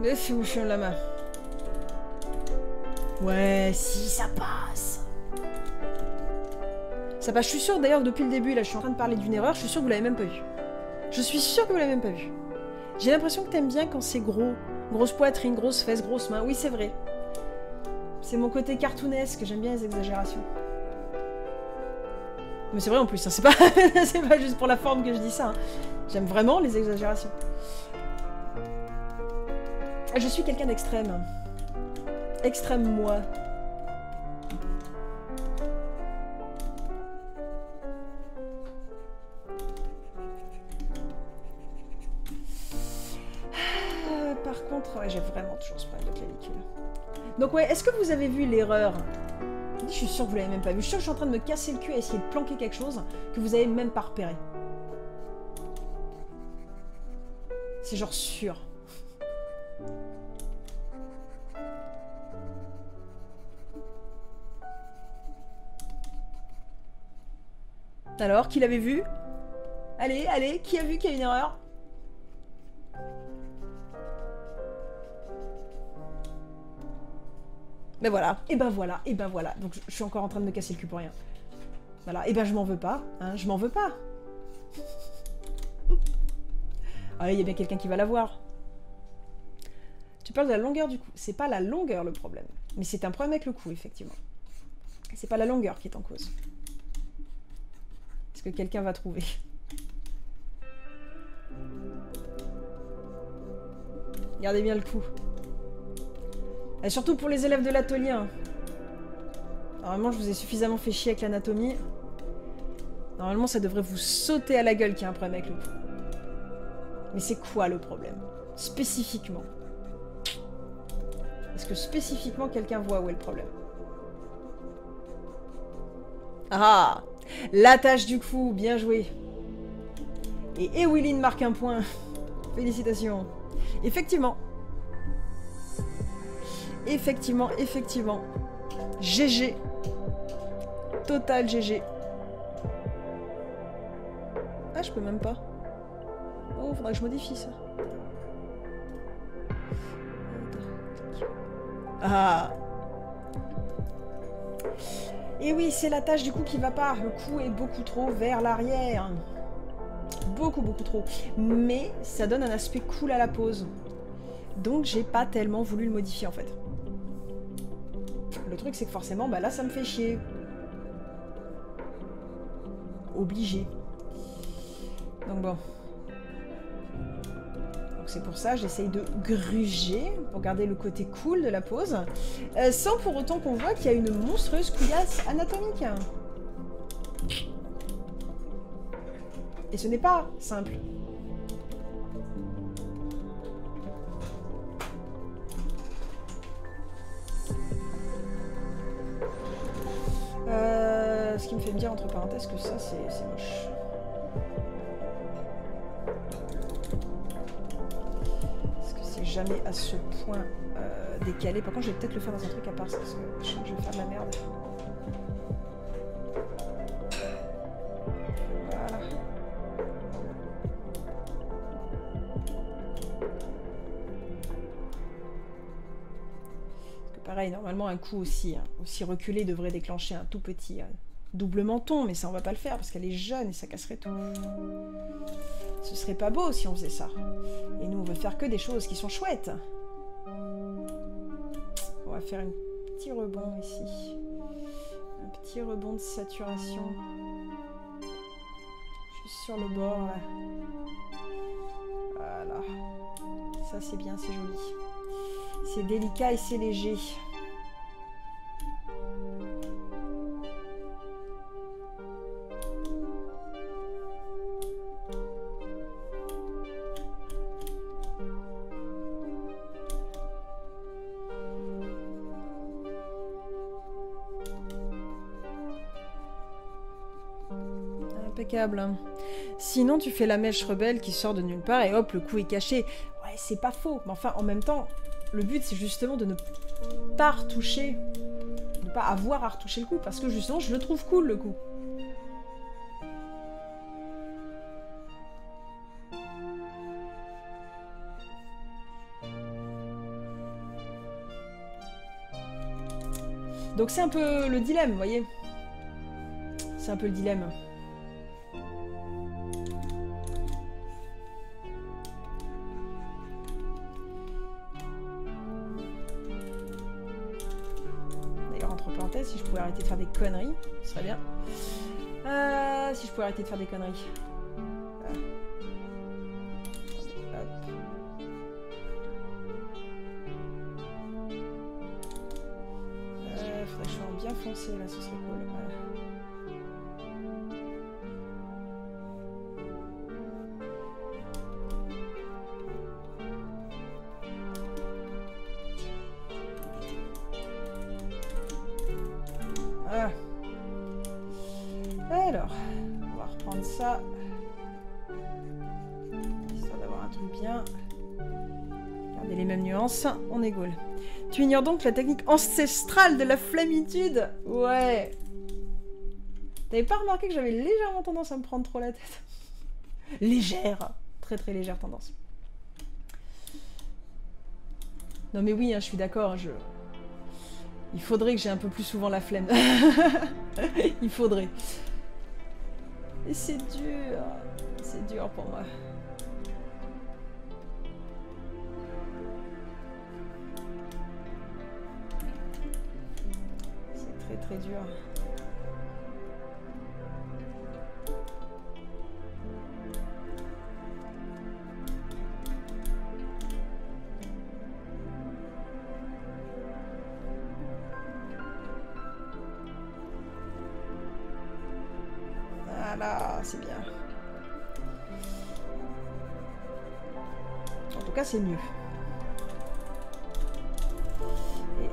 Mais c'est où je suis de la main. Ouais, si ça passe. Ça passe, je suis sûre d'ailleurs depuis le début, là je suis en train de parler d'une erreur, je suis sûre que vous l'avez même pas vue. Je suis sûre que vous l'avez même pas vue. J'ai l'impression que t'aimes bien quand c'est gros. Grosse poitrine, grosse fesse, grosse main. Oui, c'est vrai. C'est mon côté cartoonesque, j'aime bien les exagérations. Mais c'est vrai en plus, hein, c'est pas juste pour la forme que je dis ça. Hein. J'aime vraiment les exagérations. Je suis quelqu'un d'extrême. Extrême moi. Par contre, ouais, j'ai vraiment toujours ce problème de clavicule. Donc ouais, est-ce que vous avez vu l'erreur? Je suis sûre que vous l'avez même pas vu. Je suis sûre que je suis en train de me casser le cul à essayer de planquer quelque chose que vous avez même pas repéré. C'est genre sûr. Alors, qui l'avait vu? Allez, allez, qui a vu qu'il y a une erreur? Ben voilà, et ben voilà, et ben voilà. Donc je suis encore en train de me casser le cul pour rien. Voilà, et ben je m'en veux pas, hein, je m'en veux pas. Allez, il y a bien quelqu'un qui va la voir. Tu parles de la longueur du cou. C'est pas la longueur le problème. Mais c'est un problème avec le cou, effectivement. C'est pas la longueur qui est en cause. Est-ce que quelqu'un va trouver? Gardez bien le coup. Et surtout pour les élèves de l'atelier. Hein. Normalement, je vous ai suffisamment fait chier avec l'anatomie. Normalement, ça devrait vous sauter à la gueule qu'il y a un problème avec le coup. Mais c'est quoi le problème? Spécifiquement. Est-ce que spécifiquement, quelqu'un voit où est le problème? Ah! L'attache du coup, bien joué. Et Ewilin marque un point. Félicitations. Effectivement. Effectivement, effectivement. GG. Total GG. Ah, je peux même pas. Oh, faudrait que je modifie ça. Ah. Et oui, c'est la tâche du coup qui va pas. Le coup est beaucoup trop vers l'arrière. Beaucoup, beaucoup trop. Mais ça donne un aspect cool à la pose. Donc j'ai pas tellement voulu le modifier en fait. Le truc c'est que forcément, bah là ça me fait chier. Obligé. Donc bon. Donc c'est pour ça, j'essaye de gruger pour garder le côté cool de la pose. Sans pour autant qu'on voit qu'il y a une monstrueuse couillasse anatomique. Et ce n'est pas simple. Ce qui me fait me dire entre parenthèses que ça c'est moche. Parce que c'est jamais à ce point décalé. Par contre je vais peut-être le faire dans un truc à part parce que je sens que je vais faire de la merde. Voilà. Pareil, normalement un coup aussi reculé devrait déclencher un tout petit double menton, mais ça on va pas le faire parce qu'elle est jeune et ça casserait tout. Ce serait pas beau si on faisait ça. Et nous on veut faire que des choses qui sont chouettes. On va faire un petit rebond ici. Un petit rebond de saturation. Juste sur le bord là. Voilà. Ça c'est bien, c'est joli. C'est délicat et c'est léger. Impeccable. Sinon, tu fais la mèche rebelle qui sort de nulle part et hop, le coup est caché. Ouais, c'est pas faux. Mais enfin, en même temps, le but, c'est justement de ne pas retoucher, de ne pas avoir à retoucher le coup, parce que justement, je le trouve cool, le coup. Donc c'est un peu le dilemme, vous voyez. C'est un peu le dilemme. Si je pouvais arrêter de faire des conneries, ce serait bien. Si je pouvais arrêter de faire des conneries. Faudrait que je sois en bien foncé là, ce serait cool. Alors, on va reprendre ça. Histoire d'avoir un truc bien. Regardez les mêmes nuances, on est goal. Tu ignores donc la technique ancestrale de la flammitude? Ouais. T'avais pas remarqué que j'avais légèrement tendance à me prendre trop la tête? Légère. Très très légère tendance. Non mais oui, hein, je suis d'accord, il faudrait que j'ai un peu plus souvent la flemme. Il faudrait. Et c'est dur pour moi. C'est très très dur. Voilà, c'est bien. En tout cas, c'est mieux. Et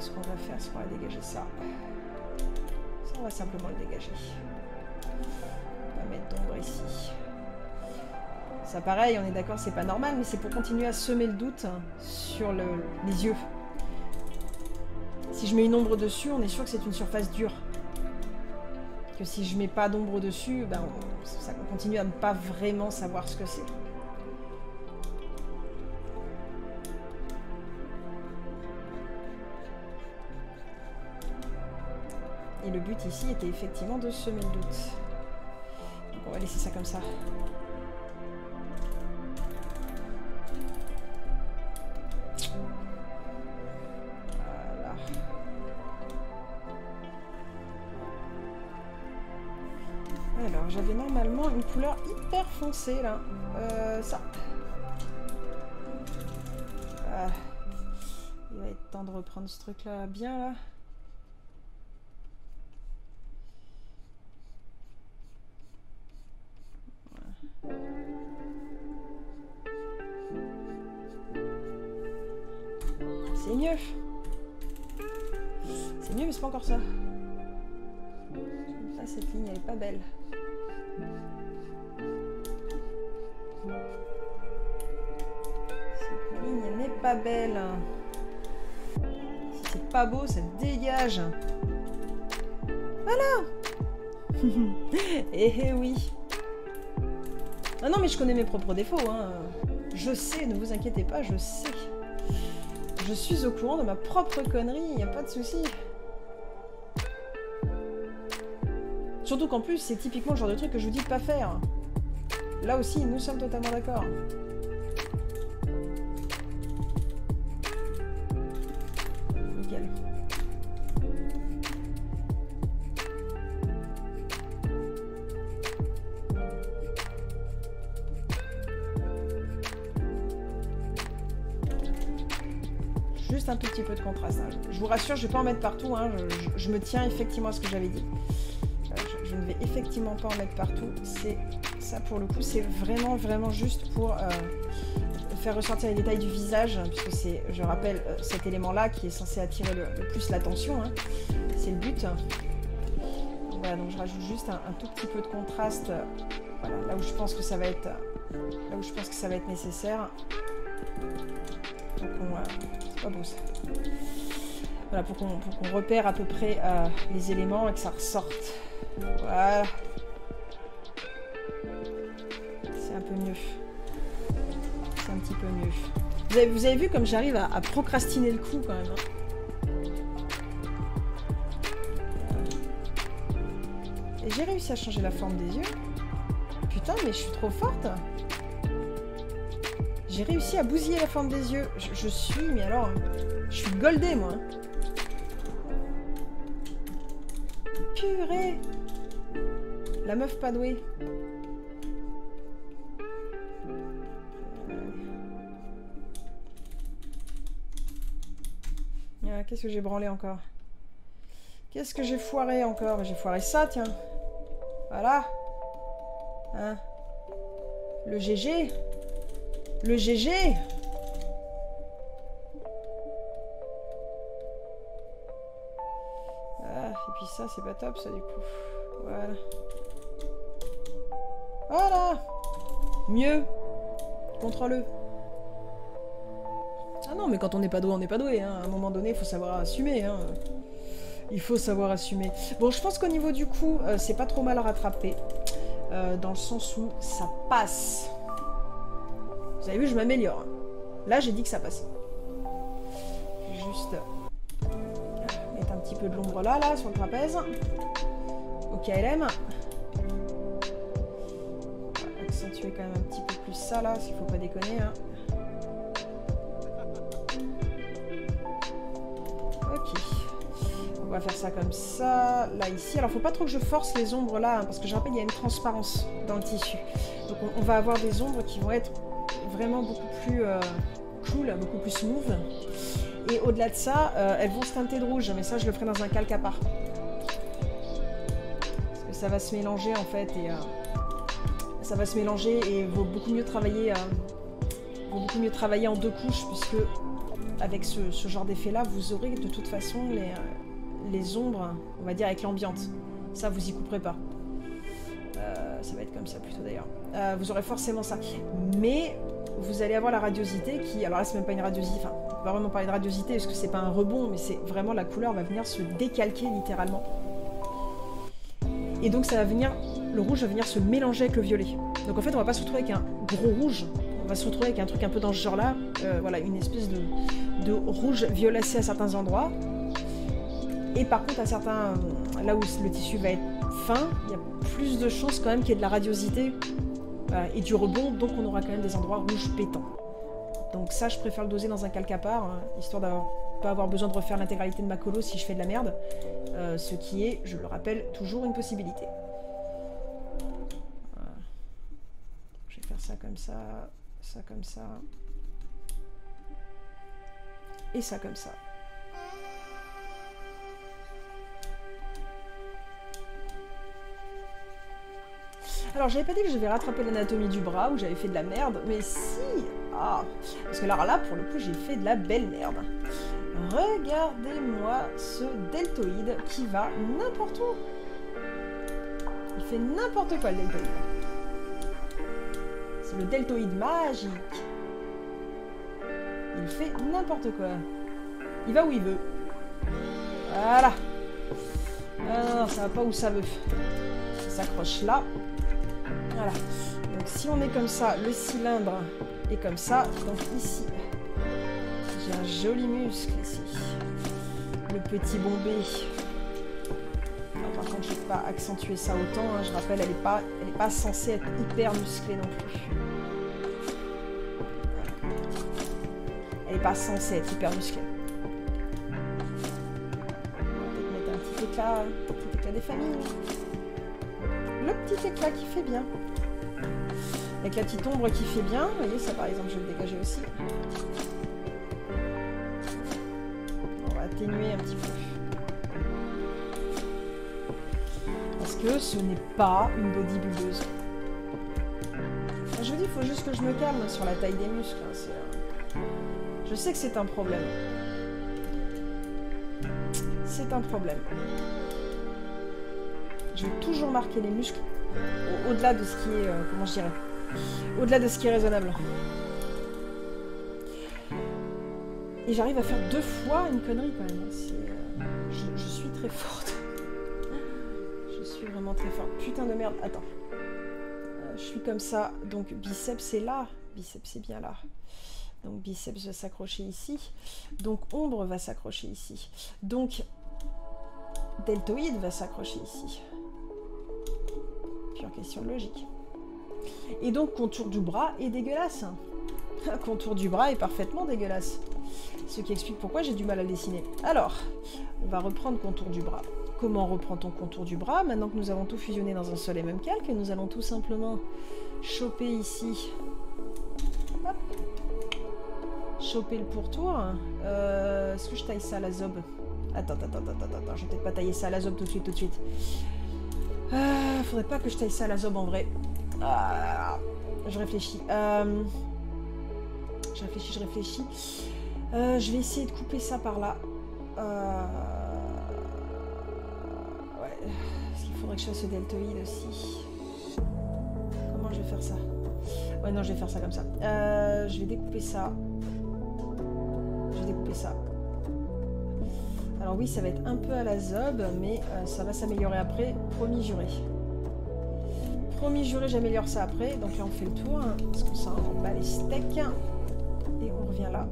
ce qu'on va faire, c'est qu'on va dégager ça. Ça, on va simplement le dégager. On va mettre d'ombre ici. Ça, pareil, on est d'accord, c'est pas normal, mais c'est pour continuer à semer le doute sur les yeux. Si je mets une ombre dessus, on est sûr que c'est une surface dure. Que si je mets pas d'ombre dessus, ben on continue à ne pas vraiment savoir ce que c'est. Et le but ici était effectivement de semer le doute. Donc on va laisser ça comme ça. Voilà. Alors j'avais normalement une couleur hyper foncée là. Ça. Il va être temps de reprendre ce truc là bien là. C'est mieux. C'est mieux, mais c'est pas encore ça. Là, cette ligne, elle est pas belle. Cette ligne, elle n'est pas belle. Si c'est pas beau, ça dégage. Voilà. Eh oui. Ah non, mais je connais mes propres défauts. Hein. Je sais, ne vous inquiétez pas, je sais. Je suis au courant de ma propre connerie, il n'y a pas de souci. Surtout qu'en plus, c'est typiquement le genre de truc que je vous dis de pas faire. Là aussi, nous sommes totalement d'accord. Nickel. Juste un tout petit peu de contraste. Hein. Je vous rassure, je ne vais pas en mettre partout. Hein. Je me tiens effectivement à ce que j'avais dit. Je ne vais effectivement pas en mettre partout. C'est ça pour le coup, c'est vraiment juste pour faire ressortir les détails du visage, puisque c'est, je rappelle, cet élément-là qui est censé attirer le plus l'attention. Hein. C'est le but. Voilà, donc je rajoute juste un tout petit peu de contraste. Voilà, là où je pense que ça va être, nécessaire. Donc c'est pas beau ça. Voilà, pour qu'on repère à peu près les éléments et que ça ressorte. Voilà. C'est un peu mieux. C'est un petit peu mieux. Vous avez vu comme j'arrive à procrastiner le coup quand même. Hein. Et j'ai réussi à changer la forme des yeux. Putain, mais je suis trop forte. J'ai réussi à bousiller la forme des yeux. Je suis, mais alors, je suis goldée, moi. Purée. La meuf pas douée. Ah, qu'est-ce que j'ai branlé encore? Qu'est-ce que j'ai foiré encore? J'ai foiré ça, tiens. Voilà. Hein? Le GG. Le GG. Ah, et puis ça, c'est pas top, ça, du coup. Voilà. Voilà. Mieux. Contrôle-le. Ah non, mais quand on n'est pas doué, on n'est pas doué. Hein. À un moment donné, il faut savoir assumer. Hein. Il faut savoir assumer. Bon, je pense qu'au niveau du coup, c'est pas trop mal rattrapé. Dans le sens où ça passe. Vous avez vu, je m'améliore. Là, j'ai dit que ça passait. Juste mettre un petit peu de l'ombre là, sur le trapèze. Au KLM. On va accentuer quand même un petit peu plus ça, là, s'il faut pas déconner. Hein. Ok. On va faire ça comme ça, là, ici. Alors, faut pas trop que je force les ombres là, hein, parce que je rappelle, il y a une transparence dans le tissu. Donc, on va avoir des ombres qui vont être vraiment beaucoup plus cool, beaucoup plus smooth. Et au-delà de ça, elles vont se teinter de rouge, mais ça je le ferai dans un calque à part. Parce que ça va se mélanger en fait et ça va se mélanger et vaut beaucoup mieux travailler en 2 couches puisque avec ce genre d'effet là vous aurez de toute façon les ombres, on va dire avec l'ambiante. Ça vous y couperez pas. Ça va être comme ça plutôt d'ailleurs. Vous aurez forcément ça. Mais vous allez avoir la radiosité qui... Alors là c'est même pas une radiosité, enfin on peut pas vraiment parler de radiosité parce que c'est pas un rebond, mais c'est vraiment la couleur va venir se décalquer littéralement. Et donc ça va venir... Le rouge va venir se mélanger avec le violet. Donc en fait on va pas se retrouver avec un gros rouge, on va se retrouver avec un truc un peu dans ce genre là. Voilà, une espèce de rouge violacé à certains endroits. Et par contre à certains... Là où le tissu va être fin, il y a plus de chances quand même qu'il y ait de la radiosité et du rebond, donc on aura quand même des endroits rouges pétants. Donc ça, je préfère le doser dans un calque à part, hein, histoire de pas avoir besoin de refaire l'intégralité de ma colo si je fais de la merde, ce qui est, je le rappelle, toujours une possibilité. Voilà. Je vais faire ça comme ça et ça comme ça. Alors, j'avais pas dit que j'avais rattrapé l'anatomie du bras, où j'avais fait de la merde, mais si. Ah, parce que là, pour le coup, j'ai fait de la belle merde. Regardez-moi ce deltoïde qui va n'importe où. Il fait n'importe quoi, le deltoïde. C'est le deltoïde magique. Il fait n'importe quoi. Il va où il veut. Voilà. Ah non, ça va pas où ça veut. Ça s'accroche là. Voilà. Donc si on est comme ça, le cylindre est comme ça. Donc ici, j'ai un joli muscle ici. Le petit bombé. Alors, par contre, je ne vais pas accentuer ça autant. Hein. Je rappelle, elle n'est pas censée être hyper musclée non plus. Elle n'est pas censée être hyper musclée. On va peut-être mettre un petit éclat des familles. Le petit éclat qui fait bien. Avec la petite ombre qui fait bien. Vous voyez, ça par exemple, je vais le dégager aussi. On va atténuer un petit peu. Parce que ce n'est pas une bodybuildeuse. Je vous dis, il faut juste que je me calme sur la taille des muscles. Hein. Je sais que c'est un problème. C'est un problème. Je vais toujours marquer les muscles au-delà de ce qui est, comment je dirais, au-delà de ce qui est raisonnable. Et j'arrive à faire 2 fois une connerie quand même. Je suis très forte. Je suis vraiment très forte. Putain de merde. Attends. Je suis comme ça. Donc biceps c'est là. Biceps c'est bien là. Donc biceps va s'accrocher ici. Donc ombre va s'accrocher ici. Donc deltoïde va s'accrocher ici. Pure question de logique. Et donc contour du bras est dégueulasse. Le contour du bras est parfaitement dégueulasse. Ce qui explique pourquoi j'ai du mal à le dessiner. Alors, on va reprendre contour du bras. Comment reprend-on contour du bras? Maintenant que nous avons tout fusionné dans un seul et même calque, nous allons tout simplement choper ici. Hop. Choper le pourtour. Est-ce que je taille ça à la zob? Attends. Je vais peut-être pas tailler ça à la zob tout de suite. Faudrait pas que je taille ça à la zob en vrai. Je réfléchis. Je réfléchis. Je vais essayer de couper ça par là. Ouais. Est-ce qu'il faudrait que je fasse ce deltoïde aussi? Comment je vais faire ça? Ouais, non, je vais faire ça comme ça. Je vais découper ça. Alors oui, ça va être un peu à la zob, mais ça va s'améliorer après. Promis juré. Promis juré, j'améliore ça après. Donc là, on fait le tour. Hein, parce qu'on s'en bat les steaks. Et on revient là.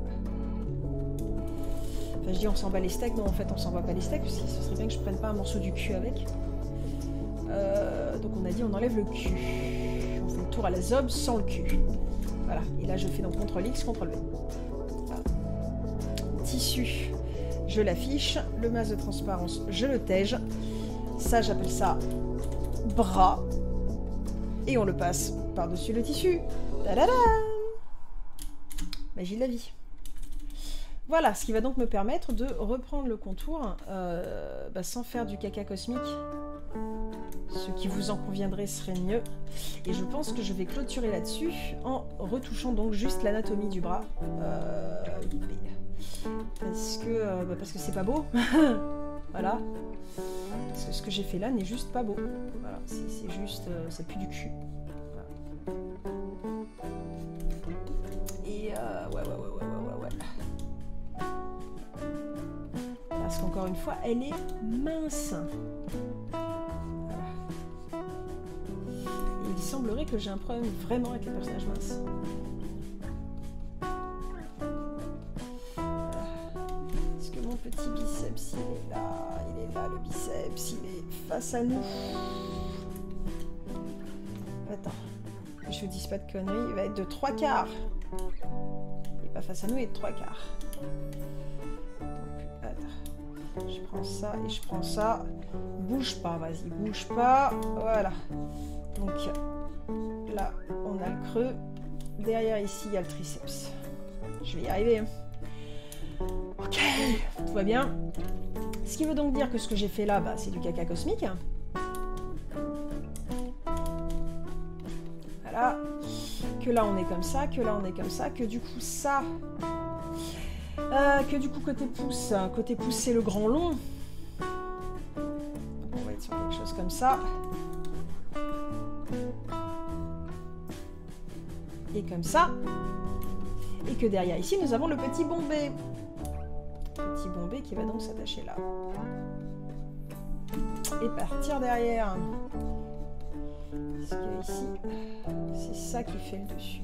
Enfin, je dis on s'en bat les steaks. Non, en fait, on s'en bat pas les steaks. Parce que ce serait bien que je prenne pas un morceau du cul avec. Donc on a dit on enlève le cul. On fait le tour à la zob sans le cul. Voilà. Et là, je fais donc CTRL-X, CTRL-V. Voilà. Tissu. Je l'affiche, le masque de transparence, je le tège. Ça, j'appelle ça bras. Et on le passe par-dessus le tissu. Ta-da-da! Magie de la vie. Voilà, ce qui va donc me permettre de reprendre le contour sans faire du caca cosmique Ce qui vous en conviendrait serait mieux. Et je pense que je vais clôturer là-dessus en retouchant donc juste l'anatomie du bras. Parce que c'est pas beau. Voilà. Parce que ce que j'ai fait là n'est juste pas beau. Voilà, c'est juste... ça pue du cul. Voilà. Et ouais. Parce qu'encore une fois, elle est mince. Voilà. Et il semblerait que j'ai un problème vraiment avec les personnages minces. Est-ce que mon petit biceps, il est là? Il est là, le biceps, il est face à nous. Attends, que je vous dise pas de conneries, il va être de 3/4. Il est pas face à nous, il est de 3/4. Je prends ça et je prends ça. Bouge pas, vas-y, bouge pas. Voilà. Donc là, on a le creux. Derrière ici, il y a le triceps. Je vais y arriver. Ok, tout va bien. Ce qui veut donc dire que ce que j'ai fait là, c'est du caca cosmique. Voilà. Que là, on est comme ça, que là, on est comme ça, que du coup, ça... que du coup côté pouce c'est le grand long. Donc on va être sur quelque chose comme ça. Et comme ça. Et que derrière ici nous avons le petit bombé. Petit bombé qui va donc s'attacher là. Et partir derrière. Parce que ici, c'est ça qui fait le dessus.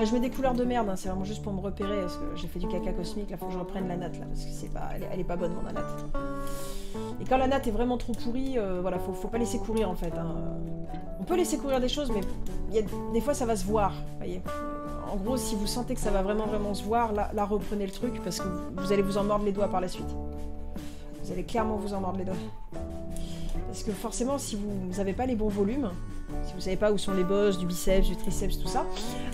Je mets des couleurs de merde, hein, c'est vraiment juste pour me repérer, parce que j'ai fait du caca cosmique, là faut que je reprenne la natte, là, parce que c'est pas, elle est pas bonne, mon natte. Et quand la natte est vraiment trop pourrie, voilà, faut pas laisser courir, en fait. Hein. On peut laisser courir des choses, mais des fois, ça va se voir, voyez. En gros, si vous sentez que ça va vraiment se voir, là reprenez le truc, parce que vous allez vous en mordre les doigts par la suite. Vous allez clairement vous en mordre les doigts. Parce que forcément, si vous n'avez pas les bons volumes, si vous savez pas où sont les bosses, du biceps, du triceps, tout ça,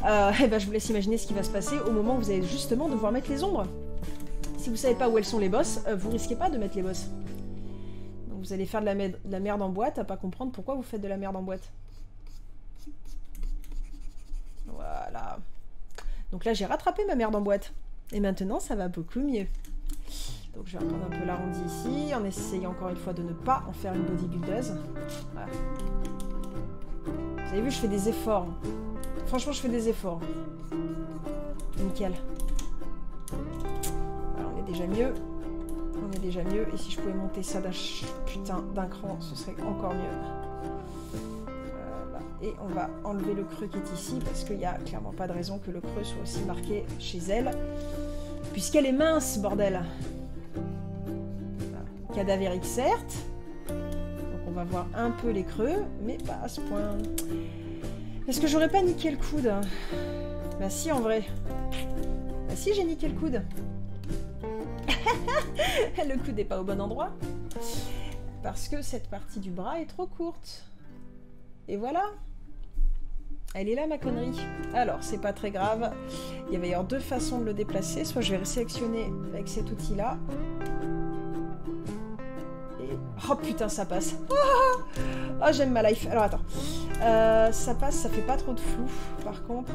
je vous laisse imaginer ce qui va se passer au moment où vous allez justement devoir mettre les ombres. Si vous savez pas où elles sont les bosses, vous risquez pas de mettre les bosses. Donc vous allez faire de la merde en boîte à pas comprendre pourquoi vous faites de la merde en boîte. Voilà. Donc là, j'ai rattrapé ma merde en boîte. Et maintenant, ça va beaucoup mieux. Donc je vais reprendre un peu l'arrondi ici, en essayant encore une fois de ne pas en faire une bodybuildeuse. Voilà. Vous avez vu, je fais des efforts. Franchement, je fais des efforts. Nickel. Alors, on est déjà mieux. On est déjà mieux. Et si je pouvais monter ça d'un cran, ce serait encore mieux. Voilà. Et on va enlever le creux qui est ici, parce qu'il n'y a clairement pas de raison que le creux soit aussi marqué chez elle. Puisqu'elle est mince, bordel. Cadavérique, certes. Donc on va voir un peu les creux, mais pas à ce point. Est-ce que j'aurais pas niqué le coude? Bah si, en vrai. Bah si, j'ai niqué le coude. Le coude n'est pas au bon endroit. Parce que cette partie du bras est trop courte. Et voilà. Elle est là, ma connerie. Alors, c'est pas très grave. Il va y avoir deux façons de le déplacer. Soit je vais sélectionner avec cet outil-là. Oh putain, ça passe. Oh, j'aime ma life. Alors attends. Ça passe, ça fait pas trop de flou. Par contre.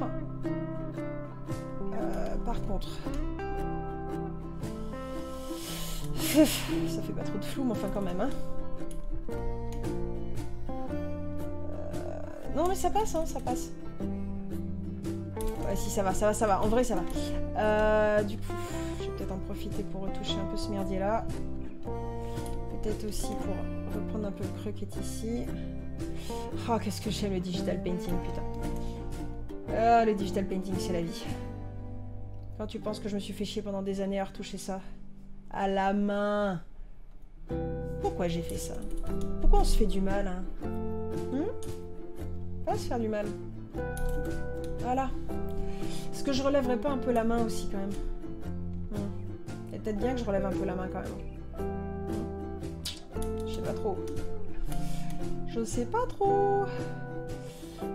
Ça fait pas trop de flou, mais enfin quand même. Hein. Non mais ça passe, hein, ça passe. Ouais, si ça va. En vrai, ça va. Du coup, je vais peut-être en profiter pour retoucher un peu ce merdier-là. Peut-être aussi pour reprendre un peu le creux qui est ici. Oh, qu'est-ce que j'aime le digital painting, putain. Ah, le digital painting, c'est la vie. Quand tu penses que je me suis fait chier pendant des années à retoucher ça à la main. Pourquoi j'ai fait ça? Pourquoi on se fait du mal, hein? Pas se faire du mal. Voilà. Est-ce que je relèverais pas un peu la main aussi, quand même? C'est peut-être bien que je relève un peu la main, quand même. Je sais pas trop. Je sais pas trop.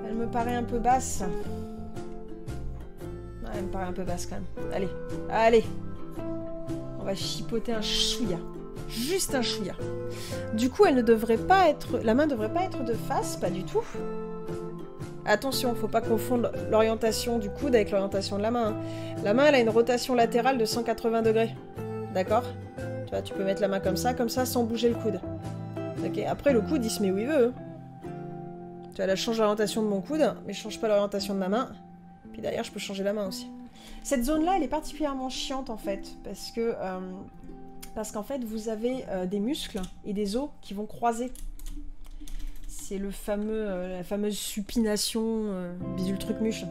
Elle me paraît un peu basse. Ouais, elle me paraît un peu basse quand même. Allez, allez. On va chipoter un chouïa. Juste un chouïa. Du coup, elle ne devrait pas être... La main ne devrait pas être de face, pas du tout. Attention, faut pas confondre l'orientation du coude avec l'orientation de la main. La main, elle a une rotation latérale de 180 degrés. D'accord? Tu vois, tu peux mettre la main comme ça, sans bouger le coude. Ok. Après, le coude, il se met où il veut. Tu vois, là, je change l'orientation de mon coude, mais je change pas l'orientation de ma main. Puis derrière, je peux changer la main aussi. Cette zone-là, elle est particulièrement chiante, en fait, parce qu'en fait, vous avez des muscles et des os qui vont croiser. C'est la fameuse supination, bisous le truc muche.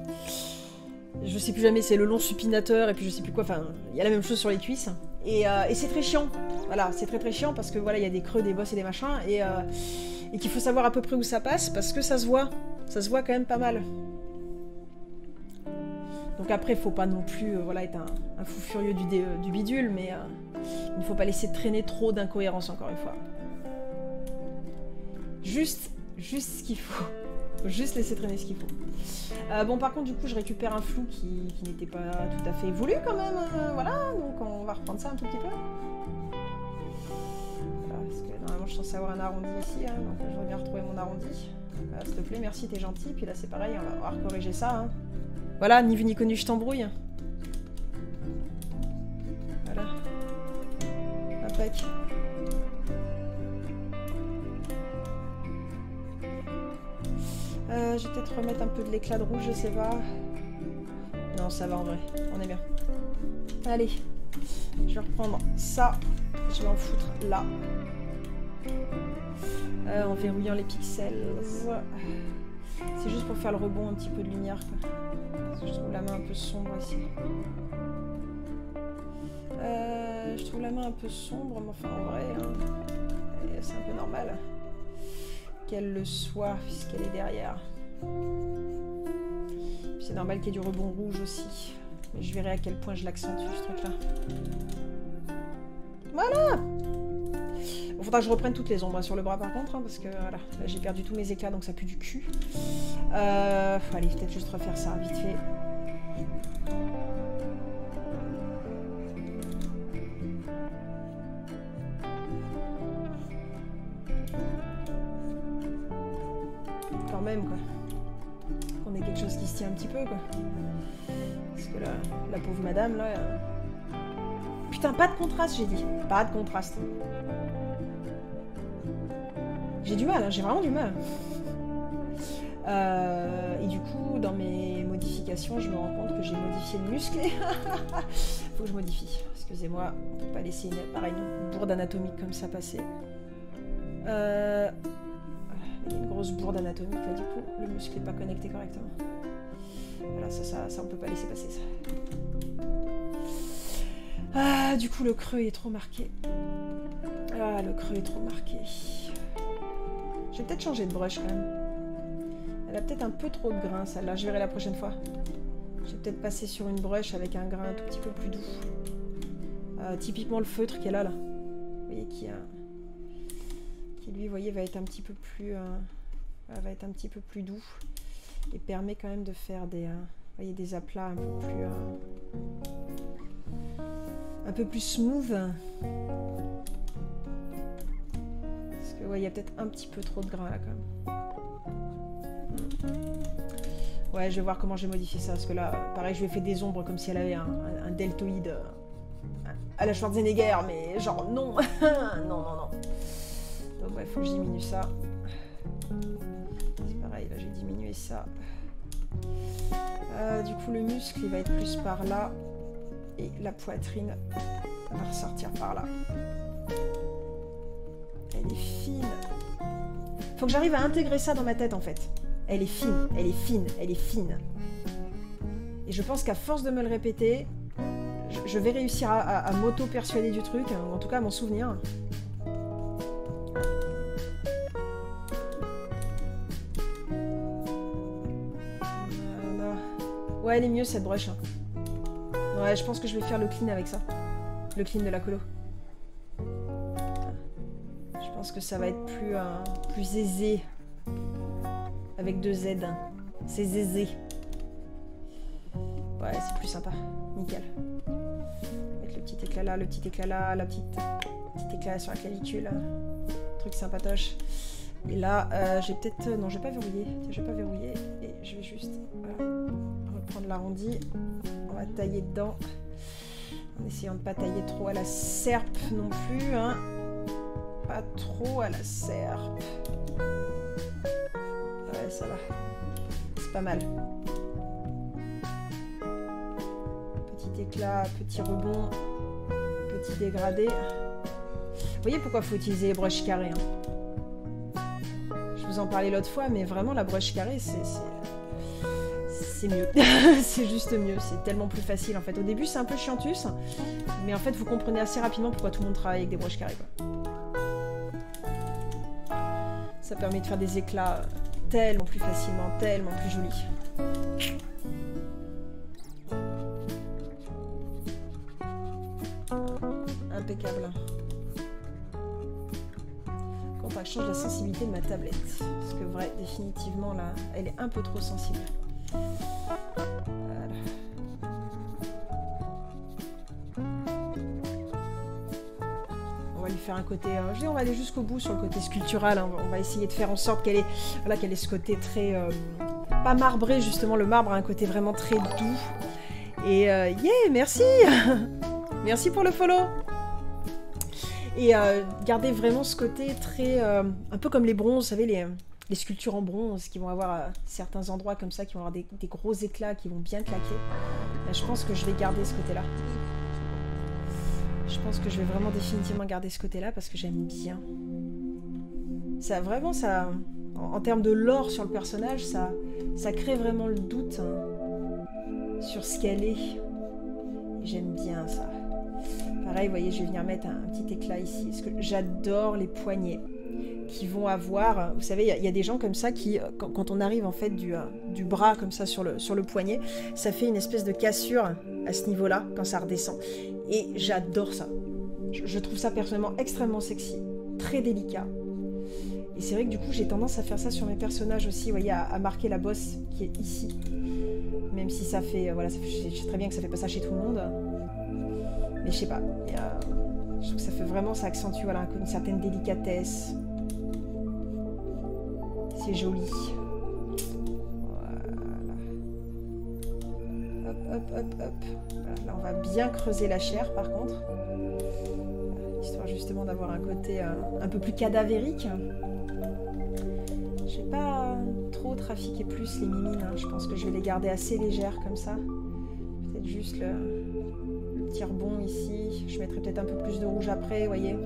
Je sais plus jamais, c'est le long supinateur, et puis je sais plus quoi, enfin, il y a la même chose sur les cuisses. Et c'est très chiant. Voilà, c'est très chiant, parce que voilà, il y a des creux, des bosses et des machins, et qu'il faut savoir à peu près où ça passe, parce que ça se voit. Ça se voit quand même pas mal. Donc après, faut pas non plus être un fou furieux du bidule, mais il ne faut pas laisser traîner trop d'incohérences, encore une fois. Juste ce qu'il faut. Faut juste laisser traîner ce qu'il faut. Bon, par contre, du coup, je récupère un flou qui n'était pas tout à fait voulu, quand même. Voilà, donc on va reprendre ça un tout petit peu. Voilà, parce que normalement, je suis censée avoir un arrondi ici, hein, donc je dois bien retrouver mon arrondi. Voilà, s'il te plaît, merci, t'es gentil. Puis là, c'est pareil, on va corriger ça. Hein. Voilà, ni vu ni connu, je t'embrouille. Voilà. Impec. Je vais peut-être remettre un peu de l'éclat de rouge, je sais pas. Non, ça va en vrai, on est bien. Allez, je vais reprendre ça. Je vais en foutre là. En verrouillant les pixels. C'est juste pour faire le rebond un petit peu de lumière, quoi. Parce que je trouve la main un peu sombre ici. Je trouve la main un peu sombre, mais enfin en vrai, hein, c'est un peu normal qu'elle le soit, puisqu'elle est derrière. C'est normal qu'il y ait du rebond rouge aussi. Mais je verrai à quel point je l'accentue, ce truc-là. Voilà! Il faudra que je reprenne toutes les ombres sur le bras par contre, hein, parce que voilà, j'ai perdu tous mes éclats, donc ça pue du cul. Allez, peut-être juste refaire ça vite fait. Quand même, quoi. Qu'on ait quelque chose qui se tient un petit peu, quoi. Parce que la pauvre madame, là... Putain, pas de contraste, j'ai dit. Pas de contraste. J'ai du mal, hein, j'ai vraiment du mal. Et du coup, dans mes modifications, je me rends compte que j'ai modifié le muscle. Faut que je modifie. Excusez-moi, on peut pas laisser une bourde anatomique comme ça passer. Il y a une grosse bourde anatomique là, du coup, le muscle n'est pas connecté correctement. Voilà, ça on peut pas laisser passer ça. Du coup, le creux est trop marqué. Ah, le creux est trop marqué. Je vais peut-être changer de brush quand même. Elle a peut-être un peu trop de grain, celle-là. Je verrai la prochaine fois. Je vais peut-être passer sur une brush avec un grain un tout petit peu plus doux. Typiquement le feutre qui est là. Vous voyez, qui lui, vous voyez, va être un petit peu plus doux. Et permet quand même de faire des, vous voyez, des aplats un peu plus smooth. Parce que ouais, il y a peut-être un petit peu trop de grain là quand même. Ouais, je vais voir comment j'ai modifié ça, parce que là, pareil, je lui ai fait des ombres comme si elle avait un deltoïde à la Schwarzenegger, mais genre non. non. Donc ouais, faut que je diminue ça. C'est pareil, là j'ai diminué ça. Du coup, le muscle, il va être plus par là. Et la poitrine va ressortir par là. Elle est fine. Faut que j'arrive à intégrer ça dans ma tête, en fait. Elle est fine, elle est fine, elle est fine. Et je pense qu'à force de me le répéter, je vais réussir à m'auto-persuader du truc, ou en tout cas à m'en souvenir. Ouais, elle est mieux cette brush. Ouais, je pense que je vais faire le clean avec ça. Le clean de la colo. Je pense que ça va être plus aisé. Avec 2 Z. C'est aisé. Ouais, c'est plus sympa. Nickel. Mettre le petit éclat là, le petit éclat là, la petite... Petit éclat sur la clavicule. Truc sympatoche. Et là, j'ai peut-être... non, je vais pas verrouiller. Je vais pas verrouiller. Et je vais juste reprendre l'arrondi. On va tailler dedans. En essayant de pas tailler trop à la serpe non plus. Hein. Pas trop à la serpe. Ouais, ça va. C'est pas mal. Petit éclat, petit rebond. Petit dégradé. Vous voyez pourquoi il faut utiliser les brushes carrées. Hein. Je vous en parlais l'autre fois, mais vraiment la brush carrée, c'est mieux. C'est juste mieux. C'est tellement plus facile en fait. Au début, c'est un peu chiantus, mais en fait, vous comprenez assez rapidement pourquoi tout le monde travaille avec des brushes carrées. Quoi. Ça permet de faire des éclats tellement plus facilement, tellement plus jolis. Impeccable. Quand je change la sensibilité de ma tablette. Parce que vrai, définitivement, là, elle est un peu trop sensible. Voilà. On va lui faire un côté... on va aller jusqu'au bout sur le côté sculptural. Hein. On va essayer de faire en sorte qu'elle ait, voilà, qu'elle ait ce côté très... pas marbré, justement. Le marbre a un côté vraiment très doux. Et yeah, merci. Merci pour le follow. Et garder vraiment ce côté très... un peu comme les bronzes, vous savez, les sculptures en bronze qui vont avoir certains endroits comme ça, qui vont avoir des gros éclats, qui vont bien claquer. Là, je pense que je vais garder ce côté-là. Je pense que je vais vraiment définitivement garder ce côté-là parce que j'aime bien. Ça, vraiment, ça... En termes de lore sur le personnage, ça crée vraiment le doute sur ce qu'elle est. J'aime bien ça. Pareil, vous voyez, je vais venir mettre un petit éclat ici. Parce que j'adore les poignets qui vont avoir... Vous savez, il y a des gens comme ça qui, quand on arrive en fait du bras comme ça sur le poignet, ça fait une espèce de cassure à ce niveau-là, quand ça redescend. Et j'adore ça. Je trouve ça personnellement extrêmement sexy, très délicat. Et c'est vrai que du coup, j'ai tendance à faire ça sur mes personnages aussi, vous voyez, à marquer la bosse qui est ici. Même si ça fait... voilà, je sais très bien que ça fait pas ça chez tout le monde. Mais je sais pas, je trouve que ça fait vraiment, ça accentue voilà, une certaine délicatesse. C'est joli. Voilà. Hop, hop, hop, hop. Voilà, là, on va bien creuser la chair, par contre. Histoire justement d'avoir un côté un peu plus cadavérique. Je vais pas trop trafiquer plus les mimines. Hein. Je pense que je vais les garder assez légères, comme ça. Peut-être juste le petit rebond ici. Je mettrai peut-être un peu plus de rouge après, vous voyez.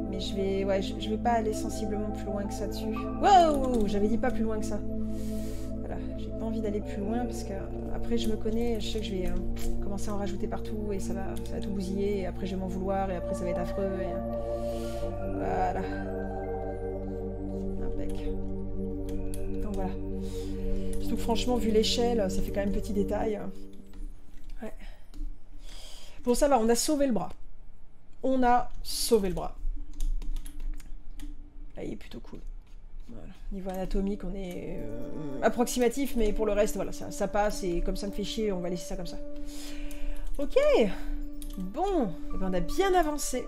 Mais je vais pas aller sensiblement plus loin que ça dessus. Wow, j'avais dit pas plus loin que ça. Voilà, j'ai pas envie d'aller plus loin parce que après je me connais, je sais que je vais commencer à en rajouter partout et ça va tout bousiller et après je vais m'en vouloir et après ça va être affreux. Et... voilà. Impec. Donc voilà. Surtout que franchement, vu l'échelle, ça fait quand même petit détail. Ouais. Bon, ça va, on a sauvé le bras. On a sauvé le bras. Là, il est plutôt cool. Voilà. Niveau anatomique, on est approximatif, mais pour le reste, voilà, ça passe, et comme ça me fait chier, on va laisser ça comme ça. Ok. Bon, et ben on a bien avancé.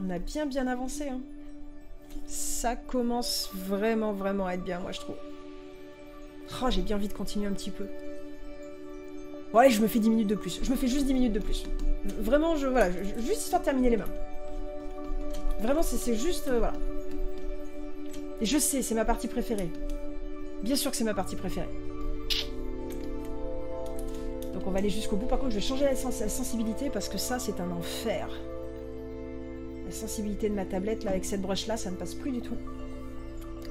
On a bien avancé. Hein. Ça commence vraiment à être bien, moi, je trouve. Oh, j'ai bien envie de continuer un petit peu. Bon, allez, je me fais 10 minutes de plus. Je me fais juste 10 minutes de plus. Vraiment, voilà, juste histoire de terminer les mains. Vraiment, c'est juste... voilà. Et je sais, c'est ma partie préférée. Bien sûr que c'est ma partie préférée. Donc on va aller jusqu'au bout. Par contre, je vais changer la sensibilité parce que ça, c'est un enfer. La sensibilité de ma tablette, là, avec cette broche-là, ça ne passe plus du tout.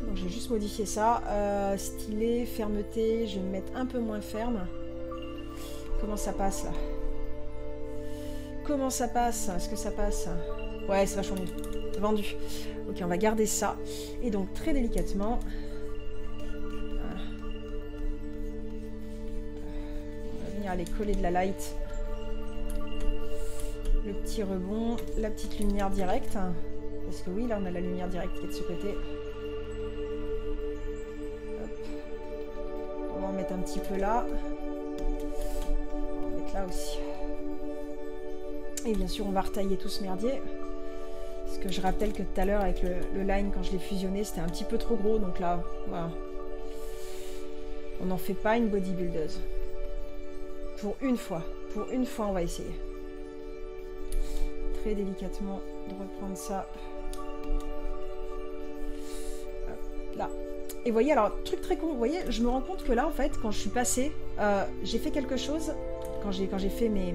Donc je vais juste modifier ça. Stylet, fermeté, je vais me mettre un peu moins ferme. Comment ça passe, là? Comment ça passe? Est-ce que ça passe? Ouais, c'est vachement mieux. Vendu. Ok, on va garder ça. Et donc, très délicatement... voilà. On va venir aller coller de la light. Le petit rebond. La petite lumière directe. Parce que oui, là, on a la lumière directe qui est de ce côté. Hop. On va en mettre un petit peu là. On va en mettre là aussi. Et bien sûr, on va retailler tout ce merdier. Parce que je rappelle que tout à l'heure, avec le line, quand je l'ai fusionné, c'était un petit peu trop gros. Donc là, voilà. On n'en fait pas une bodybuildeuse. Pour une fois, on va essayer. Très délicatement, de reprendre ça. Hop, là. Et vous voyez, alors, truc très con, vous voyez, je me rends compte que là, en fait, quand je suis passée, j'ai fait quelque chose, quand j'ai fait mes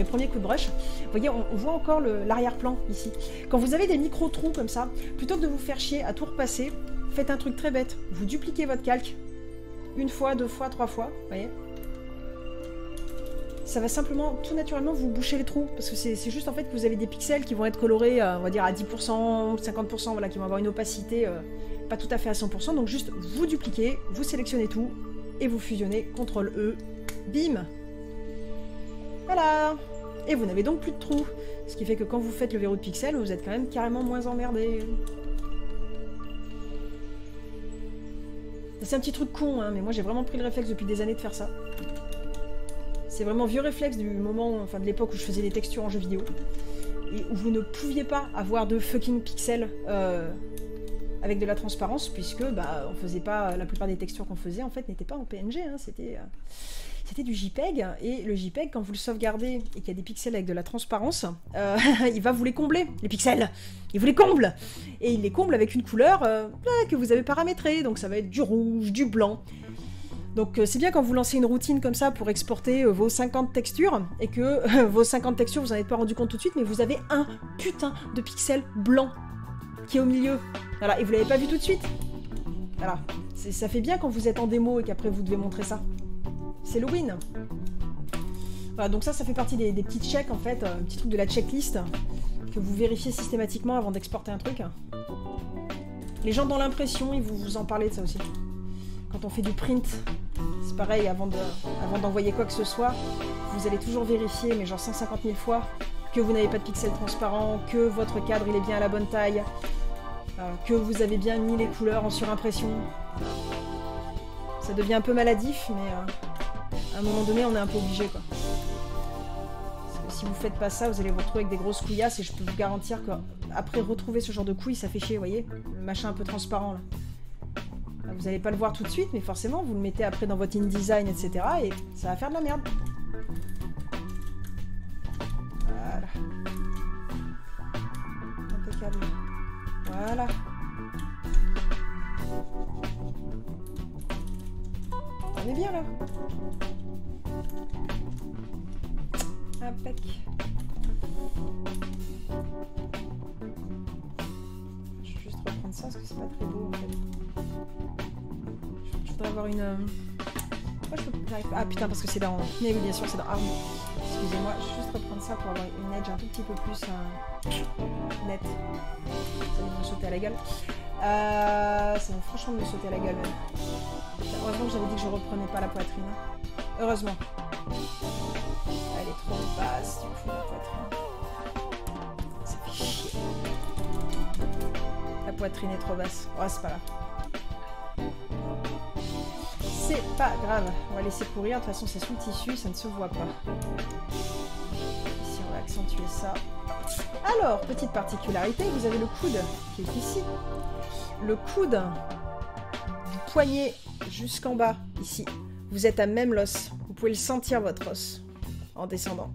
premiers coups de brush, vous voyez, on voit encore l'arrière-plan, ici. Quand vous avez des micro-trous comme ça, plutôt que de vous faire chier à tout repasser, faites un truc très bête. Vous dupliquez votre calque, une fois, deux fois, trois fois, vous voyez. Ça va simplement, tout naturellement, vous boucher les trous, parce que c'est juste, en fait, que vous avez des pixels qui vont être colorés, on va dire, à 10%, 50%, voilà, qui vont avoir une opacité... pas tout à fait à 100%, donc juste vous dupliquez, vous sélectionnez tout, et vous fusionnez, CTRL-E, bim. Voilà. Et vous n'avez donc plus de trous. Ce qui fait que quand vous faites le verrou de pixels, vous êtes quand même carrément moins emmerdé. C'est un petit truc con, hein, mais moi j'ai vraiment pris le réflexe depuis des années de faire ça. C'est vraiment vieux réflexe du moment, enfin de l'époque où je faisais des textures en jeu vidéo, et où vous ne pouviez pas avoir de fucking pixels avec de la transparence, puisque bah, on faisait pas, la plupart des textures qu'on faisait en fait n'étaient pas en PNG, hein, c'était du JPEG, et le JPEG, quand vous le sauvegardez et qu'il y a des pixels avec de la transparence, il va vous les combler, les pixels, il vous les comble, et il les comble avec une couleur que vous avez paramétrée, donc ça va être du rouge, du blanc. Donc c'est bien quand vous lancez une routine comme ça pour exporter vos 50 textures, et que vos 50 textures, vous n'en êtes pas rendu compte tout de suite, mais vous avez un putain de pixel blanc qui est au milieu. Voilà, et vous l'avez pas vu tout de suite. Voilà, ça fait bien quand vous êtes en démo et qu'après vous devez montrer ça. C'est le win. Voilà, donc ça fait partie des petits checks en fait, un petit truc de la checklist que vous vérifiez systématiquement avant d'exporter un truc. Les gens dans l'impression, ils vous en parlez de ça aussi. Quand on fait du print, c'est pareil, avant d'envoyer quoi que ce soit, vous allez toujours vérifier, mais genre 150 000 fois, que vous n'avez pas de pixels transparents, que votre cadre il est bien à la bonne taille, que vous avez bien mis les couleurs en surimpression. Ça devient un peu maladif, mais à un moment donné, on est un peu obligé, quoi. Parce que si vous faites pas ça, vous allez vous retrouver avec des grosses couillasses, et je peux vous garantir qu'après retrouver ce genre de couilles, ça fait chier, vous voyez, le machin un peu transparent, là. Vous n'allez pas le voir tout de suite, mais forcément, vous le mettez après dans votre InDesign, etc. et ça va faire de la merde. Voilà. Impeccable. Voilà. On est bien, là. Impec. Je vais juste reprendre ça, parce que c'est pas très beau, en fait. Je voudrais avoir une... Pourquoi je peux pas... Ah putain, parce que c'est dans... Mais oui, bien sûr, c'est dans Arm. Excusez-moi, je vais juste reprendre ça pour avoir une edge un tout petit peu plus nette. Ça va me sauter à la gueule. Ça va franchement me sauter à la gueule, même. Heureusement que j'avais dit que je reprenais pas la poitrine. Heureusement. Elle est trop basse, du coup, la poitrine. Ça fait chier. La poitrine est trop basse. Oh, c'est pas grave. C'est pas grave. On va laisser courir. De toute façon, c'est sous le tissu, ça ne se voit pas. Ici, on va accentuer ça. Alors, petite particularité, vous avez le coude qui est ici. Le coude du poignet jusqu'en bas, ici. Vous êtes à même l'os. Vous pouvez le sentir, votre os, en descendant.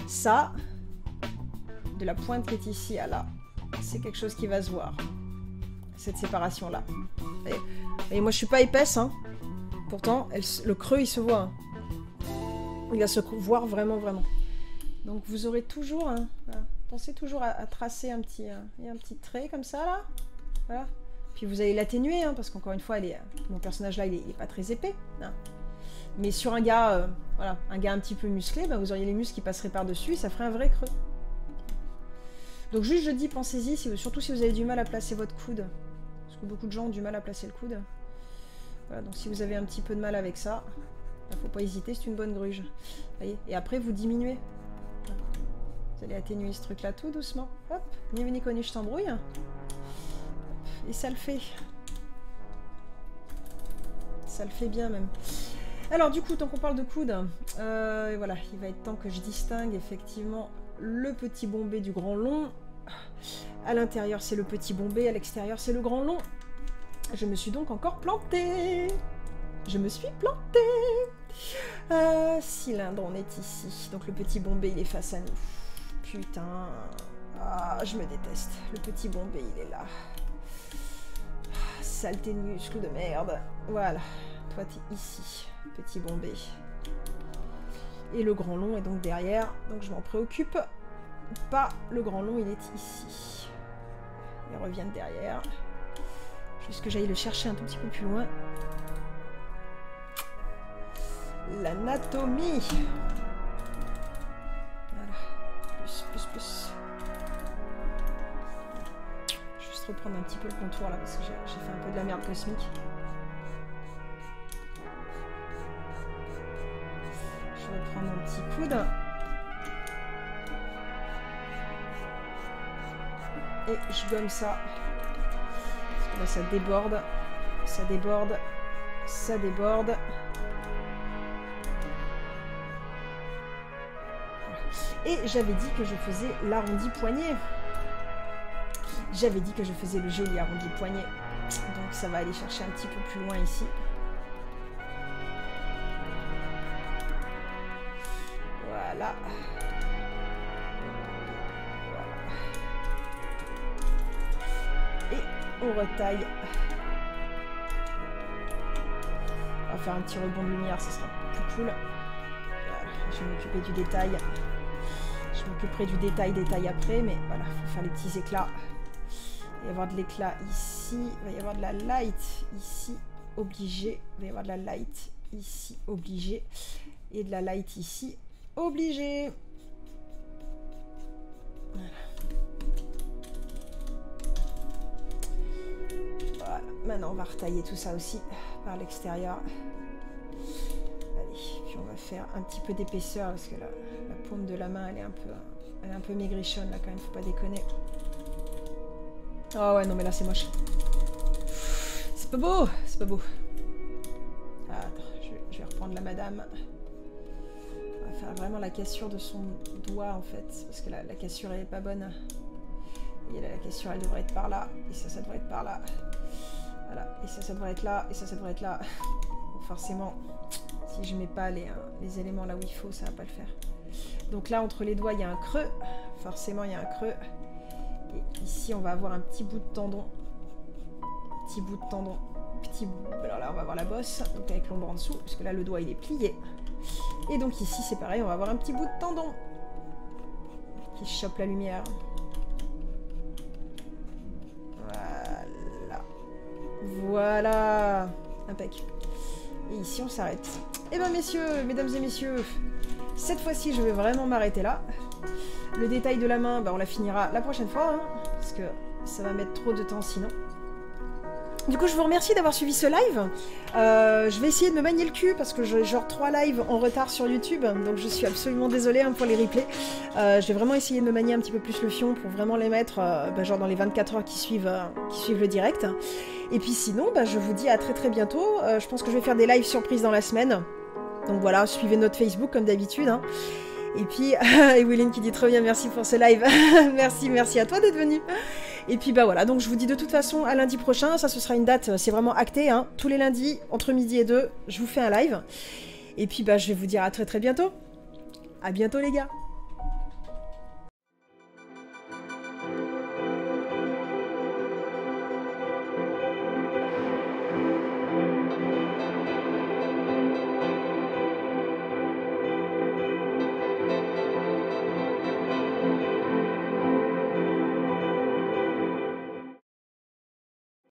Ça, de la pointe qui est ici à là, c'est quelque chose qui va se voir. Cette séparation-là. Et moi, je suis pas épaisse, hein. Pourtant, le creux, il se voit. Hein. Il va se voir vraiment, vraiment. Donc, vous aurez toujours... Hein, voilà. Pensez toujours à tracer un petit trait comme ça, là. Voilà. Puis vous allez l'atténuer, hein, parce qu'encore une fois, mon personnage, là, il est pas très épais. Hein. Mais sur un gars, voilà, un gars un petit peu musclé, bah, vous auriez les muscles qui passeraient par-dessus et ça ferait un vrai creux. Donc, juste, je dis, pensez-y, surtout si vous avez du mal à placer votre coude. Parce que beaucoup de gens ont du mal à placer le coude. Voilà, donc si vous avez un petit peu de mal avec ça, il ne faut pas hésiter, c'est une bonne gruge. Voyez, et après, vous diminuez. Voilà. Vous allez atténuer ce truc-là tout doucement. Hop, ni vu ni connu, je t'embrouille. Et ça le fait. Ça le fait bien, même. Alors, du coup, tant qu'on parle de coude, voilà, il va être temps que je distingue effectivement le petit bombé du grand long. À l'intérieur, c'est le petit bombé. À l'extérieur, c'est le grand long. Je me suis donc encore plantée. Je me suis plantée. Cylindre, on est ici. Donc le petit bombé, il est face à nous. Putain. Ah, je me déteste. Le petit bombé, il est là. Saleté de muscle de merde. Voilà. Toi, t'es ici. Petit bombé. Et le grand long est donc derrière. Donc je m'en préoccupe pas. Le grand long, il est ici. Il revient derrière. Juste que j'aille le chercher un tout petit peu plus loin. L'anatomie. Voilà. Plus. Juste reprendre un petit peu le contour là parce que j'ai fait un peu de la merde cosmique. Je vais prendre un petit coude. Et je gomme ça. Parce que là ça déborde. Ça déborde. Ça déborde. Et j'avais dit que je faisais l'arrondi poignet. J'avais dit que je faisais le joli arrondi poignet. Donc ça va aller chercher un petit peu plus loin ici. Voilà. Et on retaille. On va faire un petit rebond de lumière, ça sera plus cool. Voilà. Je vais m'occuper du détail. Je m'occuperai du détail après, mais voilà, il faut faire les petits éclats. Il va y avoir de l'éclat ici, il va y avoir de la light ici, obligé. Il va y avoir de la light ici, obligé. Et de la light ici, obligé. Voilà. Voilà, maintenant on va retailler tout ça aussi par l'extérieur. Allez, puis on va faire un petit peu d'épaisseur parce que la paume de la main elle est un peu maigrichonne là quand même, faut pas déconner. Oh ouais non mais là c'est moche. C'est pas beau, c'est pas beau. Ah, attends, je vais reprendre la madame. On va faire vraiment la cassure de son doigt en fait, parce que la cassure elle est pas bonne. Et là, la cassure elle devrait être par là, et ça devrait être par là. Voilà, et ça devrait être là, et ça devrait être là. Donc forcément, si je mets pas les éléments là où il faut, ça va pas le faire. Donc là, entre les doigts, il y a un creux. Forcément, il y a un creux. Et ici, on va avoir un petit bout de tendon. Petit bout de tendon. Petit bout. Alors là, on va avoir la bosse, donc avec l'ombre en dessous, parce que là, le doigt, il est plié. Et donc ici, c'est pareil, on va avoir un petit bout de tendon qui chope la lumière. Voilà. Impec. Et ici, on s'arrête. Eh ben, messieurs, mesdames et messieurs, cette fois-ci, je vais vraiment m'arrêter là. Le détail de la main, bah, on la finira la prochaine fois, hein, parce que ça va mettre trop de temps sinon. Du coup, je vous remercie d'avoir suivi ce live. Je vais essayer de me manier le cul parce que j'ai genre 3 lives en retard sur YouTube, donc je suis absolument désolée hein, pour les replays. Je vais vraiment essayer de me manier un petit peu plus le fion pour vraiment les mettre genre dans les 24 heures qui suivent le direct. Et puis sinon, je vous dis à très bientôt. Je pense que je vais faire des lives surprises dans la semaine. Donc voilà, suivez notre Facebook comme d'habitude. Hein. Et puis, et Willine qui dit trop bien, merci pour ce live. merci à toi d'être venu. Et puis voilà, donc je vous dis de toute façon à lundi prochain, ça ce sera une date, c'est vraiment acté, hein. Tous les lundis, entre midi et 2, je vous fais un live. Et puis je vais vous dire à très bientôt. À bientôt les gars.